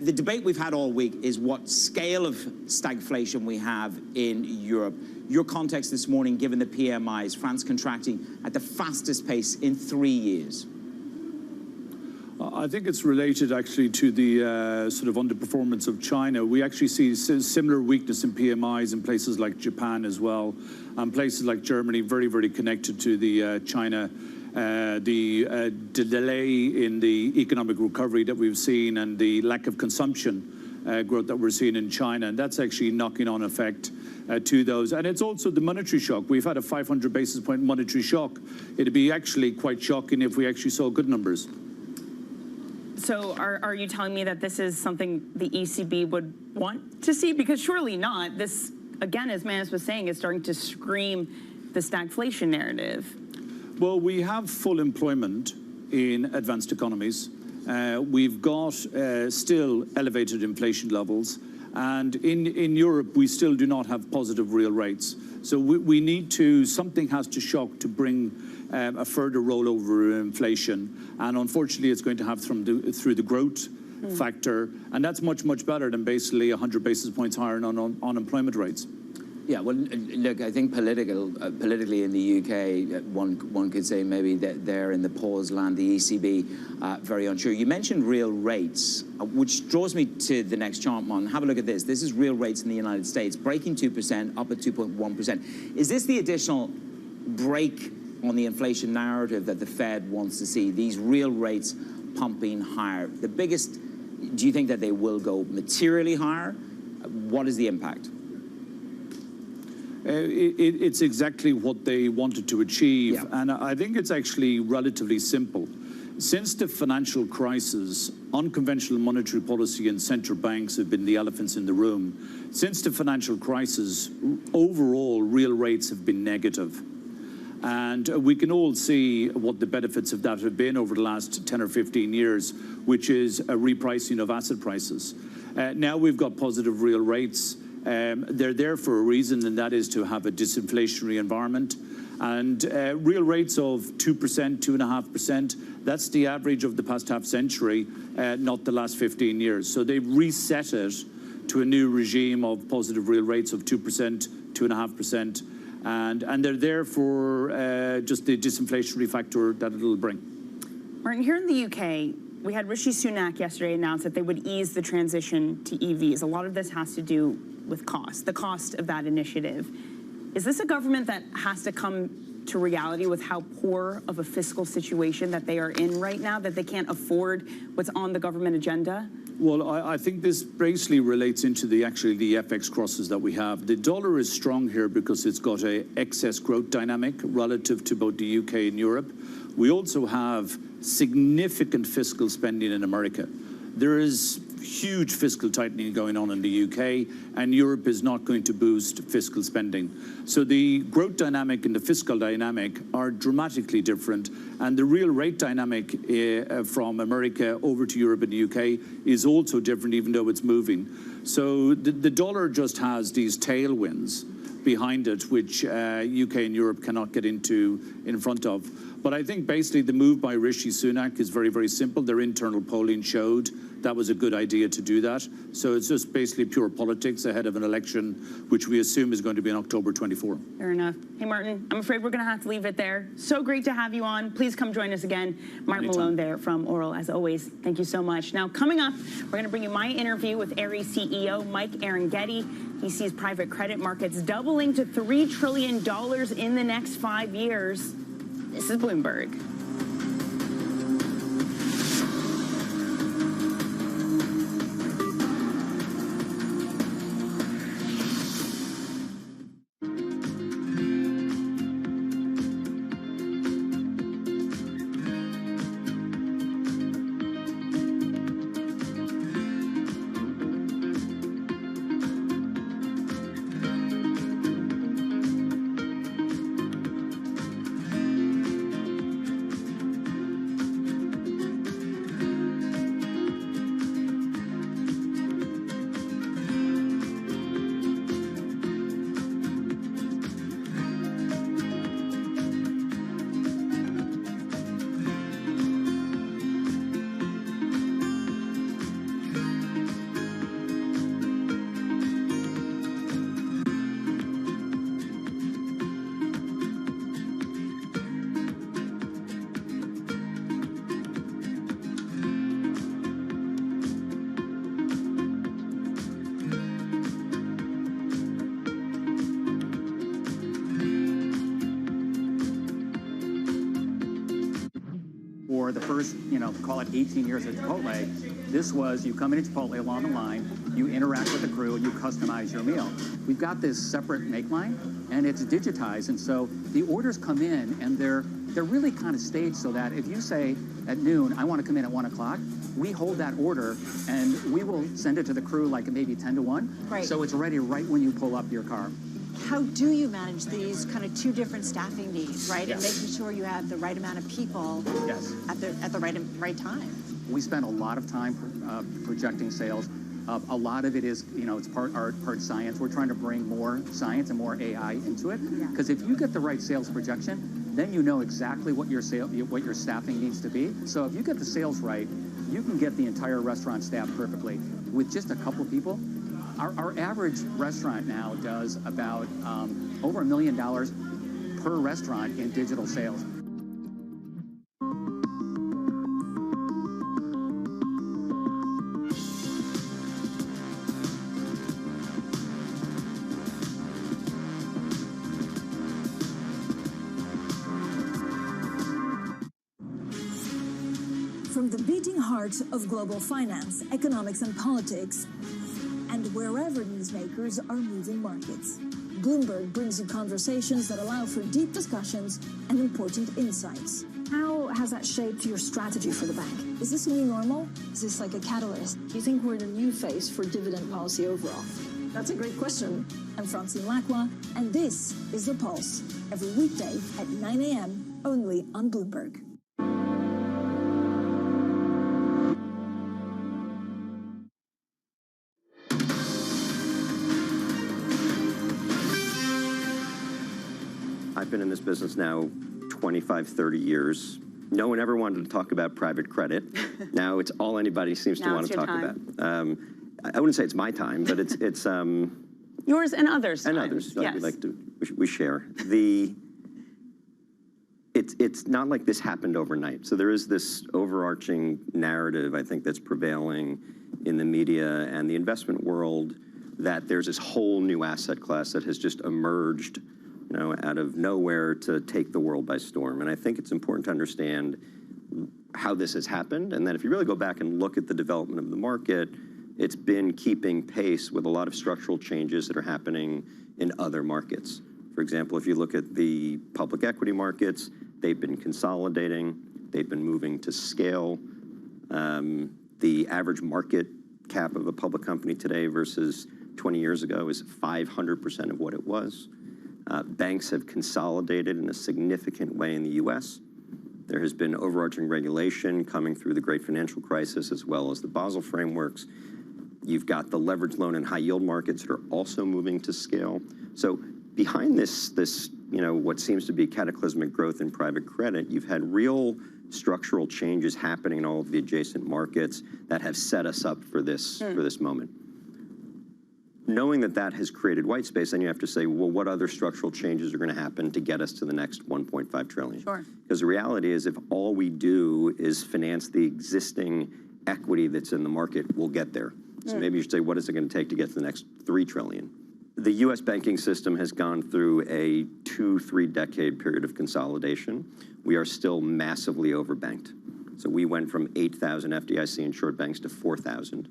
The debate we've had all week is what scale of stagflation we have in Europe. Your context this morning, given the PMIs, France contracting at the fastest pace in 3 years. I think it's related actually to the sort of underperformance of China. We actually see similar weakness in PMIs in places like Japan as well, and places like Germany very, very connected to the China. The delay in the economic recovery that we've seen and the lack of consumption growth that we're seeing in China, and that's actually knocking on effect to those. And it's also the monetary shock. We've had a 500 basis point monetary shock. It'd be actually quite shocking if we actually saw good numbers. So are you telling me that this is something the ECB would want to see? Because surely not. This, again, as Manus was saying, is starting to scream the stagflation narrative. Well, we have full employment in advanced economies. We've got still elevated inflation levels. And in Europe, we still do not have positive real rates. So we need to, something has to shock to bring a further rollover in inflation. And unfortunately, it's going to have through the growth factor. And that's much, much better than basically 100 basis points higher on unemployment rates. Yeah, well, look, I think politically in the UK, one could say maybe that they're in the pause land, the ECB, very unsure. You mentioned real rates, which draws me to the next chart, Mon. Have a look at this. This is real rates in the United States, breaking 2%, up at 2.1%. Is this the additional break on the inflation narrative that the Fed wants to see, these real rates pumping higher? The biggest, do you think that they will go materially higher? What is the impact? It's exactly what they wanted to achieve. Yeah. And I think it's actually relatively simple. Since the financial crisis, unconventional monetary policy and central banks have been the elephants in the room. Since the financial crisis, overall, real rates have been negative. And we can all see what the benefits of that have been over the last 10 or 15 years, which is a repricing of asset prices. Now we've got positive real rates. They're there for a reason, and that is to have a disinflationary environment. And real rates of 2%, 2.5%, that's the average of the past half century, not the last 15 years. So they've reset it to a new regime of positive real rates of 2%, 2.5%. And they're there for just the disinflationary factor that it'll bring. Martin, here in the UK, we had Rishi Sunak yesterday announce that they would ease the transition to EVs. A lot of this has to do with cost, the cost of that initiative. Is this a government that has to come to reality with how poor of a fiscal situation that they are in right now, that they can't afford what's on the government agenda? Well, I think this basically relates into the FX crosses that we have. The dollar is strong here because it's got an excess growth dynamic relative to both the UK and Europe. We also have significant fiscal spending in America. There is huge fiscal tightening going on in the UK, and Europe is not going to boost fiscal spending. So the growth dynamic and the fiscal dynamic are dramatically different, and the real rate dynamic from America over to Europe and the UK is also different, even though it's moving. So the dollar just has these tailwinds behind it, which UK and Europe cannot get in front of. But I think basically the move by Rishi Sunak is very, very simple. Their internal polling showed that was a good idea to do that. So it's just basically pure politics ahead of an election, which we assume is going to be on October 24. Fair enough. Hey, Martin, I'm afraid we're going to have to leave it there. So great to have you on. Please come join us again. Martin Malone there from Oral, as always. Thank you so much. Now, coming up, we're going to bring you my interview with Ares CEO Mike Arangetti. He sees private credit markets doubling to $3 trillion in the next 5 years. This is Bloomberg. For the first, call it 18 years at Chipotle, this was you come into Chipotle along the line, you interact with the crew, and you customize your meal. We've got this separate make line, and it's digitized, and so the orders come in, and they're really kind of staged so that if you say at noon, I want to come in at 1 o'clock, we hold that order, and we will send it to the crew like maybe 10 to 1. Right. So it's ready right when you pull up your car. How do you manage these kind of two different staffing needs, right? Yes. And making sure you have the right amount of people Yes. at the right time. We spend a lot of time projecting sales. A lot of it is, it's part art, part science. We're trying to bring more science and more AI into it. Because if you get the right sales projection, then you know exactly what your staffing needs to be. So if you get the sales right, you can get the entire restaurant staffed perfectly. With just a couple of people, our average restaurant now does about over $1 million per restaurant in digital sales. From the beating heart of global finance, economics, and politics, and wherever newsmakers are moving markets, Bloomberg brings you conversations that allow for deep discussions and important insights. How has that shaped your strategy for the bank? Is this a new normal? Is this like a catalyst? Do you think we're in a new phase for dividend policy overall? That's a great question. I'm Francine Lacqua, and this is The Pulse, every weekday at 9 a.m. only on Bloomberg. I've been in this business now 25, 30 years. No one ever wanted to talk about private credit. Now it's all anybody seems to want to talk about. I wouldn't say it's my time, but it's yours and others. And others. Yes. We share. It's not like this happened overnight. So there is this overarching narrative, I think, that's prevailing in the media and the investment world that there's this whole new asset class that has just emerged, out of nowhere to take the world by storm. And I think it's important to understand how this has happened, and then if you really go back and look at the development of the market, it's been keeping pace with a lot of structural changes that are happening in other markets. For example, if you look at the public equity markets, they've been consolidating, they've been moving to scale. The average market cap of a public company today versus 20 years ago is 500% of what it was. Banks have consolidated in a significant way in the US. There has been overarching regulation coming through the great financial crisis as well as the Basel frameworks. You've got the leveraged loan and high yield markets that are also moving to scale. So behind this, what seems to be cataclysmic growth in private credit, you've had real structural changes happening in all of the adjacent markets that have set us up for this moment. Knowing that that has created white space, then you have to say, well, what other structural changes are going to happen to get us to the next 1.5 trillion? Sure. Because the reality is, if all we do is finance the existing equity that's in the market, we'll get there. So maybe you should say, what is it going to take to get to the next 3 trillion? The US banking system has gone through a 2-3 decade period of consolidation. We are still massively overbanked. So we went from 8,000 FDIC insured banks to 4,000.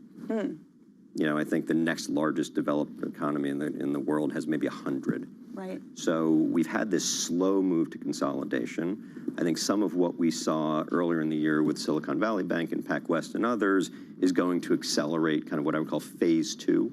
I think the next largest developed economy in the world has maybe 100. Right. So we've had this slow move to consolidation. I think some of what we saw earlier in the year with Silicon Valley Bank and PacWest and others is going to accelerate kind of what I would call phase 2.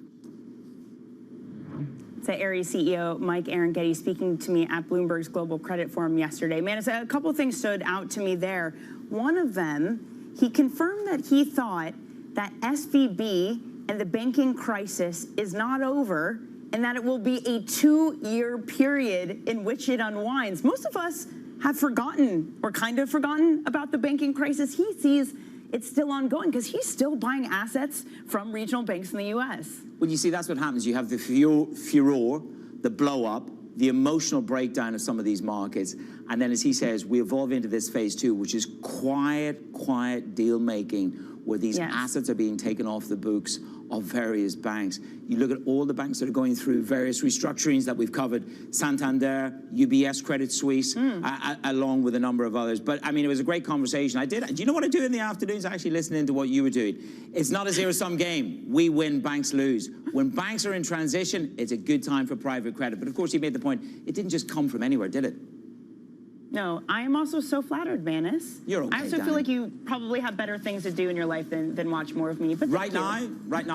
It's Ares CEO Mike Arougheti speaking to me at Bloomberg's Global Credit Forum yesterday. Man, a couple of things stood out to me there. One of them, he confirmed that he thought that SVB and the banking crisis is not over, and that it will be a 2-year period in which it unwinds. Most of us have forgotten, or kind of forgotten, about the banking crisis. He sees it's still ongoing because he's still buying assets from regional banks in the U.S. Well, you see, that's what happens. You have the furor, the blow-up, the emotional breakdown of some of these markets, and then, as he says, we evolve into this phase 2, which is quiet deal-making, where these assets are being taken off the books of various banks. You look at all the banks that are going through various restructurings that we've covered, Santander, UBS, Credit Suisse, along with a number of others. But, I mean, it was a great conversation. Do you know what I do in the afternoons? Actually listening to what you were doing. It's not a zero-sum game. We win, banks lose. When banks are in transition, it's a good time for private credit. But, of course, you made the point, it didn't just come from anywhere, did it? No, I am also so flattered, Manus. You're okay, I also feel like you probably have better things to do in your life than watch more of me. But right now,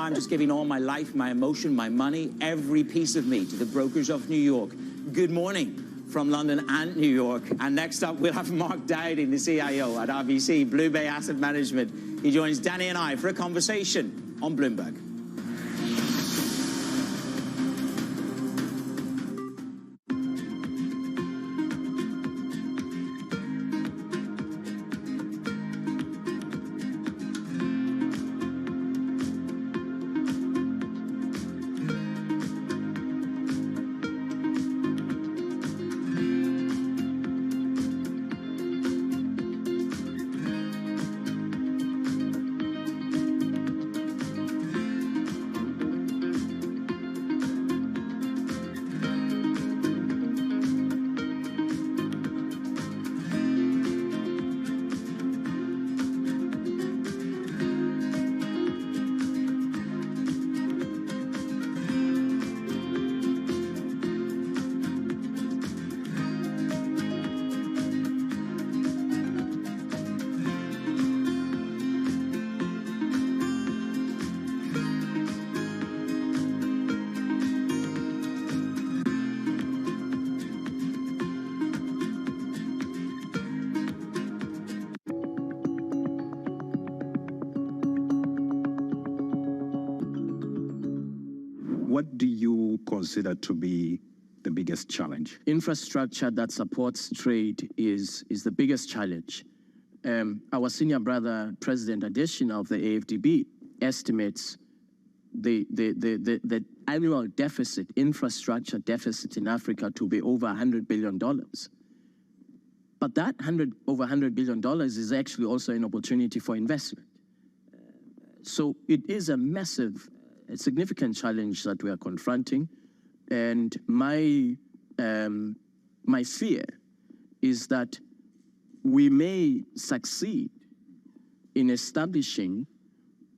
I'm just giving all my life, my emotion, my money, every piece of me to the brokers of New York. Good morning from London and New York. And next up, we'll have Mark Dowding, the CIO at RBC, Blue Bay Asset Management. He joins Danny and I for a conversation on Bloomberg. What do you consider to be the biggest challenge? Infrastructure that supports trade is the biggest challenge. Our senior brother, President Adesina of the AFDB, estimates the annual deficit, infrastructure deficit in Africa to be over $100 billion. But that over $100 billion is actually also an opportunity for investment. So it is a massive significant challenge that we are confronting. And my fear is that we may succeed in establishing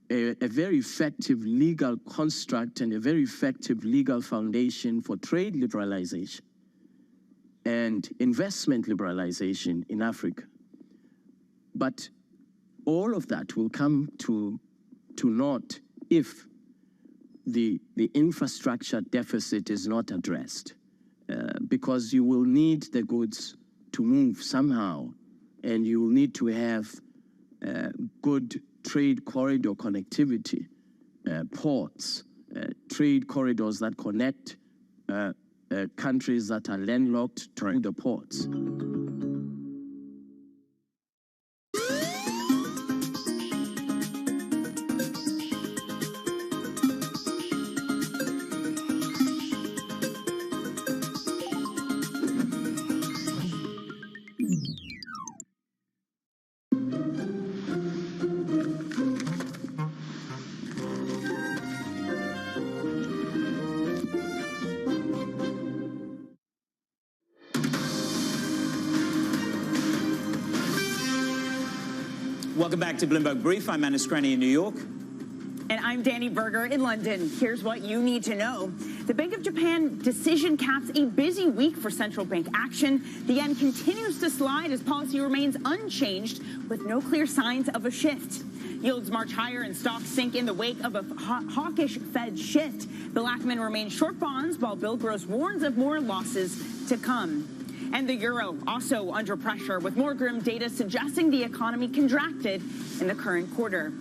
a very effective legal construct and a very effective legal foundation for trade liberalization and investment liberalization in Africa. But all of that will come to naught if the infrastructure deficit is not addressed, because you will need the goods to move somehow, and you will need to have good trade corridor connectivity, ports, trade corridors that connect countries that are landlocked to the ports. Welcome back to Bloomberg Brief. I'm Anna Skrenny in New York. And I'm Danny Berger in London. Here's what you need to know. The Bank of Japan decision caps a busy week for central bank action. The yen continues to slide as policy remains unchanged with no clear signs of a shift. Yields march higher and stocks sink in the wake of a hawkish Fed shift. Bill Ackman remains short bonds while Bill Gross warns of more losses to come. And the euro also under pressure with more grim data suggesting the economy contracted in the current quarter.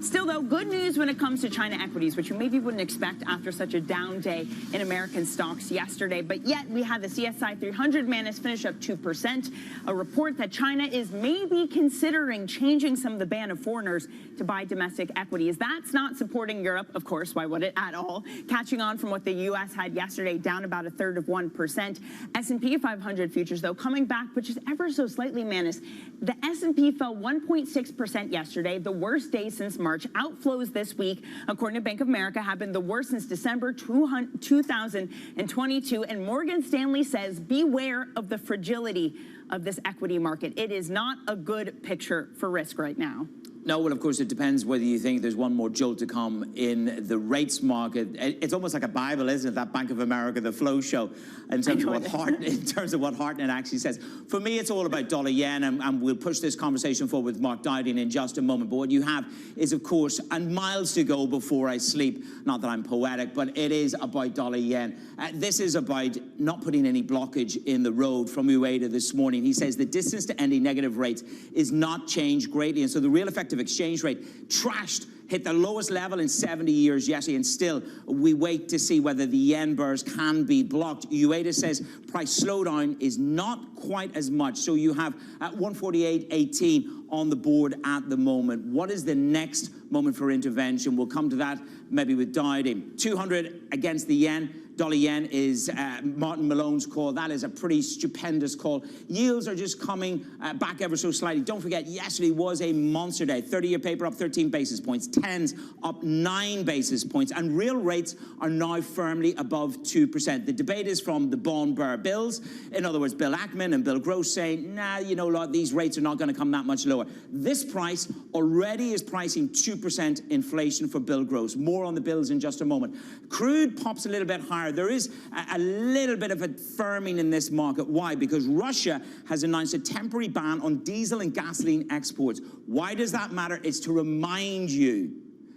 Still, though, good news when it comes to China equities, which you maybe wouldn't expect after such a down day in American stocks yesterday. But yet we had the CSI 300 Manus finish up 2%, a report that China is maybe considering changing some of the ban of foreigners to buy domestic equities. That's not supporting Europe, of course. Why would it at all? Catching on from what the U.S. had yesterday, down about 1/3 of 1%. S&P 500 futures, though, coming back, but just ever so slightly, Manus. The S&P fell 1.6% yesterday, the worst day since March. Outflows this week, according to Bank of America, have been the worst since December 2022. And Morgan Stanley says, beware of the fragility of this equity market. It is not a good picture for risk right now. No, well, of course, it depends whether you think there's one more jolt to come in the rates market. It's almost like a Bible, isn't it? That Bank of America, the flow show, in terms of what Hartnett actually says. For me, it's all about dollar yen, and we'll push this conversation forward with Mark Dowding in just a moment. But what you have is, of course, and miles to go before I sleep. Not that I'm poetic, but it is about dollar yen. This is about not putting any blockage in the road from Ueda this morning. He says the distance to ending negative rates is not changed greatly, and so the real effective exchange rate trashed, hit the lowest level in 70 years yesterday, and still we wait to see whether the yen burst can be blocked. Ueda says price slowdown is not quite as much, so you have at 148.18 on the board at the moment. What is the next moment for intervention? We'll come to that maybe with Dowding. 200 against the yen. Dollar yen is Martin Malone's call. That is a pretty stupendous call. Yields are just coming back ever so slightly. Don't forget, yesterday was a monster day. 30-year paper up 13 basis points. 10s up 9 basis points. And real rates are now firmly above 2%. The debate is from the bond bearer bills. In other words, Bill Ackman and Bill Gross saying, nah, you know, these rates are not going to come that much lower. This price already is pricing 2% inflation for Bill Gross. More on the bills in just a moment. Crude pops a little bit higher. There is a little bit of a firming in this market. Why? Because Russia has announced a temporary ban on diesel and gasoline exports. Why does that matter? It's to remind you.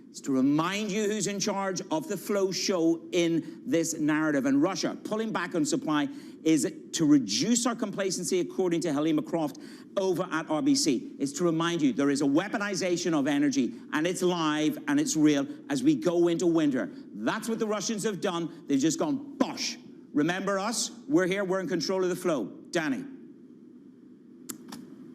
It's to remind you who's in charge of the flow show in this narrative. And Russia pulling back on supply is to reduce our complacency, according to Helima Croft over at RBC. It's to remind you there is a weaponization of energy, and it's live and it's real as we go into winter. That's what the Russians have done. They've just gone, bosh. Remember us? We're here. We're in control of the flow. Danny.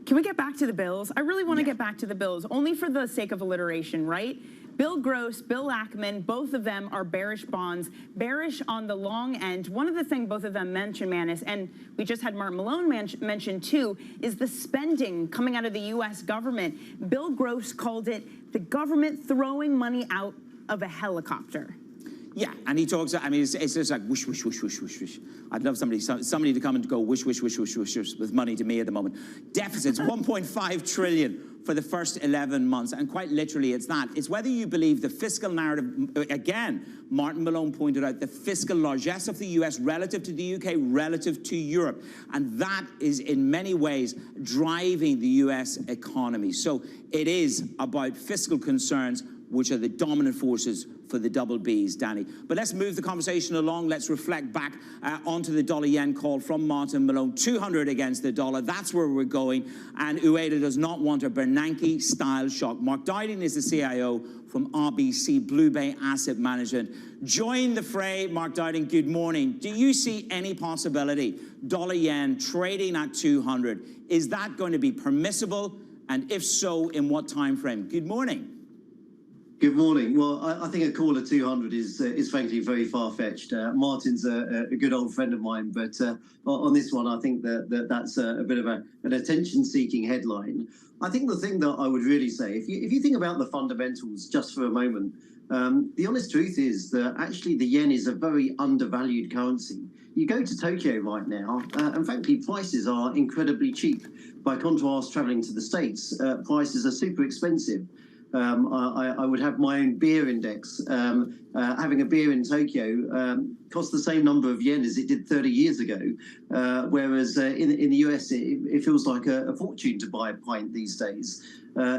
Can we get back to the bills? I really want to get back to the bills, only for the sake of alliteration, right? Bill Gross, Bill Ackman, both of them are bearish bonds, bearish on the long end. One of the things both of them mentioned, Manus, and we just had Martin Malone mention too, is the spending coming out of the U.S. government. Bill Gross called it the government throwing money out of a helicopter. Yeah, and he talks, I mean, it's just like whoosh, whoosh, whoosh, whoosh, whoosh, whoosh. I'd love somebody to come and go whoosh, whoosh, whoosh, whoosh, whoosh, whoosh with money to me at the moment. Deficits, 1.5 trillion for the first 11 months, and quite literally it's that. It's whether you believe the fiscal narrative, again, Martin Malone pointed out the fiscal largesse of the US relative to the UK, relative to Europe, and that is in many ways driving the US economy. So it is about fiscal concerns, which are the dominant forces for the double Bs, Danny. But let's move the conversation along. Let's reflect back onto the dollar-yen call from Martin Malone. 200 against the dollar. That's where we're going. And Ueda does not want a Bernanke-style shock. Mark Dowding is the CIO from RBC Blue Bay Asset Management. Join the fray, Mark Dowding. Good morning. Do you see any possibility dollar-yen trading at 200? Is that going to be permissible? And if so, in what time frame? Good morning. Good morning. Well, I think a call of 200 is frankly very far-fetched. Martin's a good old friend of mine, but on this one, I think that's a bit of an attention-seeking headline. I think the thing that I would really say, if you think about the fundamentals just for a moment, the honest truth is that actually the yen is a very undervalued currency. You go to Tokyo right now, and frankly, prices are incredibly cheap. By contrast, traveling to the States, prices are super expensive. I would have my own beer index. Having a beer in Tokyo cost the same number of yen as it did 30 years ago, whereas in the US, it feels like a fortune to buy a pint these days.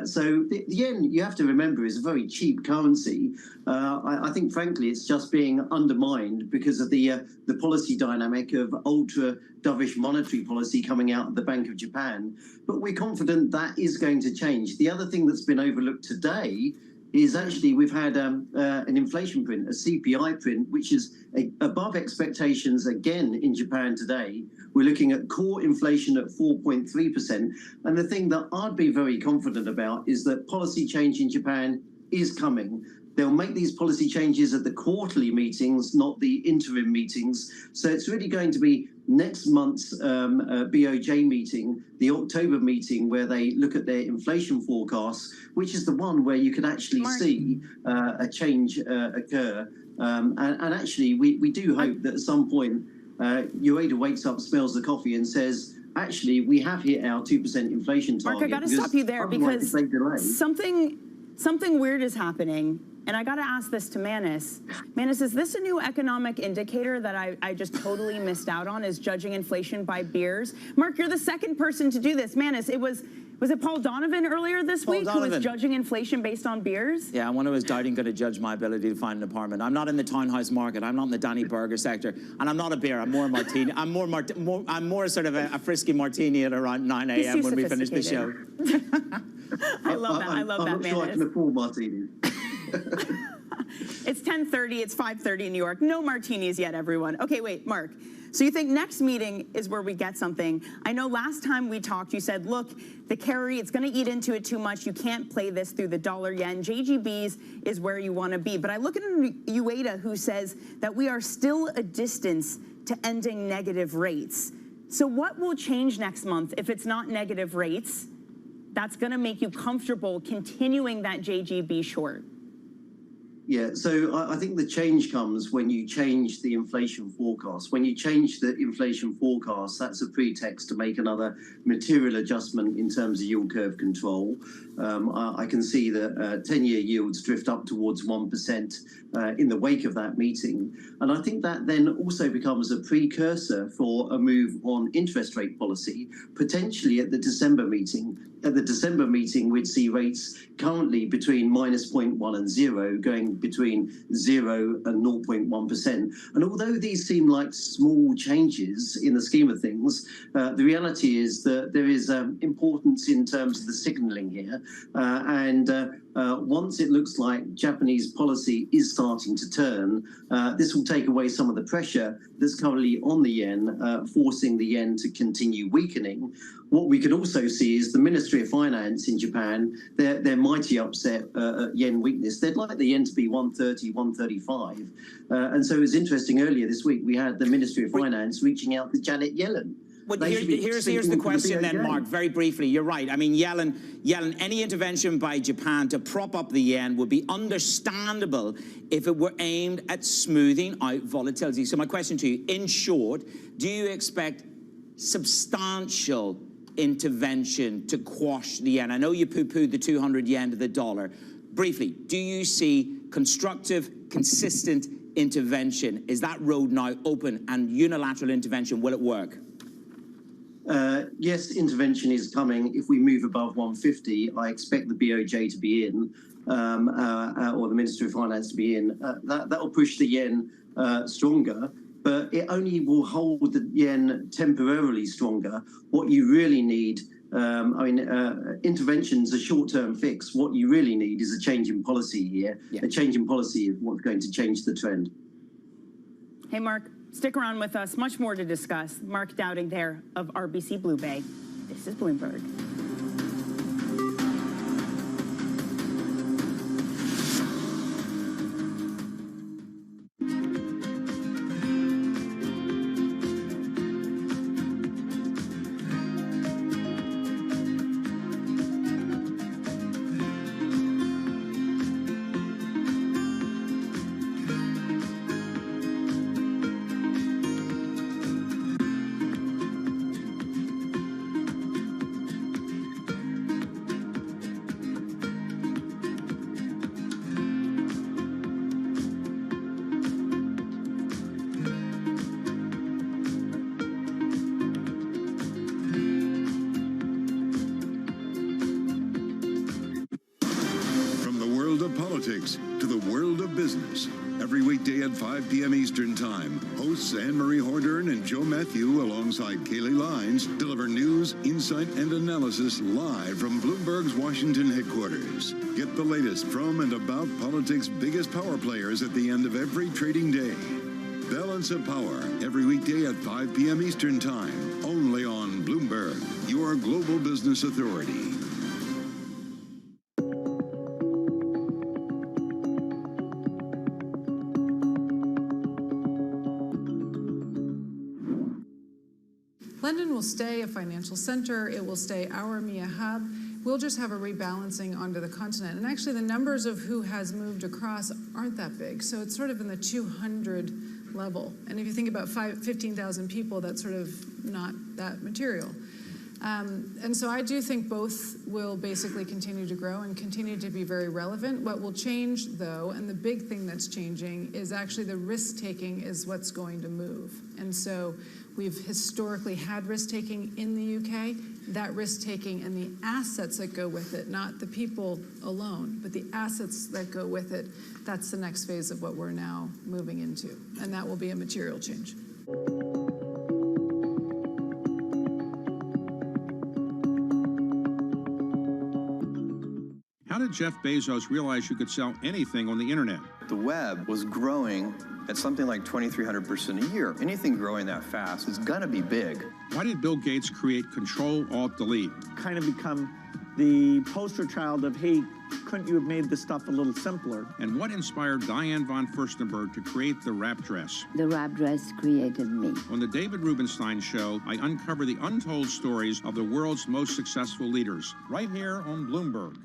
So the yen, you have to remember, is a very cheap currency. I think, frankly, it's just being undermined because of the policy dynamic of ultra dovish monetary policy coming out of the Bank of Japan. But we're confident that is going to change. The other thing that's been overlooked today is actually we've had an inflation print, a CPI print, which is above expectations again in Japan today. We're looking at core inflation at 4.3%. And the thing that I'd be very confident about is that policy change in Japan is coming. They'll make these policy changes at the quarterly meetings, not the interim meetings. So it's really going to be next month's BOJ meeting, the October meeting, where they look at their inflation forecasts, which is the one where you can actually see a change occur. And actually, we do hope that at some point, Ueda wakes up, smells the coffee and says, actually, we have hit our 2% inflation target. Mark, I got to stop you there because something weird is happening. And I got to ask this to Manus. Manus, is this a new economic indicator that I just totally missed out on, is judging inflation by beers? Mark, you're the second person to do this. Manus, was it Paul Donovan earlier this week who was judging inflation based on beers? Yeah, I wonder was Dowding going to judge my ability to find an apartment. I'm not in the townhouse market. I'm not in the Danny Burger sector, and I'm not a beer. I'm more a martini. I'm more sort of a frisky martini at around 9 a.m. when we finish the show. I love that. I love that, I'm not sure I can afford martinis. It's 10:30. It's 5:30 in New York. No martinis yet, everyone. Okay, wait, Mark. So you think next meeting is where we get something? I know last time we talked, you said, look, the carry, it's going to eat into it too much. You can't play this through the dollar yen. JGBs is where you want to be. But I look at Ueda, who says that we are still a distance to ending negative rates. So what will change next month if it's not negative rates? That's going to make you comfortable continuing that JGB short. Yeah, so I think the change comes when you change the inflation forecast. When you change the inflation forecast, that's a pretext to make another material adjustment in terms of yield curve control. I can see that 10-year yields drift up towards 1% in the wake of that meeting. And I think that then also becomes a precursor for a move on interest rate policy, potentially at the December meeting. At the December meeting, we'd see rates currently between -0.1 and 0, going between 0 and 0.1%. And although these seem like small changes in the scheme of things, the reality is that there is importance in terms of the signaling here. Once it looks like Japanese policy is starting to turn, this will take away some of the pressure that's currently on the yen, forcing the yen to continue weakening. What we could also see is the Ministry of Finance in Japan, they're mighty upset at yen weakness. They'd like the yen to be 130, 135. And so it was interesting earlier this week, we had the Ministry of Finance reaching out to Janet Yellen. Well, here's the question then, Mark, very briefly. You're right. I mean, Yellen, any intervention by Japan to prop up the yen would be understandable if it were aimed at smoothing out volatility. So my question to you, in short, do you expect substantial intervention to quash the yen? I know you poo-pooed the 200 yen to the dollar. Briefly, do you see constructive, consistent intervention? Is that road now open, and unilateral intervention, will it work? Yes, intervention is coming. If we move above 150, I expect the BOJ to be in, or the Minister of Finance to be in. That will push the yen stronger, but it only will hold the yen temporarily stronger. What you really need, intervention's a short-term fix. What you really need is a change in policy here. A change in policy is what's going to change the trend. Hey, Mark, stick around with us. Much more to discuss. Mark Dowding there of RBC Blue Bay. This is Bloomberg. To the world of business. Every weekday at 5 p.m. Eastern Time, hosts Anne-Marie Hordern and Joe Matthew alongside Kaylee Lines deliver news, insight, and analysis live from Bloomberg's Washington headquarters. Get the latest from and about politics' biggest power players at the end of every trading day. Balance of Power, every weekday at 5 p.m. Eastern Time, only on Bloomberg, your global business authority. London will stay a financial center. It will stay our EMEA hub. We'll just have a rebalancing onto the continent. And actually, the numbers of who has moved across aren't that big. So it's sort of in the 200 level. And if you think about 15,000 people, that's sort of not that material. And so I do think both will basically continue to grow and continue to be very relevant. What will change, though, and the big thing that's changing, is actually the risk-taking is what's going to move. And so we've historically had risk-taking in the UK. That risk-taking and the assets that go with it, not the people alone, but the assets that go with it, that's the next phase of what we're now moving into. And that will be a material change. How did Jeff Bezos realize you could sell anything on the internet? The web was growing at something like 2,300% a year. Anything growing that fast is gonna be big. Why did Bill Gates create Control-Alt-Delete? Kind of become the poster child of, hey, couldn't you have made this stuff a little simpler? And what inspired Diane von Furstenberg to create the wrap dress? The wrap dress created me. On the David Rubenstein Show, I uncover the untold stories of the world's most successful leaders, right here on Bloomberg.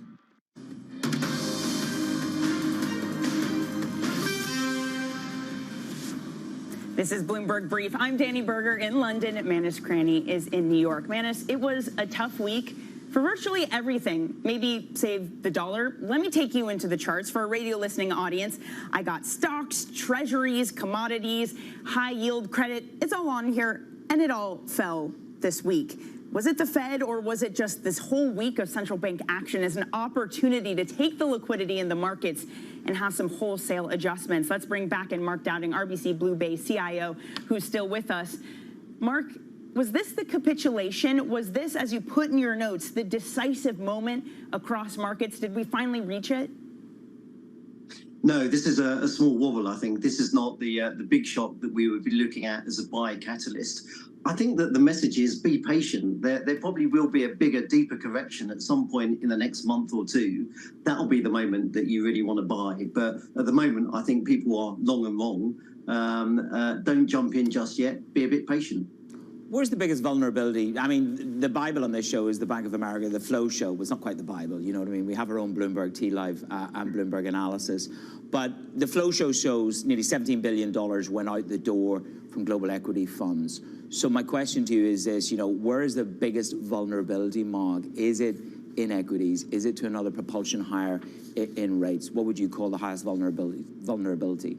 This is Bloomberg Brief. I'm Danny Berger in London. Manus Cranny is in New York. Manus, it was a tough week for virtually everything, maybe save the dollar. Let me take you into the charts for a radio listening audience. I got stocks, treasuries, commodities, high yield credit. It's all on here, and it all fell this week. Was it the Fed, or was it just this whole week of central bank action as an opportunity to take the liquidity in the markets and have some wholesale adjustments? Let's bring back in Mark Dowding, RBC Blue Bay CIO, who's still with us. Mark, was this the capitulation? Was this, as you put in your notes, the decisive moment across markets? Did we finally reach it? No, this is a small wobble, I think. This is not the big shock that we would be looking at as a buy catalyst. I think that the message is be patient. There probably will be a bigger, deeper correction at some point in the next month or two. That'll be the moment that you really want to buy. But at the moment, I think people are long and wrong. Don't jump in just yet. Be a bit patient. Where's the biggest vulnerability? I mean, the Bible on this show is the Bank of America, the flow show. Well, it's not quite the Bible, you know what I mean? We have our own Bloomberg T-Live and Bloomberg Analysis. But the flow show shows nearly $17 billion went out the door from global equity funds. So my question to you is this, you know, where is the biggest vulnerability, Mark? Is it in equities? Is it to another propulsion higher in rates? What would you call the highest vulnerability?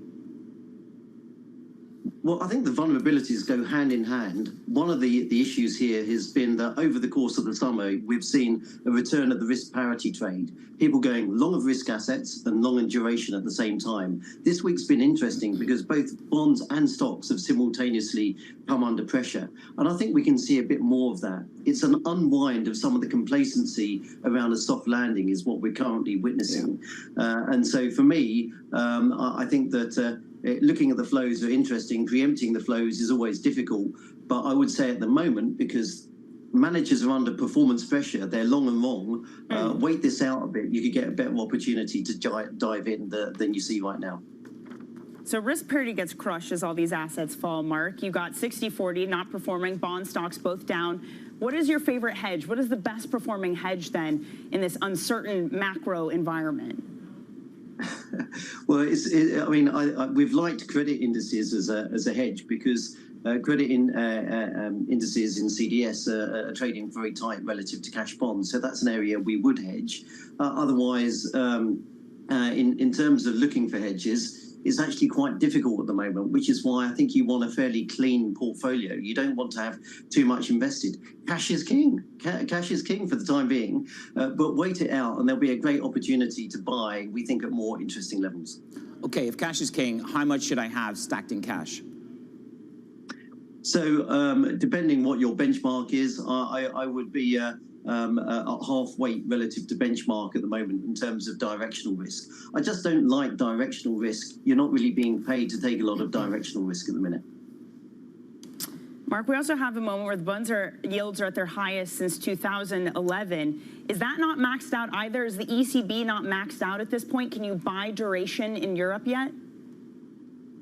Well, I think the vulnerabilities go hand in hand. One of the issues here has been that over the course of the summer, we've seen a return of the risk parity trade. People going long of risk assets and long in duration at the same time. This week's been interesting because both bonds and stocks have simultaneously come under pressure. And I think we can see a bit more of that. It's an unwind of some of the complacency around a soft landing is what we're currently witnessing. And so for me, I think that looking at the flows are interesting. Preempting the flows is always difficult. But I would say at the moment, because managers are under performance pressure, they're long and wrong, wait this out a bit. You could get a better opportunity to dive in than you see right now. So risk parity gets crushed as all these assets fall, Mark. You got 60-40, not performing, bond stocks both down. What is your favorite hedge? What is the best performing hedge then in this uncertain macro environment? Well, I mean, we've liked credit indices as a hedge because credit indices in CDS are trading very tight relative to cash bonds. So that's an area we would hedge. Otherwise, in terms of looking for hedges, it's actually quite difficult at the moment, which is why I think you want a fairly clean portfolio. You don't want to have too much invested. Cash is king. Cash is king for the time being, but wait it out and there'll be a great opportunity to buy, we think, at more interesting levels. Okay, if cash is king, how much should I have stacked in cash? So depending what your benchmark is, I would be at half weight relative to benchmark at the moment in terms of directional risk. I just don't like directional risk. You're not really being paid to take a lot of directional risk at the minute. Mark, we also have a moment where the bonds yields are at their highest since 2011. Is that not maxed out either? Is the ECB not maxed out at this point? Can you buy duration in Europe yet?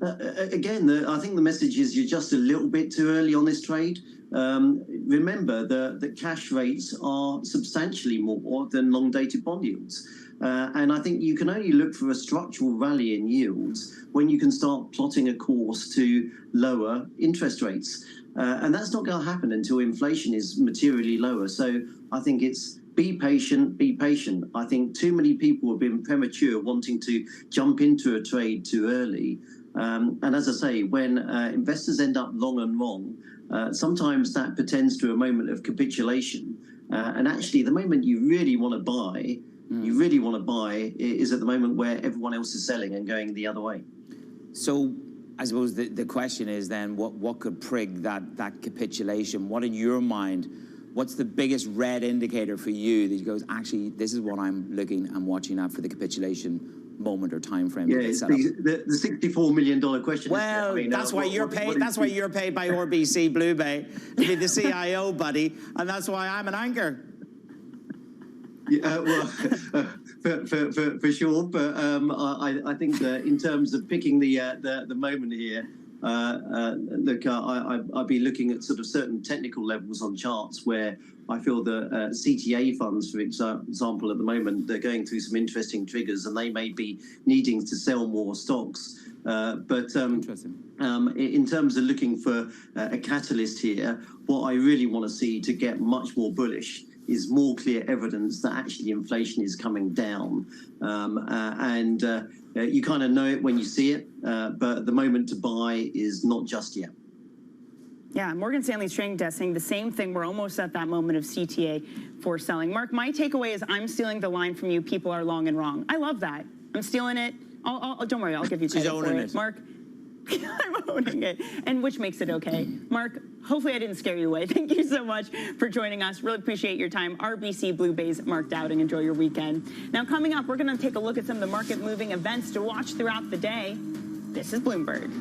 Again, I think the message is you're just a little bit too early on this trade. Remember that cash rates are substantially more than long-dated bond yields. And I think you can only look for a structural rally in yields when you can start plotting a course to lower interest rates. And that's not going to happen until inflation is materially lower. So I think it's be patient, be patient. I think too many people have been premature wanting to jump into a trade too early. And as I say, when investors end up long and wrong, sometimes that pertains to a moment of capitulation. And actually, the moment you really want to buy, is at the moment where everyone else is selling and going the other way. So I suppose the question is then, what could prig that capitulation? What in your mind, what's the biggest red indicator for you that goes, actually, this is what I'm looking and watching out for the capitulation moment or time frame? Yeah, it's the $64 million question. Well, I mean, that's why you're paid. That's why you're paid by RBC Blue Bay to be the CIO, buddy, and that's why I'm an anchor. Yeah, well, for sure. But I think that in terms of picking the moment here, look, I'd be looking at sort of certain technical levels on charts where I feel that CTA funds, for example, at the moment, they're going through some interesting triggers and they may be needing to sell more stocks. But in terms of looking for a catalyst here, what I really want to see to get much more bullish is more clear evidence that actually inflation is coming down. You kind of know it when you see it, but the moment to buy is not just yet. Yeah, Morgan Stanley's trading desk saying the same thing. We're almost at that moment of CTA for selling. Mark, my takeaway is I'm stealing the line from you. People are long and wrong. I love that. I'm stealing it. Don't worry, I'll give you credit for it. Mark, I'm owning it, and which makes it okay. Mark, hopefully I didn't scare you away. Thank you so much for joining us. Really appreciate your time. RBC Blue Bay's Mark Dowding. Enjoy your weekend. Now, coming up, we're going to take a look at some of the market-moving events to watch throughout the day. This is Bloomberg.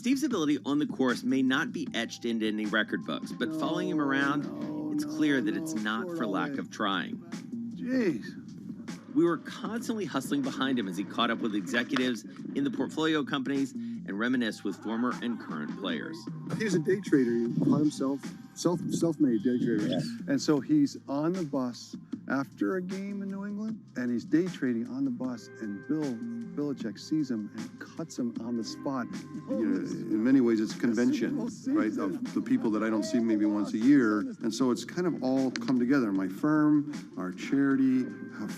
Steve's ability on the course may not be etched into any record books, but following him around, it's clear that it's not for lack of trying. Jeez. We were constantly hustling behind him as he caught up with executives in the portfolio companies and reminisced with former and current players. He's a day trader. He taught himself, self-made day trader. Yes. And so he's on the bus after a game in New England, and he's day trading on the bus, and Bill Belichick sees him and cuts him on the spot. You know, in many ways, it's convention, right, of the people that I don't see maybe once a year. And so it's kind of all come together. My firm, our charity,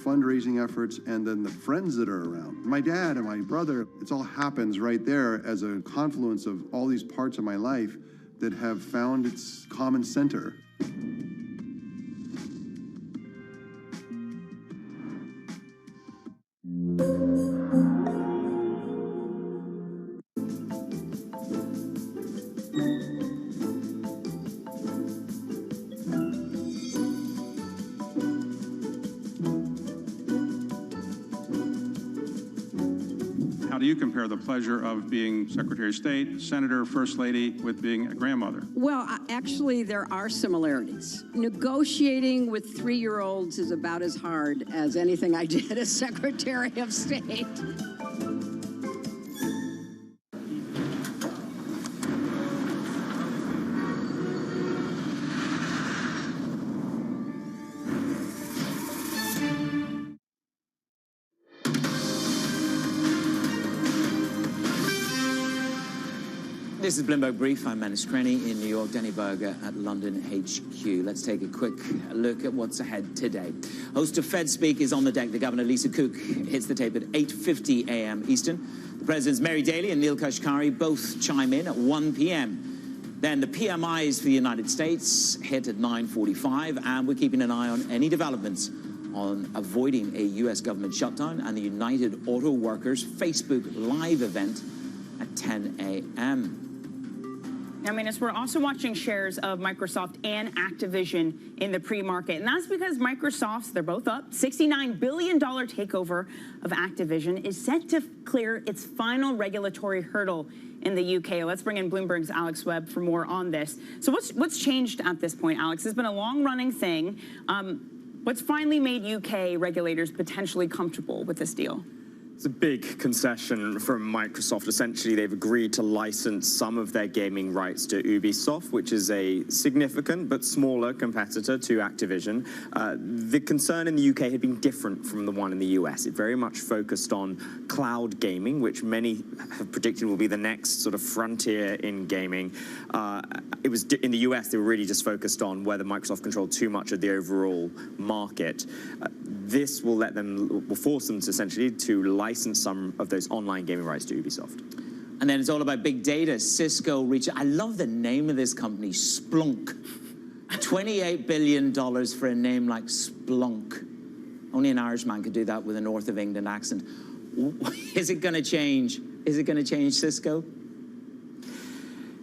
fundraising efforts, and then the friends that are around. My dad and my brother, it all happens right there as a confluence of all these parts of my life that have found its common center. How do you compare the pleasure of being Secretary of State, Senator, First Lady with being a grandmother? Well, actually, there are similarities. Negotiating with 3-year-olds is about as hard as anything I did as Secretary of State. This is Bloomberg Brief. I'm Manus Crenny in New York, Danny Berger at London HQ. Let's take a quick look at what's ahead today. Host of Fed Speak is on the deck. The Governor, Lisa Cook, hits the tape at 8:50 a.m. Eastern. The Presidents Mary Daly and Neil Kashkari both chime in at 1 p.m. Then the PMIs for the United States hit at 9:45, and we're keeping an eye on any developments on avoiding a U.S. government shutdown and the United Auto Workers Facebook Live event at 10 a.m. I mean, we're also watching shares of Microsoft and Activision in the pre-market. And that's because Microsoft's, they're both up, $69 billion takeover of Activision is set to clear its final regulatory hurdle in the UK. Let's bring in Bloomberg's Alex Webb for more on this. So what's changed at this point, Alex? It's been a long-running thing. What's finally made UK regulators potentially comfortable with this deal? It's a big concession from Microsoft. Essentially, they've agreed to license some of their gaming rights to Ubisoft, which is a significant but smaller competitor to Activision. The concern in the UK had been different from the one in the US. It very much focused on cloud gaming, which many have predicted will be the next sort of frontier in gaming. It was in the US, they were really just focused on whether Microsoft controlled too much of the overall market. This will force them to essentially to license some of those online gaming rights to Ubisoft. And then it's all about big data. Cisco reached, I love the name of this company, Splunk. $28 billion for a name like Splunk. Only an Irishman could do that with a North of England accent. Is it going to change? Is it going to change Cisco?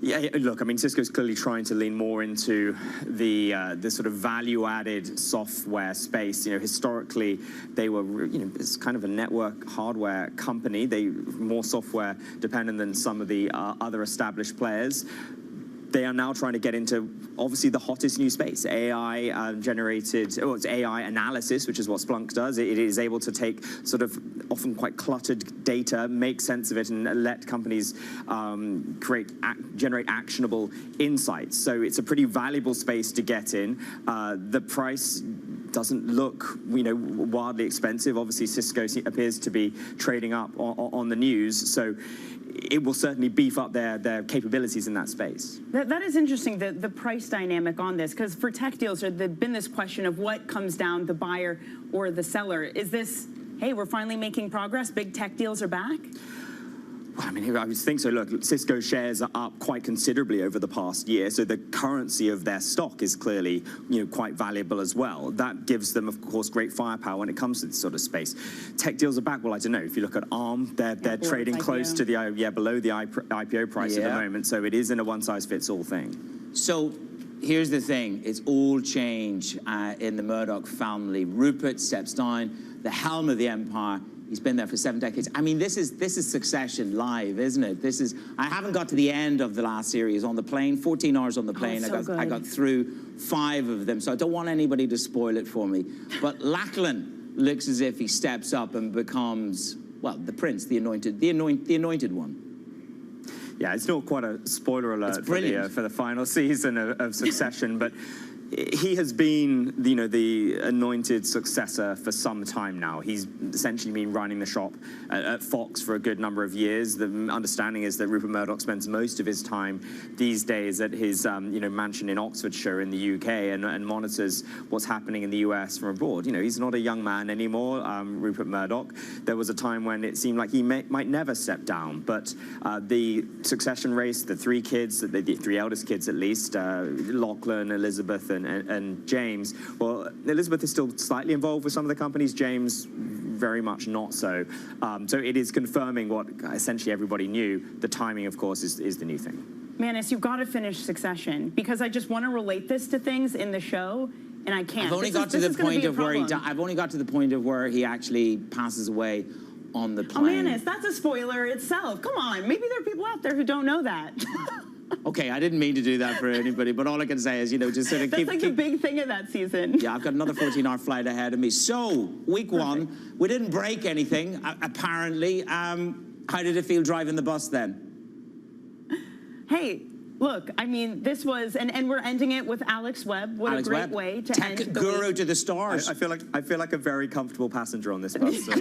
Yeah, look, I mean, Cisco's clearly trying to lean more into the sort of value-added software space. You know, historically, they were, it's kind of a network hardware company. They more software dependent than some of the other established players. They are now trying to get into, obviously, the hottest new space, AI-generated, it's AI analysis, which is what Splunk does. It is able to take sort of often quite cluttered data, make sense of it, and let companies generate actionable insights. So it's a pretty valuable space to get in. The price doesn't look, wildly expensive. Obviously, Cisco appears to be trading up on the news. So it will certainly beef up their capabilities in that space. That is interesting, the price dynamic on this, because for tech deals, there's been this question of what comes down, the buyer or the seller. Is this, hey, we're finally making progress, big tech deals are back? Well, I mean, I would think so. Look, Cisco shares are up quite considerably over the past year, so the currency of their stock is clearly, quite valuable as well. That gives them, of course, great firepower when it comes to this sort of space. Tech deals are back. Well, I don't know. If you look at ARM, they're trading close to the below the IPO price at the moment. So it isn't a one-size-fits-all thing. So here's the thing: it's all change in the Murdoch family. Rupert steps down, the helm of the empire. He's been there for 7 decades. I mean, this is Succession live, isn't it? I haven't got to the end of the last series on the plane, 14 hours on the plane. I got through 5 of them, so I don't want anybody to spoil it for me. But Lachlan looks as if he steps up and becomes, well, the prince, the anointed one. Yeah, it's not quite a spoiler alert for the final season of Succession, but he has been, the anointed successor for some time now. He's essentially been running the shop at Fox for a good number of years. The understanding is that Rupert Murdoch spends most of his time these days at his, mansion in Oxfordshire in the UK and monitors what's happening in the US from abroad. He's not a young man anymore, Rupert Murdoch. There was a time when it seemed like he might never step down, but the succession race, the 3 kids, the 3 eldest kids at least, Lachlan, Elizabeth, and James. Well, Elizabeth is still slightly involved with some of the companies. James, very much not so. So it is confirming what essentially everybody knew. The timing, of course, is the new thing. Manus, you've got to finish Succession because I just want to relate this to things in the show, and I can't. I've only got to the point of where he actually passes away on the plane. Oh, Manus, that's a spoiler itself. Come on, maybe there are people out there who don't know that. Okay, I didn't mean to do that for anybody, but all I can say is, just sort of That's like the big thing of that season. Yeah, I've got another 14-hour flight ahead of me. So, week 1, we didn't break anything, apparently. How did it feel driving the bus then? Hey, look, I mean, this was, and we're ending it with Alex Webb. What Alex a great Webb, way to tech end the guru week. to the stars. I feel like a very comfortable passenger on this bus. So,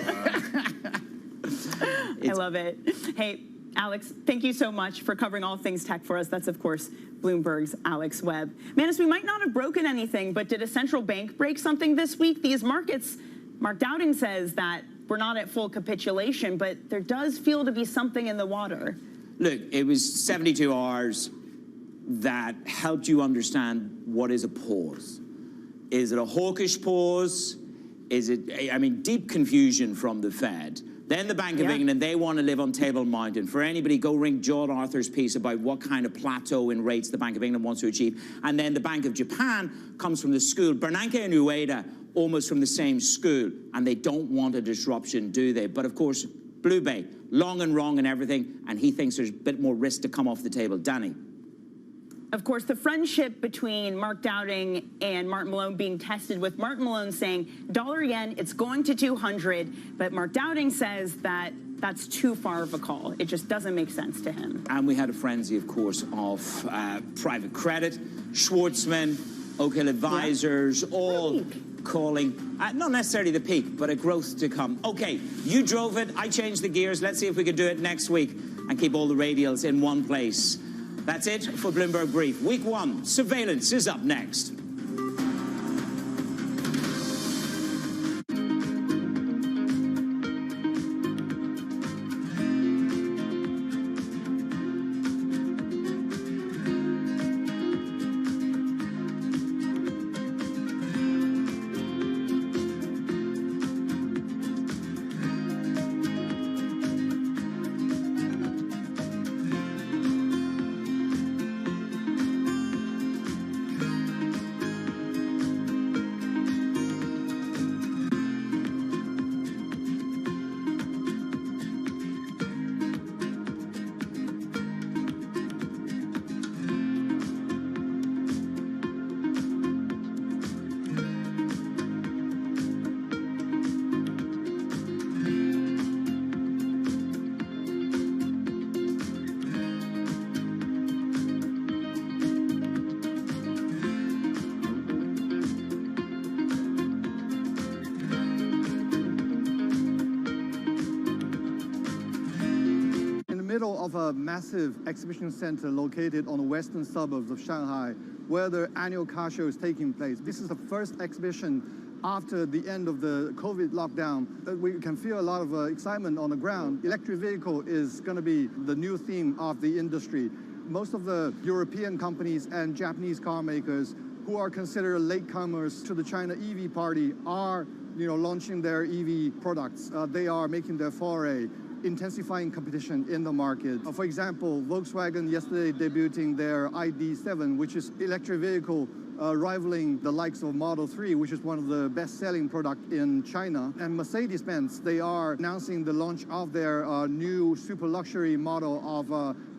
I love it. Hey, Alex, thank you so much for covering all things tech for us. That's, of course, Bloomberg's Alex Webb. Manus, we might not have broken anything, but did a central bank break something this week? These markets, Mark Dowding says that we're not at full capitulation, but there does feel to be something in the water. Look, it was 72 hours that helped you understand what is a pause. Is it a hawkish pause? Is it, deep confusion from the Fed. Then the Bank of England, they want to live on Table Mountain. For anybody, go read John Arthur's piece about what kind of plateau in rates the Bank of England wants to achieve. And then the Bank of Japan comes from the school. Bernanke and Ueda, almost from the same school. And they don't want a disruption, do they? But of course, Blue Bay, long and wrong and everything. And he thinks there's a bit more risk to come off the table. Danny. Of course, the friendship between Mark Dowding and Martin Malone being tested with Martin Malone saying, dollar-yen, it's going to 200, but Mark Dowding says that that's too far of a call. It just doesn't make sense to him. And we had a frenzy, of course, of private credit, Schwartzman, Oak Hill Advisors, all calling, not necessarily the peak, but a growth to come. Okay, you drove it, I changed the gears. Let's see if we can do it next week and keep all the radials in one place. That's it for Bloomberg Brief. Week 1, surveillance is up next. Of a massive exhibition center located on the western suburbs of Shanghai, where the annual car show is taking place. This is the first exhibition after the end of the COVID lockdown. We can feel a lot of excitement on the ground. Electric vehicle is going to be the new theme of the industry. Most of the European companies and Japanese car makers who are considered latecomers to the China EV party are, launching their EV products. They are making their foray, intensifying competition in the market. For example, Volkswagen yesterday debuting their ID.7, which is electric vehicle rivaling the likes of Model 3, which is one of the best-selling products in China. And Mercedes-Benz, they are announcing the launch of their new super luxury model of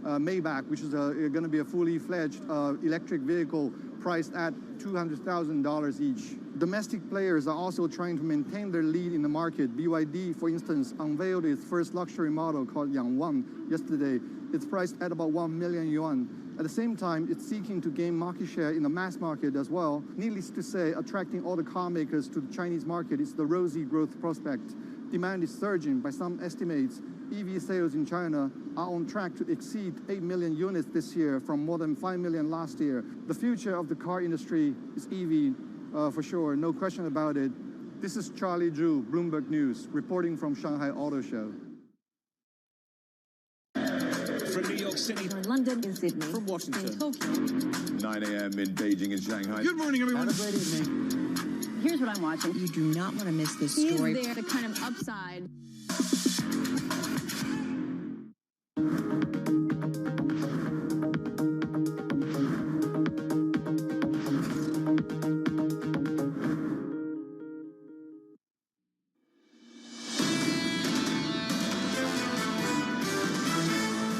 Maybach, which is going to be a fully fledged electric vehicle priced at $200,000 each. Domestic players are also trying to maintain their lead in the market. BYD, for instance, unveiled its first luxury model called Yangwang yesterday. It's priced at about 1 million yuan. At the same time, it's seeking to gain market share in the mass market as well. Needless to say, attracting all the car makers to the Chinese market is the rosy growth prospect. Demand is surging. By some estimates, EV sales in China are on track to exceed 8 million units this year from more than 5 million last year. The future of the car industry is EV, for sure, no question about it. This is Charlie Zhu, Bloomberg News, reporting from Shanghai Auto Show. From New York City, From London, in Sydney, from Washington, in Tokyo. 9 a.m. in Beijing and Shanghai. Good morning, everyone. Have a great evening. Here's what I'm watching. You do not want to miss this story. Is there the kind of upside?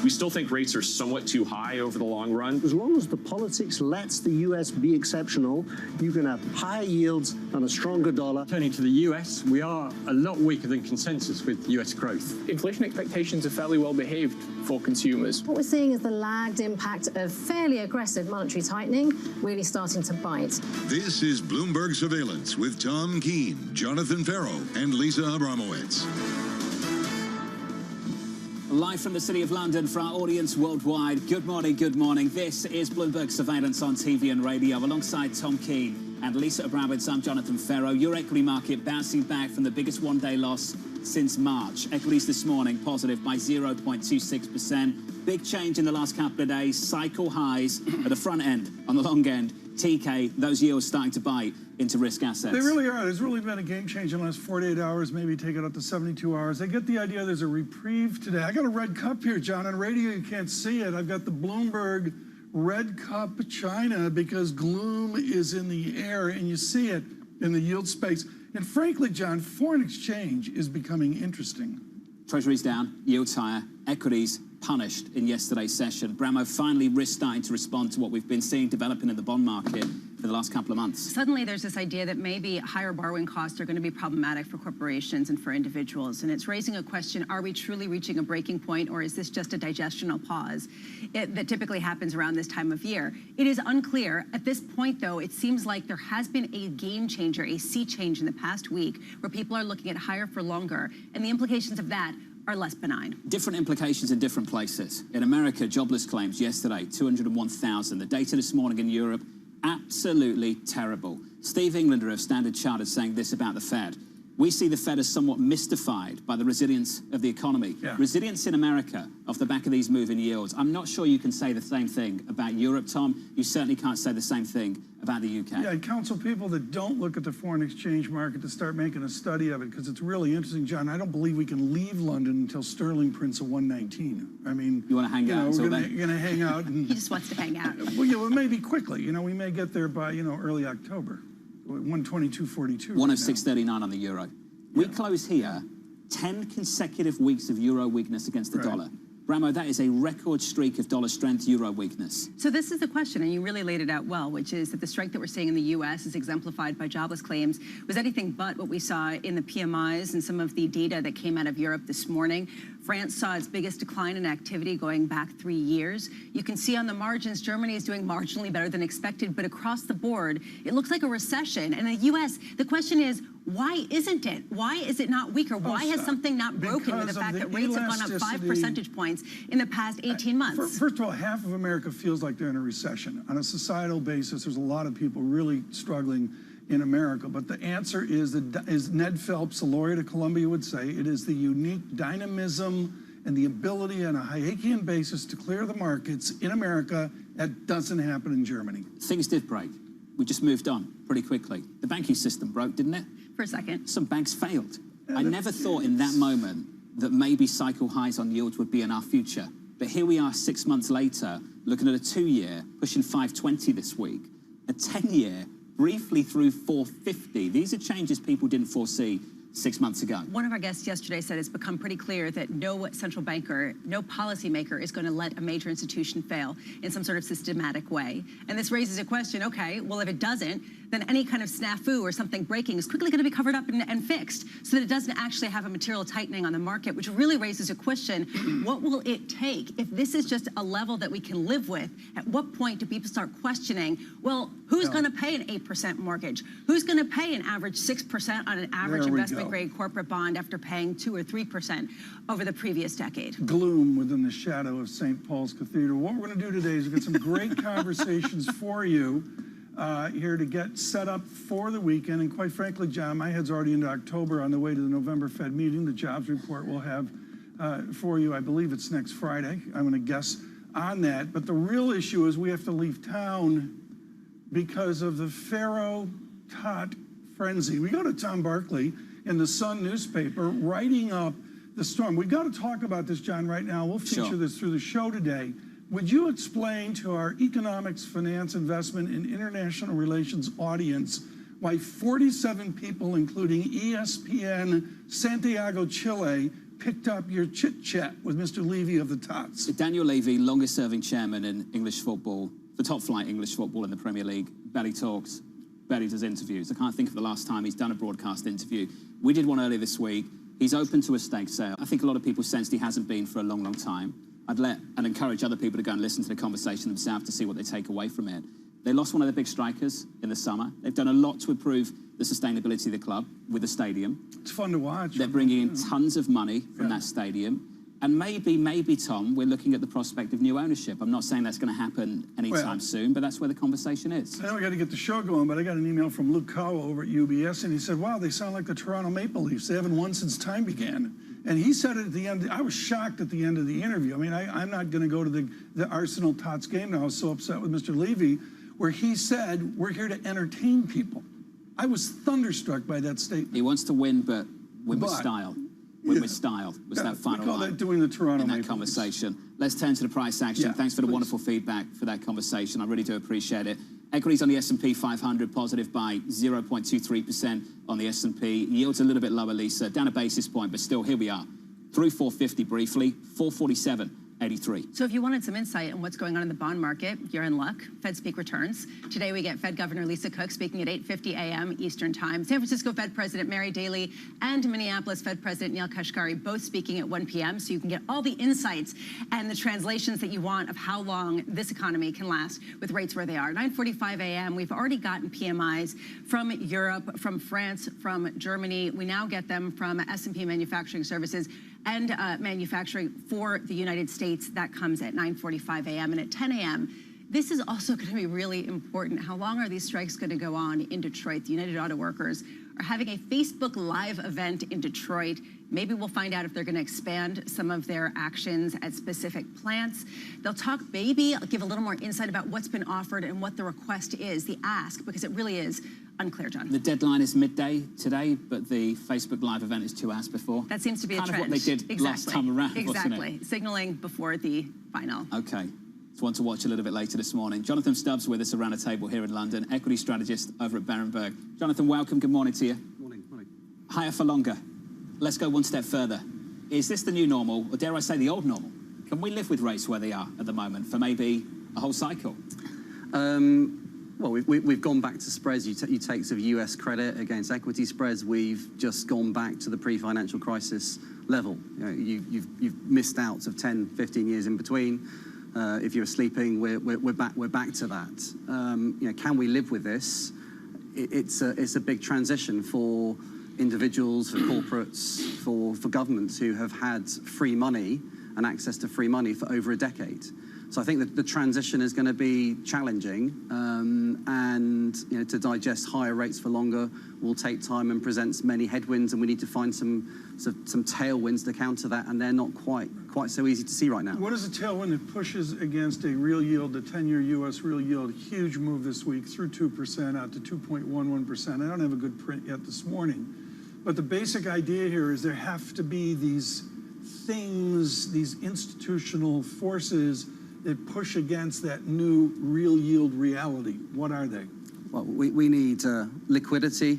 We still think rates are somewhat too high over the long run. As long as the politics lets the U.S. be exceptional, you can have higher yields and a stronger dollar. Turning to the U.S., we are a lot weaker than consensus with U.S. growth. Inflation expectations are fairly well behaved for consumers. What we're seeing is the lagged impact of fairly aggressive monetary tightening really starting to bite. This is Bloomberg Surveillance with Tom Keene, Jonathan Farrow, and Lisa Abramowitz. Live from the City of London for our audience worldwide. Good morning, good morning. This is Bloomberg Surveillance on TV and radio alongside Tom Keene and Lisa Abramowitz. I'm Jonathan Farrow. Your equity market bouncing back from the biggest one-day loss since March. Equities this morning positive by 0.26%. Big change in the last couple of days. Cycle highs at the front end, on the long end. TK, those yields starting to bite into risk assets. They really are. There's really been a game change in the last 48 hours, maybe take it up to 72 hours. I get the idea there's a reprieve today. I got a red cup here, John. On radio, you can't see it. I've got the Bloomberg red cup China because gloom is in the air, and you see it in the yield space. And frankly, John, foreign exchange is becoming interesting. Treasuries down, yields higher, equities punished in yesterday's session. Bramo finally starting to respond to what we've been seeing developing in the bond market for the last couple of months. Suddenly there's this idea that maybe higher borrowing costs are going to be problematic for corporations and for individuals. And it's raising a question, are we truly reaching a breaking point, or is this just a digestional pause that typically happens around this time of year? It is unclear. At this point, though, it seems like there has been a game changer, a sea change in the past week, where people are looking at higher for longer. And the implications of that are less benign. Different implications in different places. In America, jobless claims yesterday, 201,000. The data this morning in Europe, absolutely terrible. Steve Englander of Standard Chartered saying this about the Fed. We see the Fed as somewhat mystified by the resilience of the economy. Yeah. Resilience in America off the back of these moving yields. I'm not sure you can say the same thing about Europe, Tom. You certainly can't say the same thing about the UK. Yeah, I counsel people that don't look at the foreign exchange market to start making a study of it because it's really interesting, John. I don't believe we can leave London until sterling prints a 119. I mean, you want to hang out? We're going to hang out. And, he just wants to hang out. Well, yeah, maybe quickly. You know, we may get there by, early October. 122.42. 106.39 on the euro. We close here 10 consecutive weeks of euro weakness against the dollar. Bramo, that is a record streak of dollar strength, euro weakness. So this is the question, and you really laid it out well, which is that the strength that we're seeing in the U.S. is exemplified by jobless claims was anything but what we saw in the PMIs and some of the data that came out of Europe this morning. France saw its biggest decline in activity going back 3 years. You can see on the margins, Germany is doing marginally better than expected, but across the board, it looks like a recession. And in the U.S., the question is, why isn't it? Why is it not weaker? Why has something not broken with the fact that rates have gone up 5 percentage points in the past 18 months? First of all, half of America feels like they're in a recession. On a societal basis, there's a lot of people really struggling in America. But the answer is, as Ned Phelps, a lawyer at Columbia, would say, it is the unique dynamism and the ability on a Hayekian basis to clear the markets in America that doesn't happen in Germany. Things did break. We just moved on pretty quickly. The banking system broke, didn't it? For a second. Some banks failed. I never thought in that moment that maybe cycle highs on yields would be in our future. But here we are 6 months later, looking at a 2-year, pushing 520 this week. a 10-year briefly through 450. These are changes people didn't foresee 6 months ago. One of our guests yesterday said it's become pretty clear that no central banker, no policymaker is going to let a major institution fail in some sort of systematic way. And this raises a question, okay, well, if it doesn't, then any kind of snafu or something breaking is quickly going to be covered up and fixed so that it doesn't actually have a material tightening on the market, which really raises a question, what will it take? If this is just a level that we can live with, at what point do people start questioning, well, who's going to pay an 8% mortgage? Who's going to pay an average 6% on an average investment-grade corporate bond after paying 2 or 3% over the previous decade? Gloom within the shadow of St. Paul's Cathedral. What we're going to do today is we've got some great conversations for you here to get set up for the weekend. And quite frankly, John, my head's already into October on the way to the November Fed meeting. The jobs report we'll have for you, I believe it's next Friday. I'm going to guess on that. But the real issue is we have to leave town because of the Pharaoh Tot frenzy. We go to Tom Barkley in the Sun newspaper writing up the storm. We've got to talk about this, John, right now. We'll feature this through the show today. Would you explain to our economics, finance, investment, and international relations audience why 47 people, including ESPN Santiago, Chile, picked up your chit-chat with Mr. Levy of the Tots? Daniel Levy, longest-serving chairman in English football, the top-flight English football in the Premier League. Barely talks, barely does interviews. I can't think of the last time he's done a broadcast interview. We did one earlier this week. He's open to a stake sale. I think a lot of people sensed he hasn't been for a long, long time. I'd let and encourage other people to go and listen to the conversation themselves to see what they take away from it. They lost one of their big strikers in the summer. They've done a lot to improve the sustainability of the club with the stadium. It's fun to watch. They're bringing in tons of money from that stadium. And maybe, Tom, we're looking at the prospect of new ownership. I'm not saying that's going to happen anytime soon, but that's where the conversation is. I know we got to get the show going, but I got an email from Luke Cow over at UBS, and he said, wow, they sound like the Toronto Maple Leafs. They haven't won since time began. And he said it at the end. I was shocked at the end of the interview. I mean, I'm not going to go to the Arsenal Tots game now. I was so upset with Mr. Levy, where he said, we're here to entertain people. I was thunderstruck by that statement. He wants to win, but win with style. Win with style was that final line. We call that doing the Toronto in that conversation. Let's turn to the price action. Thanks for the wonderful feedback for that conversation. I really do appreciate it. Equities on the S&P 500 positive by 0.23% on the S&P. Yields a little bit lower, Lisa, down a basis point, but still here we are. Through 450 briefly, 447.83. So if you wanted some insight on what's going on in the bond market, you're in luck. Fed Speak returns. Today we get Fed Governor Lisa Cook speaking at 8:50 a.m. Eastern Time. San Francisco Fed President Mary Daly and Minneapolis Fed President Neil Kashkari both speaking at 1 p.m. So you can get all the insights and the translations that you want of how long this economy can last with rates where they are. 9:45 a.m. We've already gotten PMIs from Europe, from France, from Germany. We now get them from S&P Manufacturing Services and manufacturing for the United States. That comes at 9:45 a.m. And at 10 a.m., this is also going to be really important. How long are these strikes going to go on in Detroit? The United Auto Workers are having a Facebook Live event in Detroit. Maybe we'll find out if they're going to expand some of their actions at specific plants. They'll talk, maybe give a little more insight about what's been offered and what the request is, the ask, because it really is unclear, John. The deadline is midday today, but the Facebook Live event is 2 hours before. That seems to be a trend. Kind of what they did last time around, Exactly. wasn't it? Signaling before the final. Okay. It's one to watch a little bit later this morning. Jonathan Stubbs with us around a table here in London, equity strategist over at Berenberg. Jonathan, welcome. Good morning to you. Morning. Higher for longer. Let's go one step further. Is this the new normal, or dare I say the old normal? Can we live with rates where they are at the moment for maybe a whole cycle? Well, we've gone back to spreads. You take sort of US credit against equity spreads. We've just gone back to the pre-financial crisis level. You've missed out of 10, 15 years in between. If you were sleeping, we're back to that. Can we live with this? It's a big transition for individuals, for corporates, for governments who have had free money and access to free money for over a decade. So I think that the transition is going to be challenging, and to digest higher rates for longer will take time and presents many headwinds, and we need to find some tailwinds to counter that, and they're not quite so easy to see right now. What is a tailwind that pushes against a real yield, the 10-year U.S. real yield? Huge move this week through 2% out to 2.11%. I don't have a good print yet this morning, but the basic idea here is there have to be these things, these institutional forces that push against that new real yield reality? What are they? Well, we need liquidity,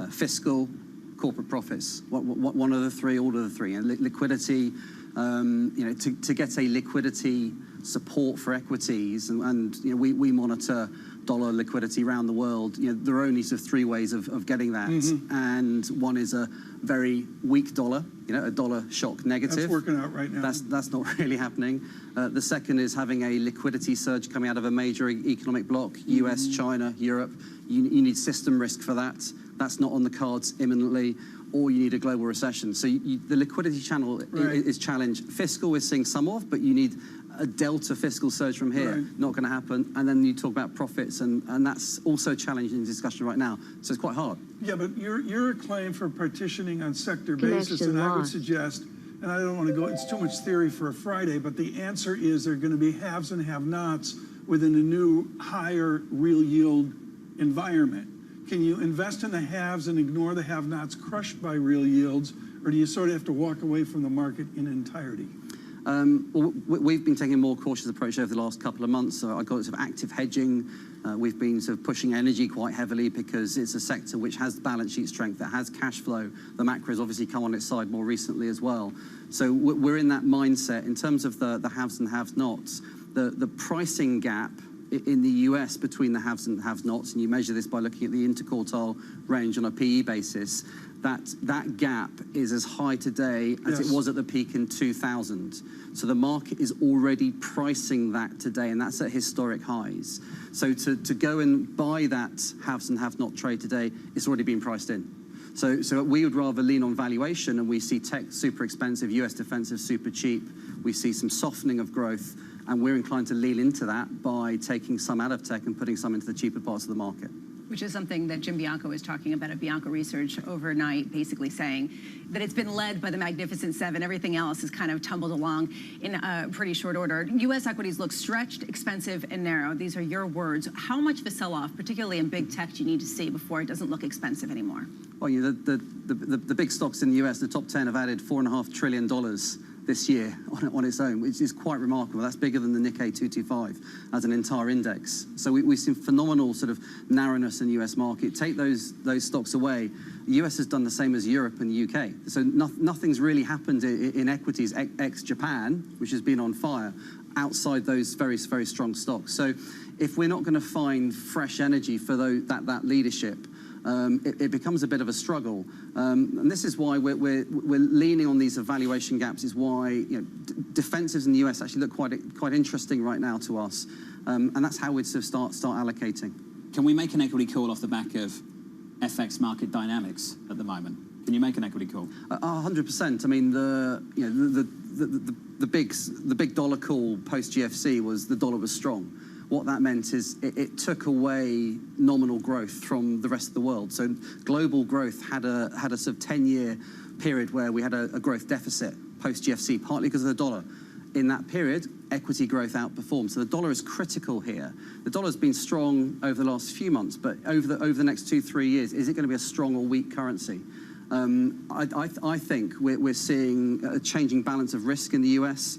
fiscal, corporate profits. One of the three, all of the three. And liquidity, to get a liquidity support for equities, and we monitor dollar liquidity around the world. There are only sort of three ways of getting that, and one is a very weak dollar, a dollar shock negative. That's working out right now. That's not really happening. The second is having a liquidity surge coming out of a major economic bloc, US, China, Europe. You need system risk for that. That's not on the cards imminently, or you need a global recession. So the liquidity channel is challenged. Fiscal, we're seeing some of, but you need a delta fiscal surge from here. Not going to happen. And then you talk about profits, and that's also challenging in discussion right now. So it's quite hard. Yeah, but your claim for partitioning on sector basis, and I would suggest, and I don't want to go, it's too much theory for a Friday, but the answer is there are going to be haves and have-nots within a new higher real yield environment. Can you invest in the haves and ignore the have-nots crushed by real yields, or do you sort of have to walk away from the market in entirety? Well, we've been taking a more cautious approach over the last couple of months. So I got sort of active hedging. We've been sort of pushing energy quite heavily because it's a sector which has balance sheet strength, that has cash flow. The macro has obviously come on its side more recently as well. So we're in that mindset. In terms of the haves and have-nots, the pricing gap in the US between the haves and have-nots, and you measure this by looking at the interquartile range on a PE basis, that gap is as high today as it was at the peak in 2000. So the market is already pricing that today, and that's at historic highs. So to go and buy that haves and have-not trade today, it's already been priced in. So we would rather lean on valuation, and we see tech super expensive, US defensive super cheap. We see some softening of growth, and we're inclined to lean into that by taking some out of tech and putting some into the cheaper parts of the market. Which is something that Jim Bianco was talking about at Bianco Research overnight, basically saying that it's been led by the Magnificent Seven. Everything else has kind of tumbled along in a pretty short order. U.S. equities look stretched, expensive, and narrow. These are your words. How much of a sell-off, particularly in big tech, do you need to see before it doesn't look expensive anymore? Well, the big stocks in the U.S., the top 10 have added $4.5 trillion this year on its own, which is quite remarkable. That's bigger than the Nikkei 225 as an entire index. So we've seen phenomenal sort of narrowness in the US market. Take those stocks away. The US has done the same as Europe and the UK. So nothing's really happened in equities ex-Japan, which has been on fire, outside those very, very strong stocks. So if we're not going to find fresh energy for that leadership, it becomes a bit of a struggle, and this is why we're leaning on these evaluation gaps. Is why defensives in the US actually look quite interesting right now to us, and that's how we'd sort of start allocating. Can we make an equity call off the back of FX market dynamics at the moment? Can you make an equity call? 100%. I mean, the big dollar call post GFC was the dollar was strong. What that meant is it took away nominal growth from the rest of the world. So global growth had a sort of 10-year period where we had a growth deficit post GFC, partly because of the dollar. In that period, equity growth outperformed. So the dollar is critical here. The dollar's been strong over the last few months, but over the next 2-3 years, is it going to be a strong or weak currency? I think we're seeing a changing balance of risk in the US.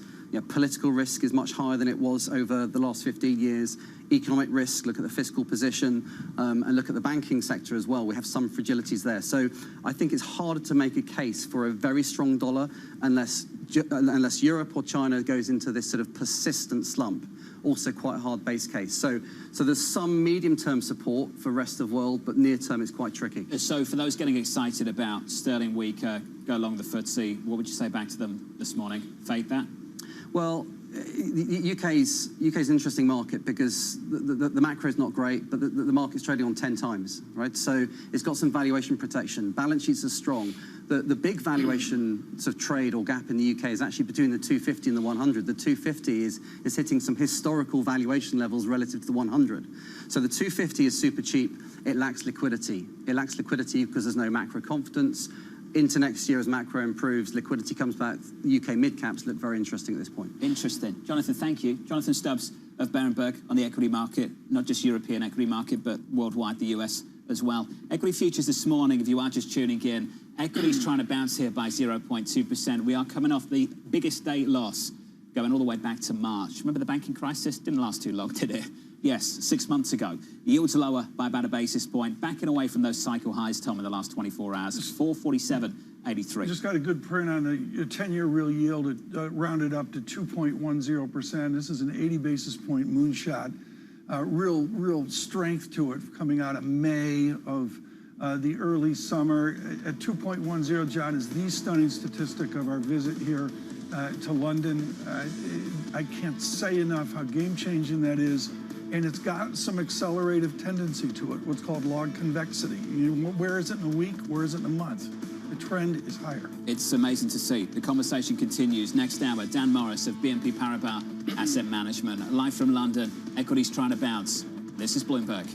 Political risk is much higher than it was over the last 15 years. Economic risk, look at the fiscal position, and look at the banking sector as well. We have some fragilities there. So I think it's harder to make a case for a very strong dollar unless Europe or China goes into this sort of persistent slump. Also quite a hard base case. So there's some medium-term support for rest of world, but near-term it's quite tricky. So for those getting excited about sterling weaker, go along the FTSE, what would you say back to them this morning? Fade that? Well, the UK's an interesting market because the macro is not great, but the market's trading on 10 times, right? So it's got some valuation protection. Balance sheets are strong. The big valuation sort of trade or gap in the UK is actually between the 250 and the 100. The 250 is hitting some historical valuation levels relative to the 100. So the 250 is super cheap. It lacks liquidity. It lacks liquidity because there's no macro confidence. Into next year, as macro improves, liquidity comes back, UK mid-caps look very interesting at this point. Interesting. Jonathan, thank you. Jonathan Stubbs of Berenberg on the equity market, not just European equity market, but worldwide, the US as well. Equity futures this morning, if you are just tuning in, equities trying to bounce here by 0.2%. We are coming off the biggest day loss going all the way back to March. Remember the banking crisis? Didn't last too long, did it? Yes, 6 months ago. Yields lower by about a basis point, backing away from those cycle highs, Tom, in the last 24 hours. 447.83. Just got a good print on the 10-year real yield. It rounded up to 2.10%. This is an 80 basis point moonshot. Real strength to it coming out of May of the early summer. At 2.10, John, is the stunning statistic of our visit here to London. I can't say enough how game-changing that is. And it's got some accelerative tendency to it, what's called log convexity. Where is it in a week? Where is it in a month? The trend is higher. It's amazing to see. The conversation continues. Next hour, Dan Morris of BNP Paribas Asset Management. Live from London, equities trying to bounce. This is Bloomberg.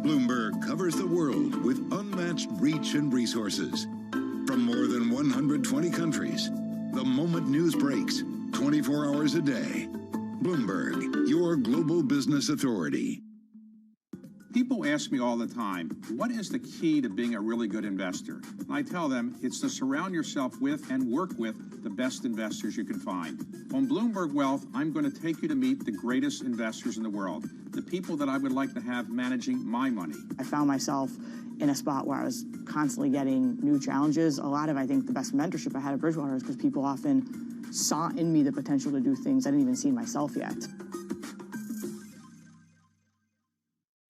Bloomberg covers the world with unmatched reach and resources. From more than 120 countries, the moment news breaks, 24 hours a day. Bloomberg, your global business authority. People ask me all the time, what is the key to being a really good investor? And I tell them it's to surround yourself with and work with the best investors you can find. On Bloomberg Wealth, I'm going to take you to meet the greatest investors in the world, the people that I would like to have managing my money. I found myself in a spot where I was constantly getting new challenges. A lot of, I think, the best mentorship I had at Bridgewater is because people often saw in me the potential to do things I didn't even see in myself yet.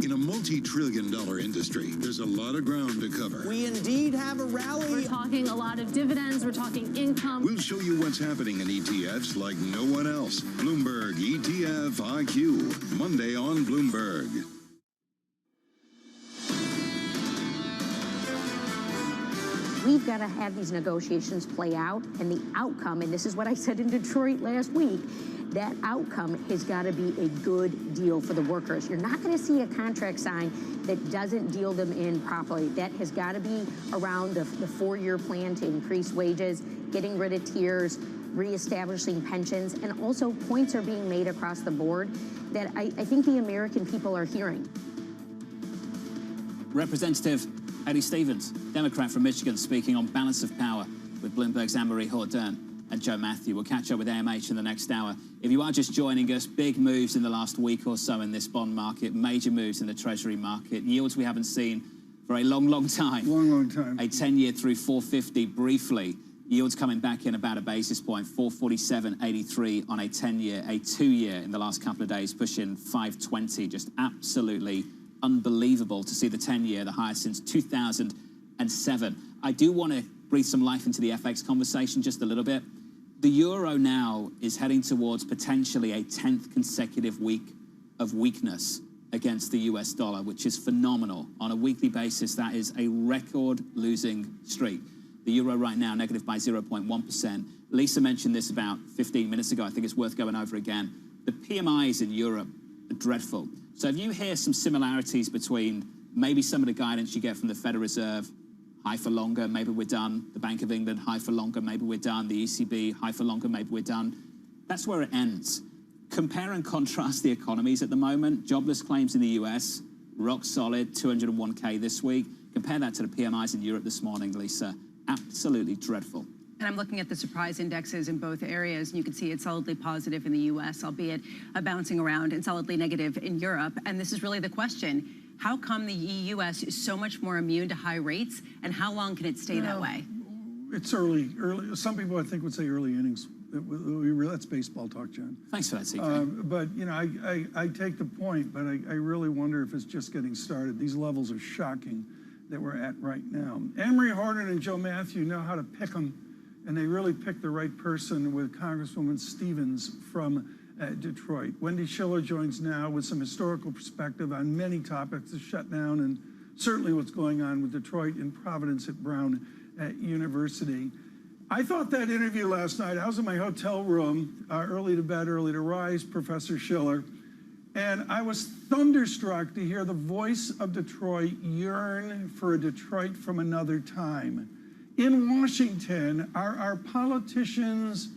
In a multi-trillion-dollar industry, there's a lot of ground to cover. We indeed have a rally. We're talking a lot of dividends. We're talking income. We'll show you what's happening in ETFs like no one else. Bloomberg ETF IQ, Monday on Bloomberg. We've got to have these negotiations play out, and the outcome, and this is what I said in Detroit last week, that outcome has got to be a good deal for the workers. You're not going to see a contract signed that doesn't deal them in properly. That has got to be around the four-year plan to increase wages, getting rid of tiers, reestablishing pensions, and also points are being made across the board that I think the American people are hearing. Representative Eddie Stevens, Democrat from Michigan, speaking on balance of power with Bloomberg's Anne-Marie Hordern and Joe Matthew. We'll catch up with AMH in the next hour. If you are just joining us, big moves in the last week or so in this bond market, major moves in the Treasury market, yields we haven't seen for a long, long time. Long time. A 10-year through 450 briefly. Yields coming back in about a basis point, 447.83 on a 10-year, a 2-year in the last couple of days, pushing 520. Just absolutely unbelievable to see the 10-year, the highest since 2007. I do want to breathe some life into the FX conversation just a little bit. The euro now is heading towards potentially a 10th consecutive week of weakness against the US dollar, which is phenomenal. On a weekly basis, that is a record-losing streak. The euro right now negative by 0.1%. Lisa mentioned this about 15 minutes ago. I think it's worth going over again. The PMIs in Europe are dreadful. So if you hear some similarities between maybe some of the guidance you get from the Federal Reserve, high for longer, maybe we're done. The Bank of England, high for longer, maybe we're done. The ECB, high for longer, maybe we're done. That's where it ends. Compare and contrast the economies at the moment. Jobless claims in the US, rock solid, 201K this week. Compare that to the PMIs in Europe this morning, Lisa. Absolutely dreadful. And I'm looking at the surprise indexes in both areas, and you can see it's solidly positive in the U.S., albeit bouncing around, and solidly negative in Europe. And this is really the question. How come the U.S. is so much more immune to high rates, and how long can it stay that way? It's early. Some people, I think, would say early innings. That's baseball talk, John. Thanks for that, CK. But, you know, I take the point, but I really wonder if it's just getting started. These levels are shocking that we're at right now. Anne-Marie Hornan and Joe Matthew know how to pick them, and they really picked the right person with Congresswoman Stevens from Detroit. Wendy Schiller joins now with some historical perspective on many topics, the shutdown, and certainly what's going on with Detroit and Providence at Brown University. I thought that interview last night, I was in my hotel room, early to bed, early to rise, Professor Schiller, and I was thunderstruck to hear the voice of Detroit yearn for a Detroit from another time. In Washington, are our politicians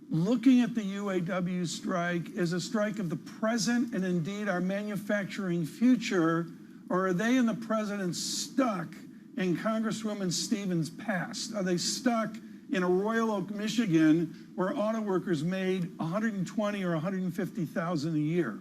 looking at the UAW strike as a strike of the present and indeed our manufacturing future, or are they and the president stuck in Congresswoman Stevens' past? Are they stuck in a Royal Oak, Michigan, where auto workers made $120,000 or $150,000 a year?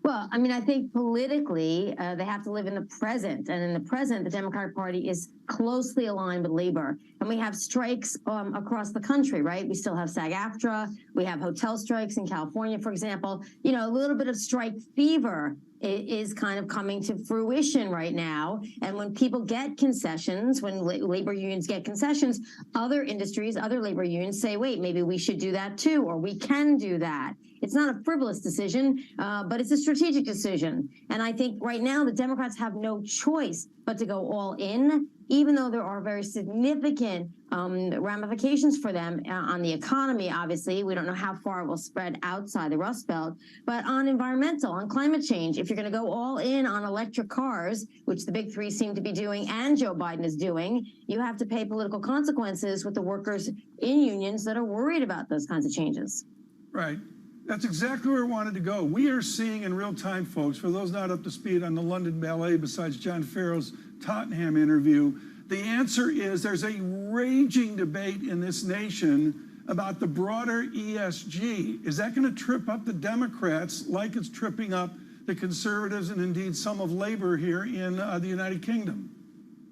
Well, I mean, I think politically, they have to live in the present. And in the present, the Democratic Party is closely aligned with labor. And we have strikes across the country, right? We still have SAG-AFTRA. We have hotel strikes in California, for example. You know, a little bit of strike fever is kind of coming to fruition right now. And when people get concessions, when labor unions get concessions, other industries, other labor unions say, wait, maybe we should do that too, or we can do that. It's not a frivolous decision, but it's a strategic decision. And I think right now the Democrats have no choice but to go all in, even though there are very significant ramifications for them on the economy, obviously. We don't know how far it will spread outside the Rust Belt, but on environmental, on climate change, if you're going to go all in on electric cars, which the big three seem to be doing and Joe Biden is doing, you have to pay political consequences with the workers in unions that are worried about those kinds of changes. Right. That's exactly where I wanted to go. We are seeing in real time, folks, for those not up to speed on the London Ballet, besides John Farrow's Tottenham interview, the answer is there's a raging debate in this nation about the broader ESG. Is that going to trip up the Democrats like it's tripping up the conservatives and indeed some of labor here in the United Kingdom?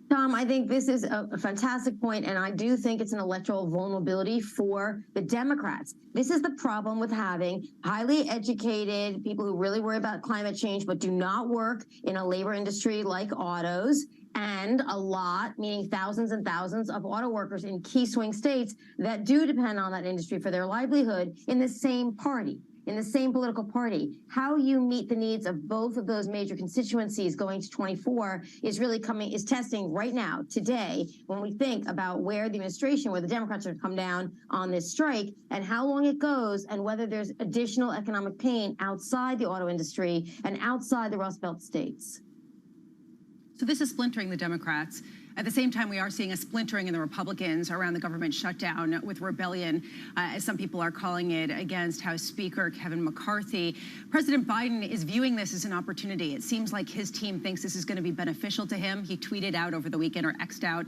Tom, I think this is a fantastic point, and I do think it's an electoral vulnerability for the Democrats. This is the problem with having highly educated people who really worry about climate change but do not work in a labor industry like autos, and a lot, meaning thousands and thousands of auto workers in key swing states that do depend on that industry for their livelihood in the same party. In the same political party. How you meet the needs of both of those major constituencies going to 24 is testing right now, today, when we think about where the administration, where the Democrats are going to come down on this strike and how long it goes and whether there's additional economic pain outside the auto industry and outside the Rust Belt states. So this is splintering the Democrats. At the same time, we are seeing a splintering in the Republicans around the government shutdown with rebellion, as some people are calling it, against House Speaker Kevin McCarthy. President Biden is viewing this as an opportunity. It seems like his team thinks this is going to be beneficial to him. He tweeted out over the weekend or X'd out.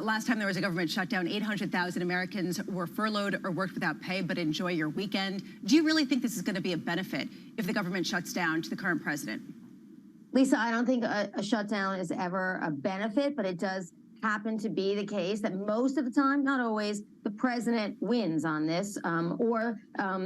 Last time there was a government shutdown, 800,000 Americans were furloughed or worked without pay, but enjoy your weekend. Do you really think this is going to be a benefit if the government shuts down to the current president? Lisa, I don't think a shutdown is ever a benefit, but it does happen to be the case that most of the time, not always, the president wins on this, or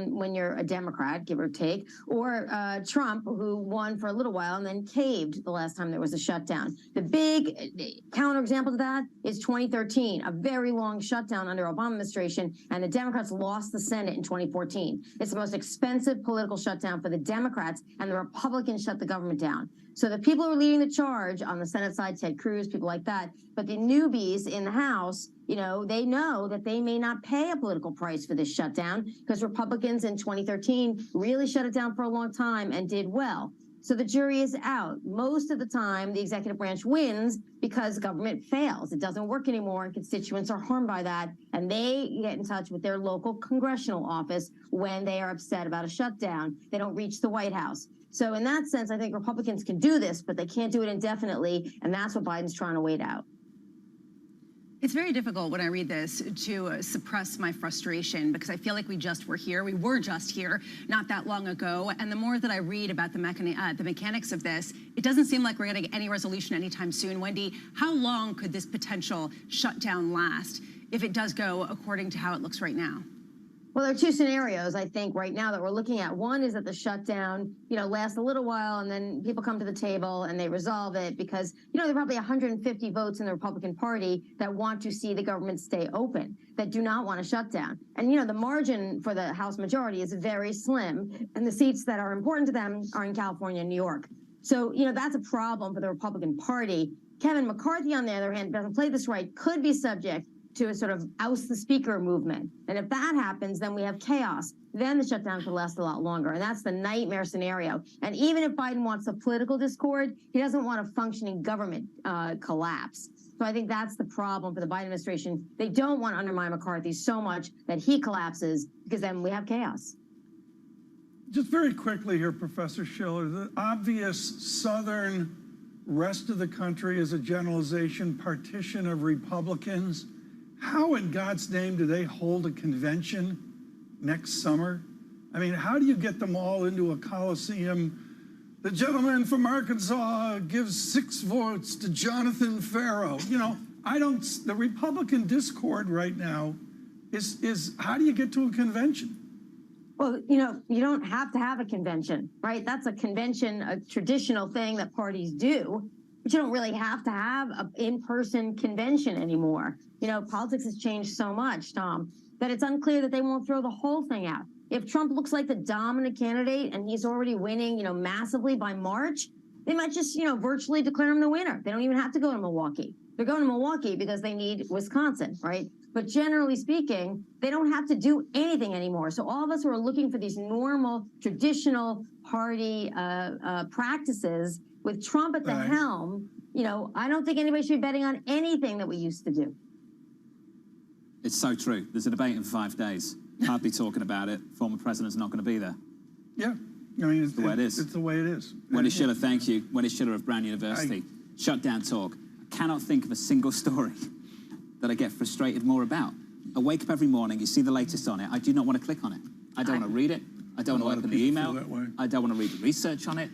when you're a Democrat, give or take, or Trump, who won for a little while and then caved the last time there was a shutdown. The big counterexample to that is 2013, a very long shutdown under Obama administration, and the Democrats lost the Senate in 2014. It's the most expensive political shutdown for the Democrats, and the Republicans shut the government down. So the people who are leading the charge on the Senate side, Ted Cruz, people like that, but the newbies in the House, you know that they may not pay a political price for this shutdown because Republicans in 2013 really shut it down for a long time and did well. So the jury is out. Most of the time, the executive branch wins because government fails. It doesn't work anymore, and constituents are harmed by that, and they get in touch with their local congressional office when they are upset about a shutdown. They don't reach the White House. So in that sense, I think Republicans can do this, but they can't do it indefinitely, and that's what Biden's trying to wait out. It's very difficult when I read this to suppress my frustration because I feel like we were just here not that long ago. And the more that I read about the mechanics of this, it doesn't seem like we're getting any resolution anytime soon. Wendy, how long could this potential shutdown last? if it does go according to how it looks right now? Well, there are two scenarios, I think, right now that we're looking at. One is that the shutdown, lasts a little while and then people come to the table and they resolve it because, there are probably 150 votes in the Republican Party that want to see the government stay open, that do not want a shutdown. And, the margin for the House majority is very slim, and the seats that are important to them are in California and New York. So, that's a problem for the Republican Party. Kevin McCarthy, on the other hand, doesn't play this right, could be subject to a sort of oust the speaker movement. And if that happens, then we have chaos. Then the shutdown could last a lot longer. And that's the nightmare scenario. And even if Biden wants a political discord, he doesn't want a functioning government collapse. So I think that's the problem for the Biden administration. They don't want to undermine McCarthy so much that he collapses, because then we have chaos. Just very quickly here, Professor Schiller, the obvious southern rest of the country is a generalization, partition of Republicans. How in God's name do they hold a convention next summer? I mean, how do you get them all into a coliseum? The gentleman from Arkansas gives 6 votes to Jonathan Farrow. The Republican discord right now is how do you get to a convention? Well, you don't have to have a convention, right? That's a convention, a traditional thing that parties do, but you don't really have to have an in-person convention anymore. Politics has changed so much, Tom, that it's unclear that they won't throw the whole thing out. If Trump looks like the dominant candidate and he's already winning, massively by March, they might just, virtually declare him the winner. They don't even have to go to Milwaukee. They're going to Milwaukee because they need Wisconsin, right? But generally speaking, they don't have to do anything anymore. So all of us who are looking for these normal, traditional party practices with Trump at the helm, I don't think anybody should be betting on anything that we used to do. It's so true. There's a debate in 5 days. Hardly talking about it. Former president's not going to be there. Yeah. I mean, it's the way it is. It's the way it is. Wendy Schiller, thank you. Wendy Schiller of Brown University. Shutdown talk. I cannot think of a single story that I get frustrated more about. I wake up every morning, you see the latest on it. I do not want to click on it. I don't want to read it. I don't want to open the email. I don't want to read the research on it.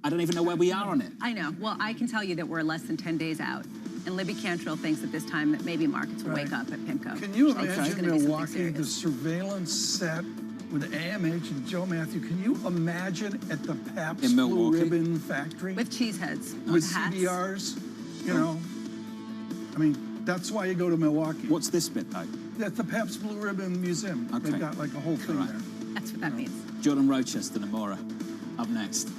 I don't even know where we are on it. I know. Well, I can tell you that we're less than 10 days out. And Libby Cantrell thinks at this time that maybe markets will wake up at PIMCO. Can you imagine Milwaukee, the surveillance set with AMH and Joe Matthew? Can you imagine at the Pabst Blue Ribbon factory? With cheese heads. With CBRs, I mean, that's why you go to Milwaukee. What's this bit, though? That's the Pabst Blue Ribbon Museum. Okay. They've got like a whole thing there. That's what that means. Jordan Rochester, Namora, up next.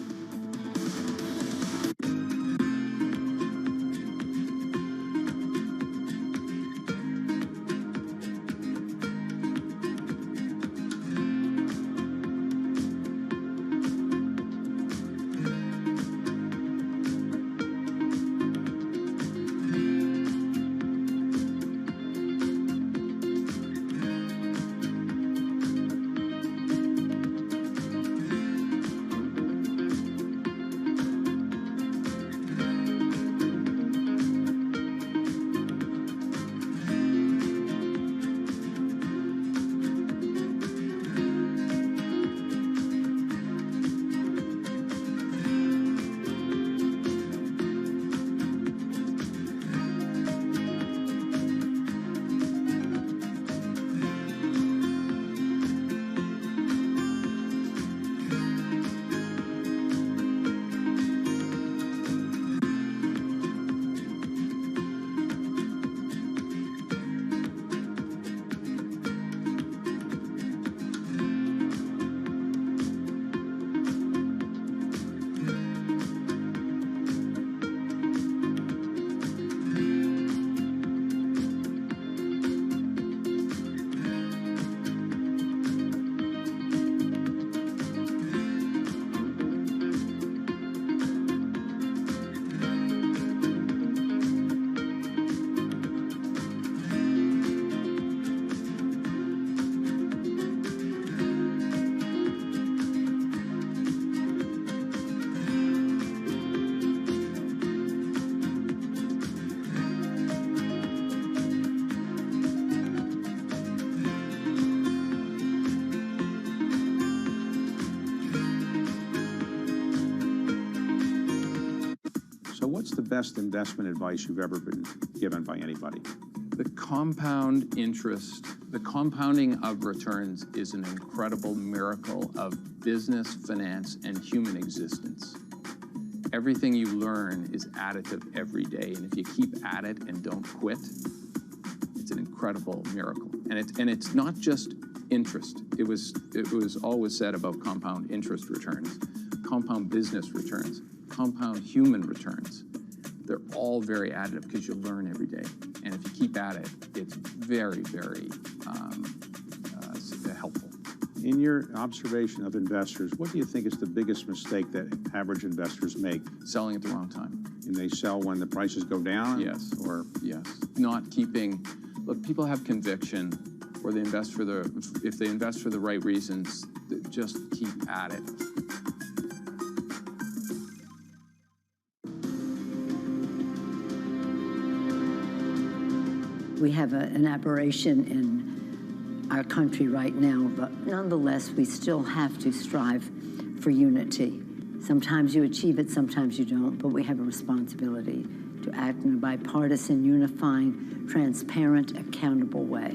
What's the best investment advice you've ever been given by anybody? The compound interest, the compounding of returns is an incredible miracle of business, finance, and human existence. Everything you learn is additive every day, and if you keep at it and don't quit, it's an incredible miracle. And it's not just interest. It was always said about compound interest returns, compound business returns, compound human returns. They're all very additive because you learn every day. And if you keep at it, it's very, very helpful. In your observation of investors, what do you think is the biggest mistake that average investors make? Selling at the wrong time. And they sell when the prices go down? Yes. Or yes. Not keeping, look, people have conviction, or they invest for if they invest for the right reasons, just keep at it. We have an aberration in our country right now, but nonetheless, we still have to strive for unity. Sometimes you achieve it, sometimes you don't, but we have a responsibility to act in a bipartisan, unifying, transparent, accountable way.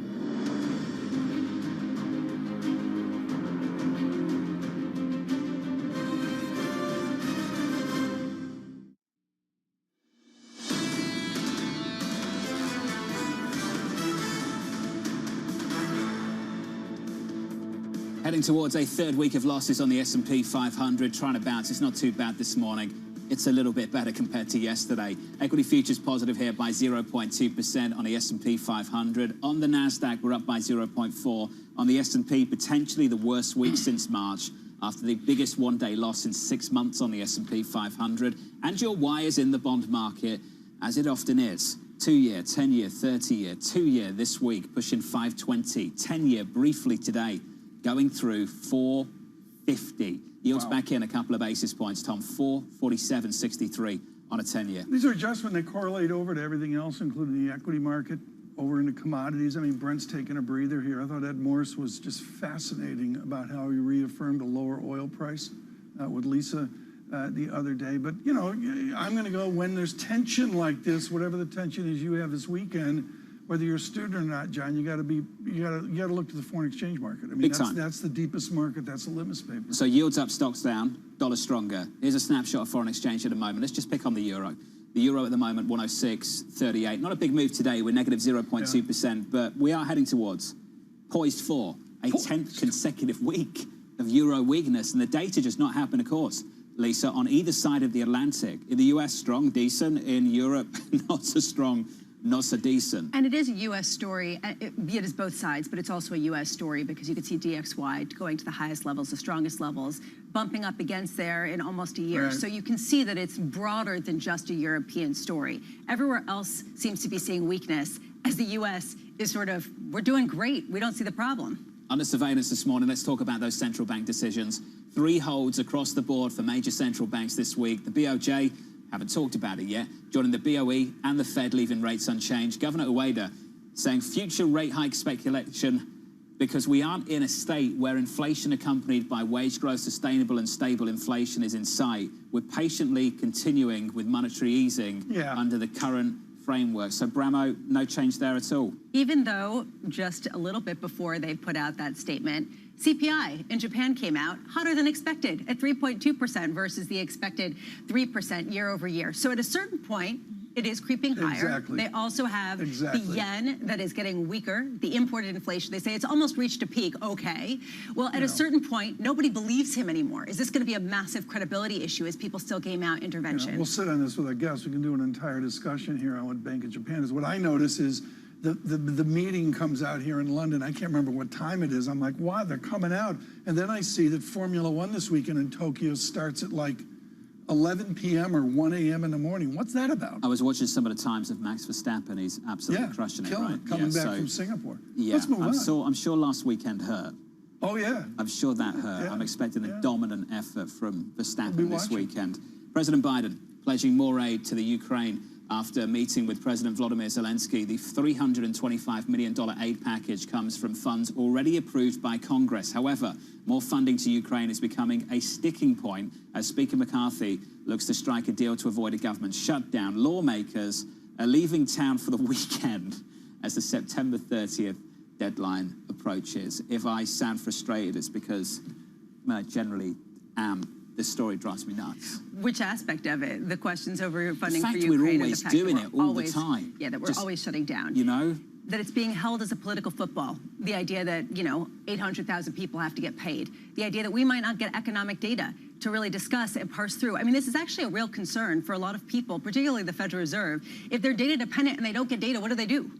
Heading towards a third week of losses on the S&P 500, trying to bounce. It's not too bad this morning. It's a little bit better compared to yesterday. Equity futures positive here by 0.2% on the S&P 500. On the NASDAQ, we're up by 0.4%. On the S&P, potentially the worst week since March, after the biggest one-day loss in 6 months on the S&P 500. And your wires in the bond market, as it often is. 2-year, 10-year, 30-year, 2-year this week, pushing 520. 10-year briefly today, going through 450. Yields back in a couple of basis points, Tom. 447.63 on a 10-year. These are just when they correlate over to everything else, including the equity market, over into commodities. I mean, Brent's taking a breather here. I thought Ed Morse was just fascinating about how he reaffirmed a lower oil price with Lisa the other day. But, you know, I'm going to go when there's tension like this, whatever the tension is you have this weekend, whether you're a student or not, John, you got to look to the foreign exchange market. I mean, that's the deepest market. That's the litmus paper. So yields up, stocks down, dollar stronger. Here's a snapshot of foreign exchange at the moment. Let's just pick on the euro. The euro at the moment, 106.38. Not a big move today. We're negative 0.2%, but we are heading towards, poised for, a 10th consecutive week of euro weakness, and the data just not happen, of course, Lisa, on either side of the Atlantic. In the US, strong, decent. In Europe, not so strong, not so decent. And it is a U.S. story. It is both sides, but it's also a U.S. story because you can see DXY going to the highest levels, the strongest levels, bumping up against there in almost a year. Right. So you can see that it's broader than just a European story. Everywhere else seems to be seeing weakness, as the U.S. is sort of, we're doing great. We don't see the problem. Under surveillance this morning, let's talk about those central bank decisions. 3 holds across the board for major central banks this week. The BOJ, haven't talked about it yet, joining the BOE and the Fed, leaving rates unchanged. Governor Ueda saying future rate hike speculation because we aren't in a state where inflation accompanied by wage growth, sustainable and stable inflation is in sight. We're patiently continuing with monetary easing under the current framework. So, Bramo, no change there at all. Even though just a little bit before they put out that statement, CPI in Japan came out hotter than expected at 3.2% versus the expected 3% year over year. So at a certain point, it is creeping higher. Exactly. They also have the yen that is getting weaker, the imported inflation. They say it's almost reached a peak. Okay. Well, at a certain point, nobody believes him anymore. Is this going to be a massive credibility issue as people still game out intervention? We'll sit on this with our guests. We can do an entire discussion here on what Bank of Japan is. What I notice is the meeting comes out here in London. I can't remember what time it is. I'm like, wow, they're coming out. And then I see that Formula One this weekend in Tokyo starts at like 11 p.m. or 1 a.m. in the morning. What's that about? I was watching some of the times of Max Verstappen. He's absolutely crushing it, right? Coming back from Singapore. Yeah, Let's move on. I'm sure last weekend hurt. Oh, yeah. I'm sure that hurt. Yeah. I'm expecting a dominant effort from Verstappen this weekend. President Biden pledging more aid to the Ukraine after meeting with President Volodymyr Zelensky. The $325 million aid package comes from funds already approved by Congress. However, more funding to Ukraine is becoming a sticking point as Speaker McCarthy looks to strike a deal to avoid a government shutdown. Lawmakers are leaving town for the weekend as the September 30th deadline approaches. If I sound frustrated, it's because I generally am. This story drives me nuts. Which aspect of it? The questions over funding for The fact Ukraine? we're and always the fact doing that it we're all always, the time. Yeah, that we're Just, always shutting down. You know? That it's being held as a political football. The idea that, you know, 800,000 people have to get paid. The idea that we might not get economic data to really discuss and parse through. I mean, this is actually a real concern for a lot of people, particularly the Federal Reserve. If they're data dependent and they don't get data, what do?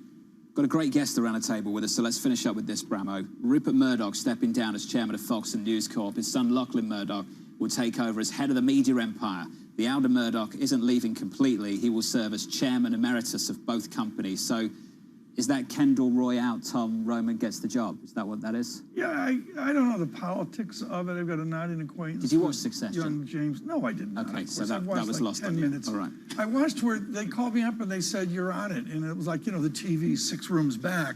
Got a great guest around the table with us, so let's finish up with this, Bramo. Rupert Murdoch stepping down as chairman of Fox and News Corp. His son, Lachlan Murdoch, will take over as head of the media empire. The elder Murdoch isn't leaving completely. He will serve as chairman emeritus of both companies. So is that Kendall Roy out, Tom Roman gets the job? Is that what that is? Yeah, I don't know the politics of it. I've got a nodding acquaintance. Did you watch Succession? Young James. No, I didn't. Okay, so that was lost on 10 you. minutes. All right. I watched where they called me up and they said, you're on it. And it was like, you know, the TV 6 rooms back.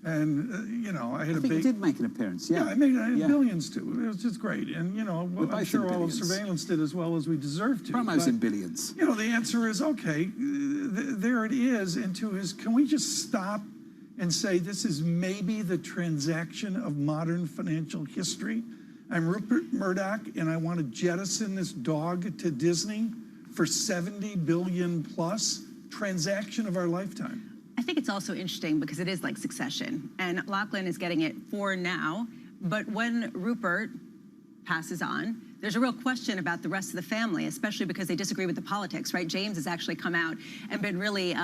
And, you know, I had I think you did make an appearance, yeah. Yeah, I made billions too. It was just great. And, you know, I'm sure all of billions. surveillance did as well as we deserve to. Promo's in billions. You know, the answer is, okay, there it is. And can we just stop and say this is maybe the transaction of modern financial history? I'm Rupert Murdoch, and I want to jettison this dog to Disney for $70 billion plus. Transaction of our lifetime. I think it's also interesting because it is like Succession, and Lachlan is getting it for now. But when Rupert passes on, there's a real question about the rest of the family, especially because they disagree with the politics, right? James has actually come out and been really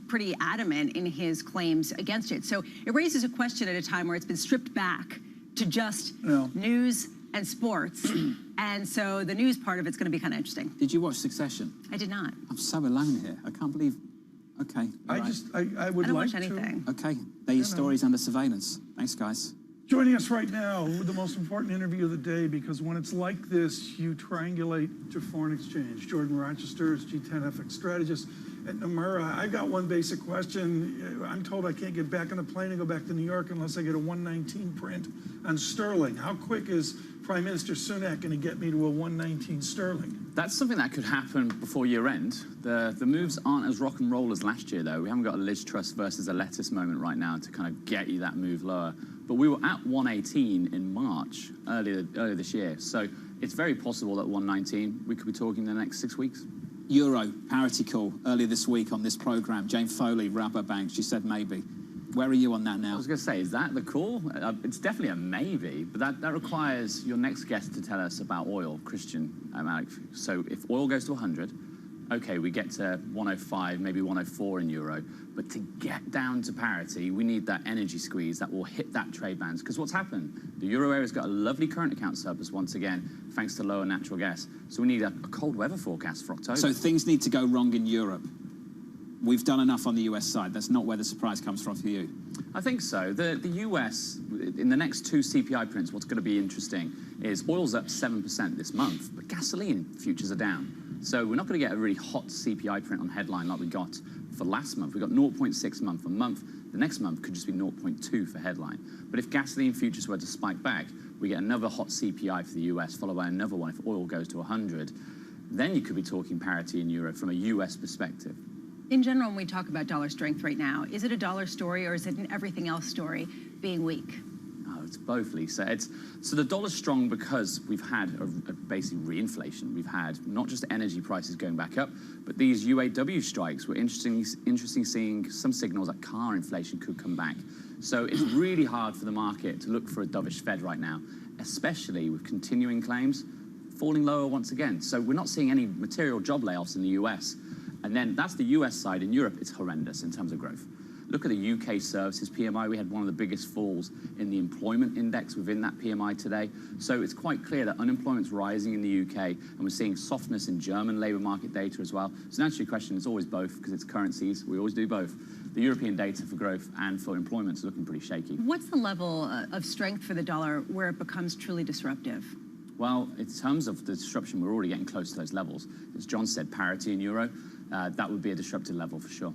pretty adamant in his claims against it. So it raises a question at a time where it's been stripped back to just news and sports. And so the news part of it's going to be kind of interesting. Did you watch Succession? I did not. I'm so alone here. I can't believe. Okay. I would don't like watch anything. Okay. They're your stories under surveillance. Thanks, guys. Joining us right now with the most important interview of the day, because when it's like this, you triangulate to foreign exchange. Jordan Rochester is G10 FX strategist at Nomura. I've got one basic question. I'm told I can't get back on the plane and go back to New York unless I get a 119 print on sterling. How quick is Prime Minister Sunak going to get me to a 119 sterling? That's something that could happen before year end. The moves aren't as rock and roll as last year, though. We haven't got a Liz Truss versus a lettuce moment right now to kind of get you that move lower. But we were at 118 in March earlier this year. So it's very possible that 119, we could be talking in the next 6 weeks. Euro, parity call earlier this week on this program. Jane Foley, Rabobank, she said maybe. Where are you on that now? I was going to say, is that the call? It's definitely a maybe, but that requires your next guest to tell us about oil, Christian Malik. So if oil goes to 100, okay, we get to 105, maybe 104 in euro, but to get down to parity, we need that energy squeeze that will hit that trade bands. Because what's happened? The euro area's got a lovely current account surplus once again, thanks to lower natural gas. So we need a cold weather forecast for October. So things need to go wrong in Europe. We've done enough on the US side. That's not where the surprise comes from for you. I think so. The US, in the next 2 CPI prints, what's going to be interesting is oil's up 7% this month, but gasoline futures are down. So we're not going to get a really hot CPI print on headline like we got for last month. We got 0.6 month on month. The next month could just be 0.2 for headline. But if gasoline futures were to spike back, we get another hot CPI for the US, followed by another one if oil goes to 100. Then you could be talking parity in euro from a US perspective. In general, when we talk about dollar strength right now, is it a dollar story or is it an everything else story being weak? Oh, it's both, Lisa. So the dollar's strong because we've had a basically reinflation. We've had not just energy prices going back up, but these UAW strikes were interesting seeing some signals that car inflation could come back. So it's really hard for the market to look for a dovish Fed right now, especially with continuing claims falling lower once again. So we're not seeing any material job layoffs in the US. And then that's the US side. In Europe, it's horrendous in terms of growth. Look at the UK services PMI. We had one of the biggest falls in the employment index within that PMI today. So it's quite clear that unemployment's rising in the UK, and we're seeing softness in German labour market data as well. So to answer your question, it's always both because it's currencies. We always do both. The European data for growth and for employment is looking pretty shaky. What's the level of strength for the dollar where it becomes truly disruptive? Well, in terms of the disruption, we're already getting close to those levels. As John said, parity in euro. That would be a disruptive level for sure.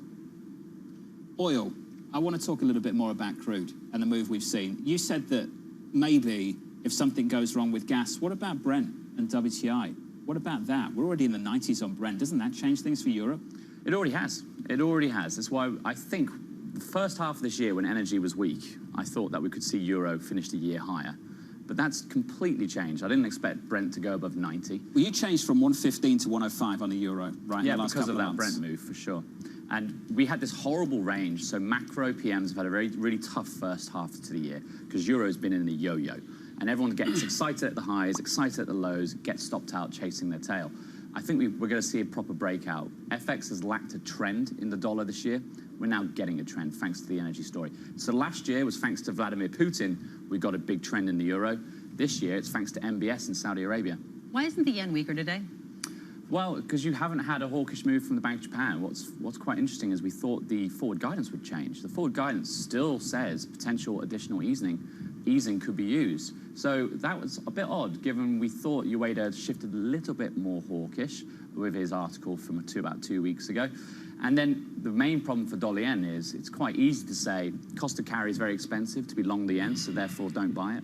Oil. I want to talk a little bit more about crude and the move we've seen. You said that maybe if something goes wrong with gas, what about Brent and WTI? What about that? We're already in the 90s on Brent. Doesn't that change things for Europe? It already has. It already has. That's why I think the first half of this year, when energy was weak, I thought that we could see euro finish the year higher. But that's completely changed. I didn't expect Brent to go above 90. Well, you changed from 115 to 105 on the euro, right? Yeah, in the last because of couple that months. Brent move, for sure. And we had this horrible range. So macro PMs have had a really tough first half to the year because euro's been in the yo-yo. And everyone gets excited at the highs, excited at the lows, gets stopped out chasing their tail. I think we're going to see a proper breakout. FX has lacked a trend in the dollar this year. We're now getting a trend thanks to the energy story. So last year was thanks to Vladimir Putin, we got a big trend in the euro. This year, it's thanks to MBS in Saudi Arabia. Why isn't the yen weaker today? Well, because you haven't had a hawkish move from the Bank of Japan. What's quite interesting is we thought the forward guidance would change. The forward guidance still says potential additional easing could be used. So that was a bit odd, given we thought Ueda shifted a little bit more hawkish with his article from about 2 weeks ago. And then the main problem for dollar yen is it's quite easy to say cost of carry is very expensive to be long the yen, so therefore don't buy it.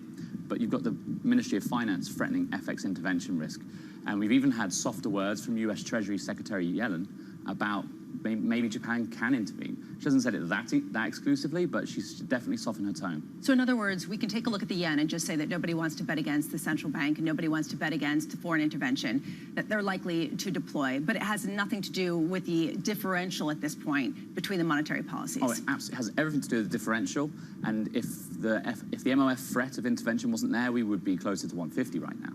But you've got the Ministry of Finance threatening FX intervention risk. And we've even had softer words from US Treasury Secretary Yellen about maybe Japan can intervene. She hasn't said it that exclusively, but she's definitely softened her tone. So in other words, we can take a look at the yen and just say that nobody wants to bet against the central bank and nobody wants to bet against foreign intervention, that they're likely to deploy. But it has nothing to do with the differential at this point between the monetary policies. Oh, it absolutely has everything to do with the differential. And if the MOF threat of intervention wasn't there, we would be closer to 150 right now.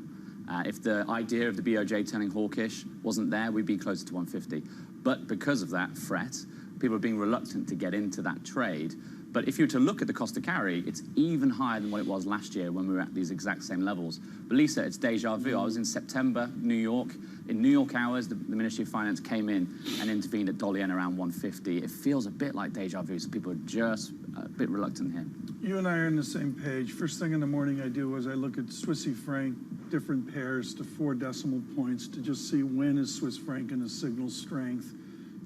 If the idea of the BOJ turning hawkish wasn't there, we'd be closer to 150. But because of that threat, people are being reluctant to get into that trade. But if you were to look at the cost of carry, it's even higher than what it was last year when we were at these exact same levels. But Lisa, it's deja vu. I was in September, New York. In New York hours, the Ministry of Finance came in and intervened at dollar yen around 150. It feels a bit like deja vu, so people are just a bit reluctant here. You and I are on the same page. First thing in the morning I do is I look at Swissy franc, different pairs to 4 decimal points to just see when is Swiss franc in a signal strength.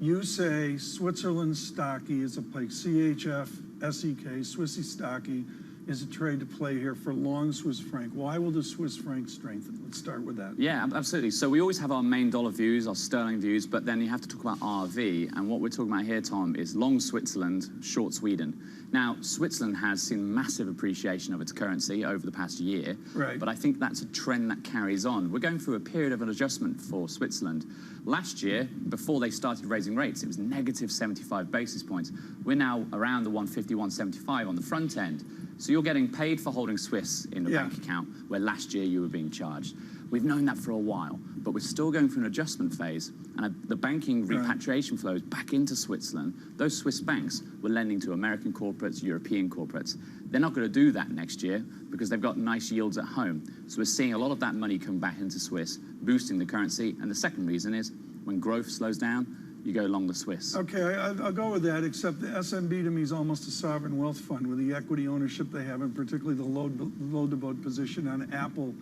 You say Switzerland stocky is a play, CHF, SEK, Swissy stocky is a trade to play here for long Swiss franc. Why will the Swiss franc strengthen? Let's start with that. Yeah, absolutely. So we always have our main dollar views, our sterling views, but then you have to talk about RV. And what we're talking about here, Tom, is long Switzerland, short Sweden. Now, Switzerland has seen massive appreciation of its currency over the past year. Right. But I think that's a trend that carries on. We're going through a period of an adjustment for Switzerland. Last year, before they started raising rates, it was negative 75 basis points. We're now around the 150, 175 on the front end. So you're getting paid for holding Swiss in the bank account, where last year you were being charged. We've known that for a while, but we're still going through an adjustment phase, and the banking repatriation flows back into Switzerland. Those Swiss banks were lending to American corporates, European corporates. They're not going to do that next year because they've got nice yields at home. So we're seeing a lot of that money come back into Swiss, boosting the currency. And the second reason is when growth slows down, you go long the Swiss. Okay, I'll go with that, except the SMB to me is almost a sovereign wealth fund with the equity ownership they have, and particularly the load-to-boat position on Apple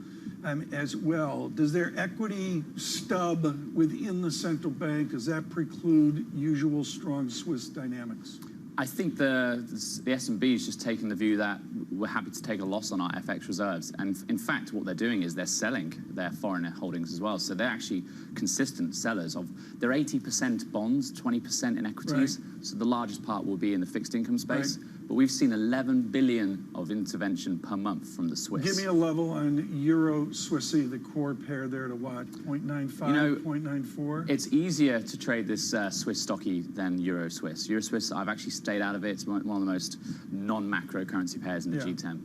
as well. Does their equity stub within the central bank, does that preclude usual strong Swiss dynamics? I think the S&B is just taking the view that we're happy to take a loss on our FX reserves. And in fact, what they're doing is they're selling their foreign holdings as well. So they're actually consistent sellers of, they're 80% bonds, 20% in equities. Right. So the largest part will be in the fixed income space. Right. But we've seen 11 billion of intervention per month from the Swiss. Give me a level on Euro Swissy, the core pair there to what? 0.95, 0.94? It's easier to trade this Swiss stocky than Euro Swiss. Euro Swiss, I've actually stayed out of it. It's one of the most non-macro currency pairs in the G10.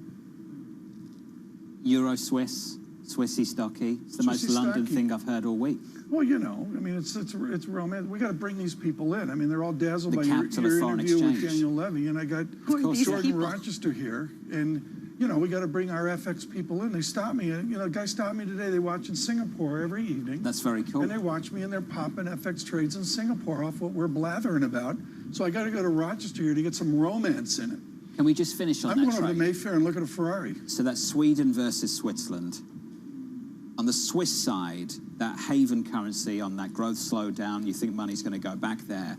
Euro Swiss, Swissy stocky. It's the most London thing I've heard all week. Well, you know, I mean, it's romantic. We got to bring these people in. I mean, they're all dazzled by your interview with Daniel Levy, and I got Jordan Rochester here, and you know, we got to bring our FX people in. They stop me. You know, a guy stopped me today. They watch in Singapore every evening. That's very cool. And they watch me, and they're popping FX trades in Singapore off what we're blathering about. So I got to go to Rochester here to get some romance in it. Can we just finish on that I'm going trade? to Mayfair and look at a Ferrari. So that's Sweden versus Switzerland. On the Swiss side, that haven currency on that growth slowdown, you think money's going to go back there.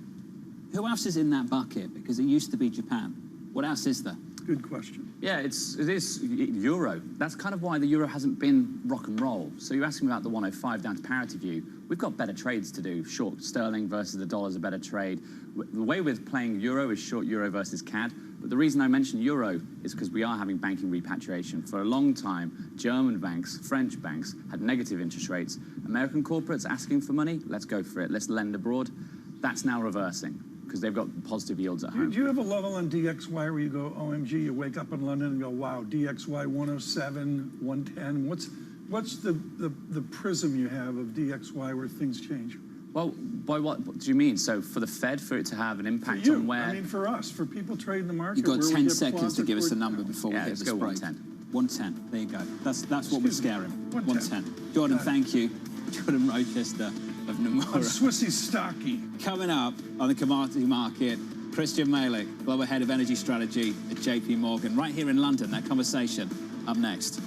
Who else is in that bucket? Because it used to be Japan. What else is there? Good question. Yeah, it is euro. That's kind of why the euro hasn't been rock and roll. So you're asking about the 105 down to parity view. We've got better trades to do. Short sterling versus the dollar is a better trade. The way we're playing euro is short euro versus CAD. But the reason I mention euro is because we are having banking repatriation. For a long time, German banks, French banks had negative interest rates. American corporates asking for money, let's go for it. Let's lend abroad. That's now reversing because they've got positive yields at home. Do you have a level on DXY where you go, OMG, you wake up in London and go, wow, DXY 107, 110? What's the prism you have of DXY where things change? Well, by what do you mean? So for the Fed, for it to have an impact for you, on where... I mean, for us, for people trading the market. You've got where 10 we seconds to give us a number before we hit let's this go break. 110. 110. There you go. That's what we're scaring. 110. Jordan, thank you. Jordan Rochester of Nomura. Swissy Stocky. Coming up on the commodity market, Christian Malik, Global Head of Energy Strategy at JP Morgan, right here in London. That conversation up next.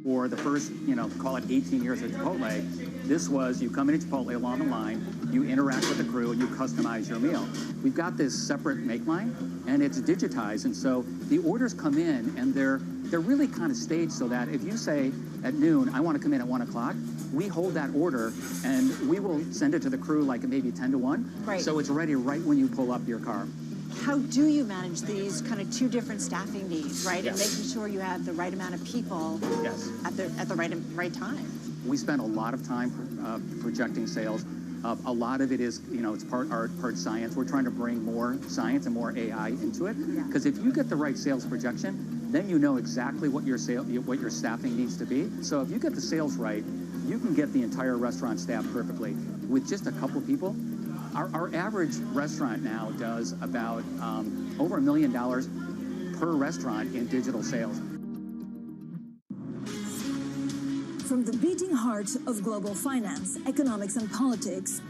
For the first, call it 18 years at Chipotle, this was you come into Chipotle along the line, you interact with the crew, and you customize your meal. We've got this separate make line, and it's digitized, and so the orders come in, and they're really kind of staged so that if you say at noon, I want to come in at 1 o'clock, we hold that order, and we will send it to the crew like maybe 10 to 1. Right. So it's ready right when you pull up your car. How do you manage these kind of two different staffing needs, right? Yes. And making sure you have the right amount of people at the right time. We spend a lot of time projecting sales. A lot of it is, it's part art, part science. We're trying to bring more science and more AI into it. Because if you get the right sales projection, then you know exactly what your staffing needs to be. So if you get the sales right, you can get the entire restaurant staffed perfectly. With just a couple people, our average restaurant now does about over $1 million per restaurant in digital sales. From the beating heart of global finance, economics and politics,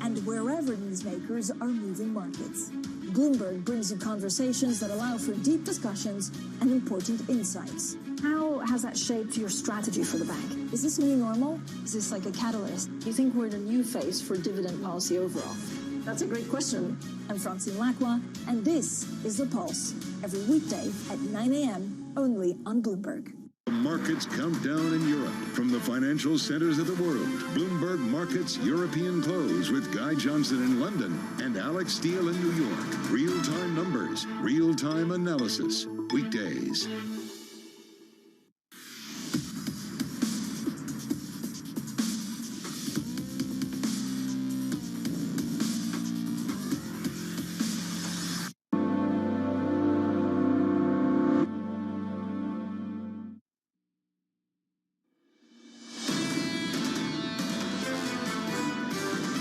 and wherever newsmakers are moving markets, Bloomberg brings you conversations that allow for deep discussions and important insights. How has that shaped your strategy for the bank? Is this a new normal? Is this like a catalyst? Do you think we're in a new phase for dividend policy overall? That's a great question. I'm Francine Lacroix, and this is The Pulse, every weekday at 9 a.m. only on Bloomberg. The markets count down in Europe from the financial centers of the world. Bloomberg Markets European Close with Guy Johnson in London and Alex Steele in New York. Real-time numbers, real-time analysis. Weekdays.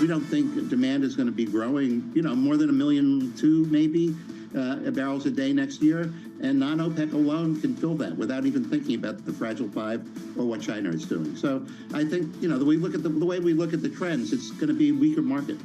We don't think demand is going to be growing, more than 1.2 million maybe barrels a day next year. And non-OPEC alone can fill that without even thinking about the Fragile Five or what China is doing. So I think, the way we look at the trends, it's going to be a weaker market.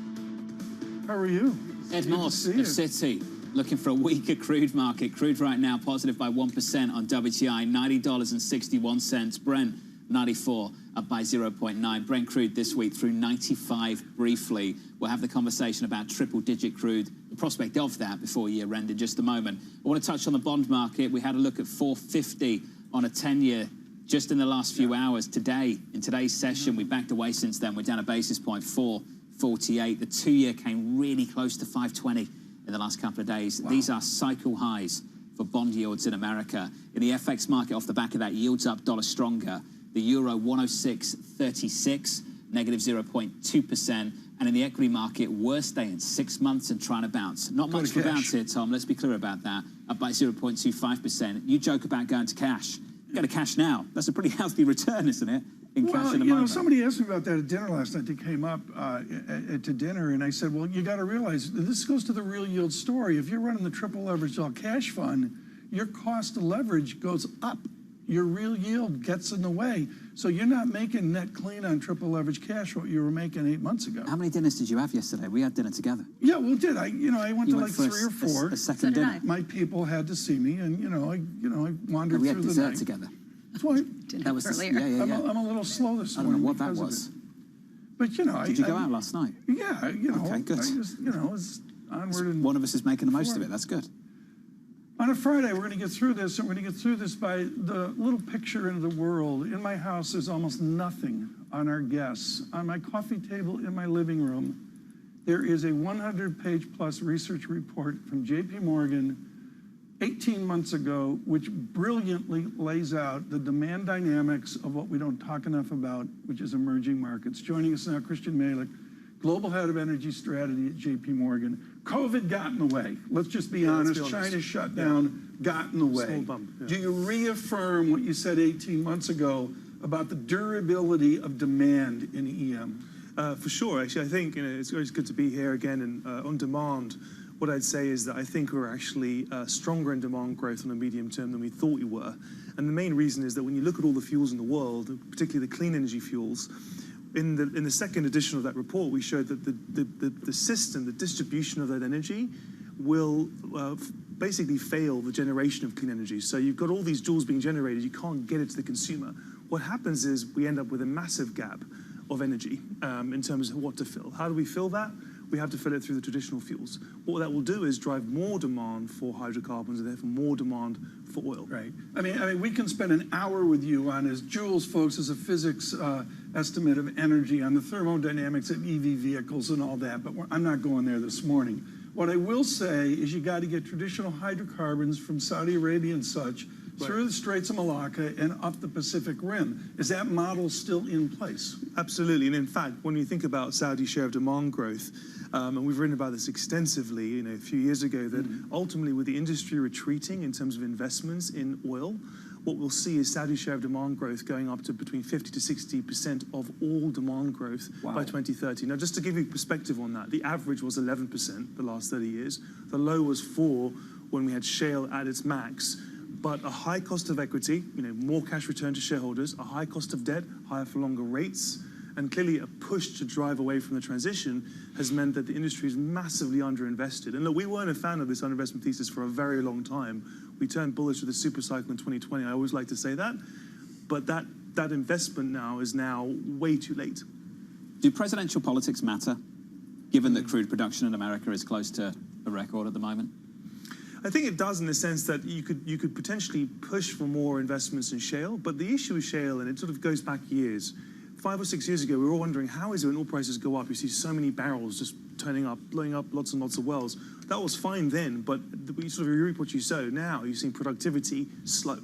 How are you? Ed Morse of Citi, looking for a weaker crude market. Crude right now positive by 1% on WTI, $90.61. Brent, 94, up by 0.9. Brent crude this week through 95 briefly. We'll have the conversation about triple-digit crude, the prospect of that before year end in just a moment. I want to touch on the bond market. We had a look at 450 on a 10-year just in the last few hours. Today, in today's session, we backed away since then. We're down a basis point, 448. The 2-year came really close to 520 in the last couple of days. Wow. These are cycle highs for bond yields in America. In the FX market, off the back of that, yields up, dollar stronger. The euro 106.36, negative 0.2%. And in the equity market, worst day in 6 months and trying to bounce. Not much for bounce here, Tom. Let's be clear about that. Up by 0.25%. You joke about going to cash. Go to cash now. That's a pretty healthy return, isn't it? In cash in the moment. Somebody asked me about that at dinner last night. They came up to dinner, and I said, well, you got to realize, this goes to the real yield story. If you're running the triple leveraged all cash fund, your cost of leverage goes up. Your real yield gets in the way. So you're not making net clean on triple leverage cash what you were making 8 months ago. How many dinners did you have yesterday? We had dinner together. Yeah, we did. I went to like 3 or 4. A second dinner. My people had to see me, and I wandered we through had the dessert night. together. That's why That was I'm a little slow this morning. I don't know what that because of was. But, you know, Did you go out last night? Yeah, you know. Okay, good. I just, you know, it's onward and one of us is making the most of forward. it. That's good. On a Friday, we're going to get through this, and we're going to get through this by the little picture into the world. In my house, there's almost nothing on our guests. On my coffee table in my living room, there is a 100-page plus research report from J.P. Morgan 18 months ago, which brilliantly lays out the demand dynamics of what we don't talk enough about, which is emerging markets. Joining us now, Christian Malik, Global Head of Energy Strategy at J.P. Morgan. COVID got in the way. Let's just be honest. China's shut down, got in the way. Small bump, yeah. Do you reaffirm what you said 18 months ago about the durability of demand in EM? For sure, actually. I think it's always good to be here again. And on demand, what I'd say is that I think we're actually stronger in demand growth on a medium term than we thought we were. And the main reason is that when you look at all the fuels in the world, particularly the clean energy fuels, in the second edition of that report, we showed that the system, the distribution of that energy will basically fail the generation of clean energy. So you've got all these joules being generated, you can't get it to the consumer. What happens is we end up with a massive gap of energy in terms of what to fill. How do we fill that? We have to fill it through the traditional fuels. What that will do is drive more demand for hydrocarbons and therefore more demand for oil. Right. I mean, we can spend an hour with you on, as joules, folks, as a physics estimate of energy, on the thermodynamics of EV vehicles and all that, but I'm not going there this morning. What I will say is you got to get traditional hydrocarbons from Saudi Arabia and such through the Straits of Malacca and up the Pacific Rim. Is that model still in place? Absolutely. And in fact, when you think about Saudi's share of demand growth, and we've written about this extensively, a few years ago, that ultimately with the industry retreating in terms of investments in oil, what we'll see is Saudi's share of demand growth going up to between 50 to 60% of all demand growth by 2030. Now, just to give you perspective on that, the average was 11% the last 30 years. The low was 4% when we had shale at its max. But a high cost of equity, more cash return to shareholders, a high cost of debt, higher for longer rates, and clearly a push to drive away from the transition has meant that the industry is massively underinvested. And look, we weren't a fan of this underinvestment thesis for a very long time. We turned bullish with the super cycle in 2020. I always like to say that. But that investment now is way too late. Do presidential politics matter, given that crude production in America is close to a record at the moment? I think it does in the sense that you could potentially push for more investments in shale, but the issue with shale, and it sort of goes back years, 5 or 6 years ago, we were all wondering, how is it when oil prices go up, you see so many barrels just turning up, blowing up lots and lots of wells. That was fine then, but you sort of reap what you sow. Now you're seeing productivity slow.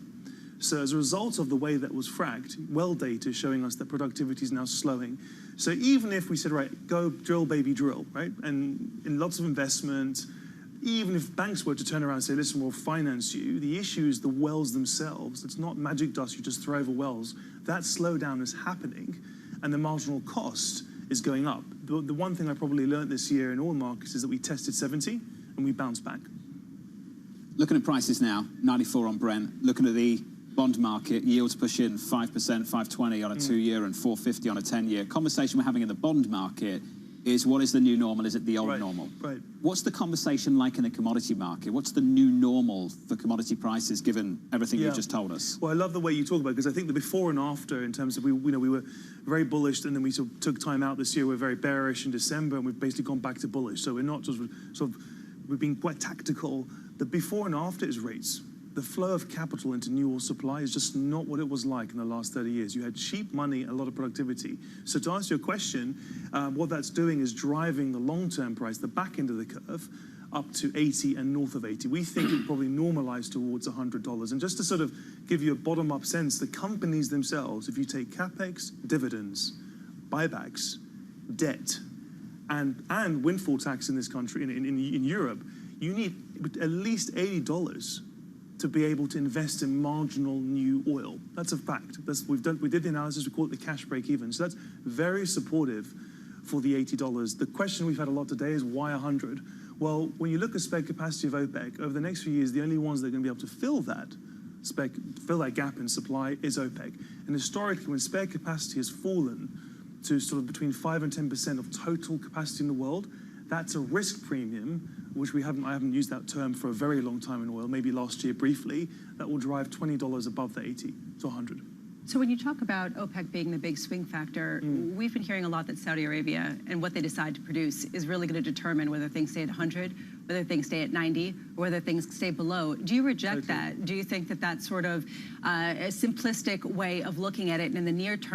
So as a result of the way that was fracked, well data is showing us that productivity is now slowing. So even if we said, right, go drill, baby, drill, right, and in lots of investment, even if banks were to turn around and say, listen, we'll finance you, the issue is the wells themselves. It's not magic dust you just throw over wells. That slowdown is happening, and the marginal cost is going up. The one thing I probably learned this year in oil markets is that we tested 70, and we bounced back. Looking at prices now, 94 on Brent. Looking at the bond market, yields push in 5%, 5.20 on a 2-year and 4.50 on a 10-year. Conversation we're having in the bond market is, what is the new normal? Is it the old normal? Right. What's the conversation like in the commodity market? What's the new normal for commodity prices, given everything you've just told us? Well, I love the way you talk about it, because I think the before and after, in terms of we were very bullish, and then we sort of took time out this year. We're very bearish in December, and we've basically gone back to bullish. So we're not just we're being quite tactical. The before and after is rates. The flow of capital into new oil supply is just not what it was like in the last 30 years. You had cheap money and a lot of productivity. So to answer your question, what that's doing is driving the long-term price, the back end of the curve, up to 80 and north of 80. We think it probably normalized towards $100. And just to sort of give you a bottom-up sense, the companies themselves, if you take capex, dividends, buybacks, debt, and windfall tax in this country, in Europe, you need at least $80 to be able to invest in marginal new oil. That's a fact. We did the analysis, we call it the cash break even. So that's very supportive for the $80. The question we've had a lot today is, why 100? Well, when you look at spare capacity of OPEC, over the next few years, the only ones that are going to be able to fill that gap in supply is OPEC. And historically, when spare capacity has fallen to sort of between 5 and 10% of total capacity in the world, that's a risk premium, which I haven't used that term for a very long time in oil, maybe last year briefly, that will drive $20 above the 80 to 100. So when you talk about OPEC being the big swing factor, we've been hearing a lot that Saudi Arabia and what they decide to produce is really going to determine whether things stay at 100, whether things stay at 90, or whether things stay below. Do you reject that? Do you think that that's sort of a simplistic way of looking at it, and in the near term,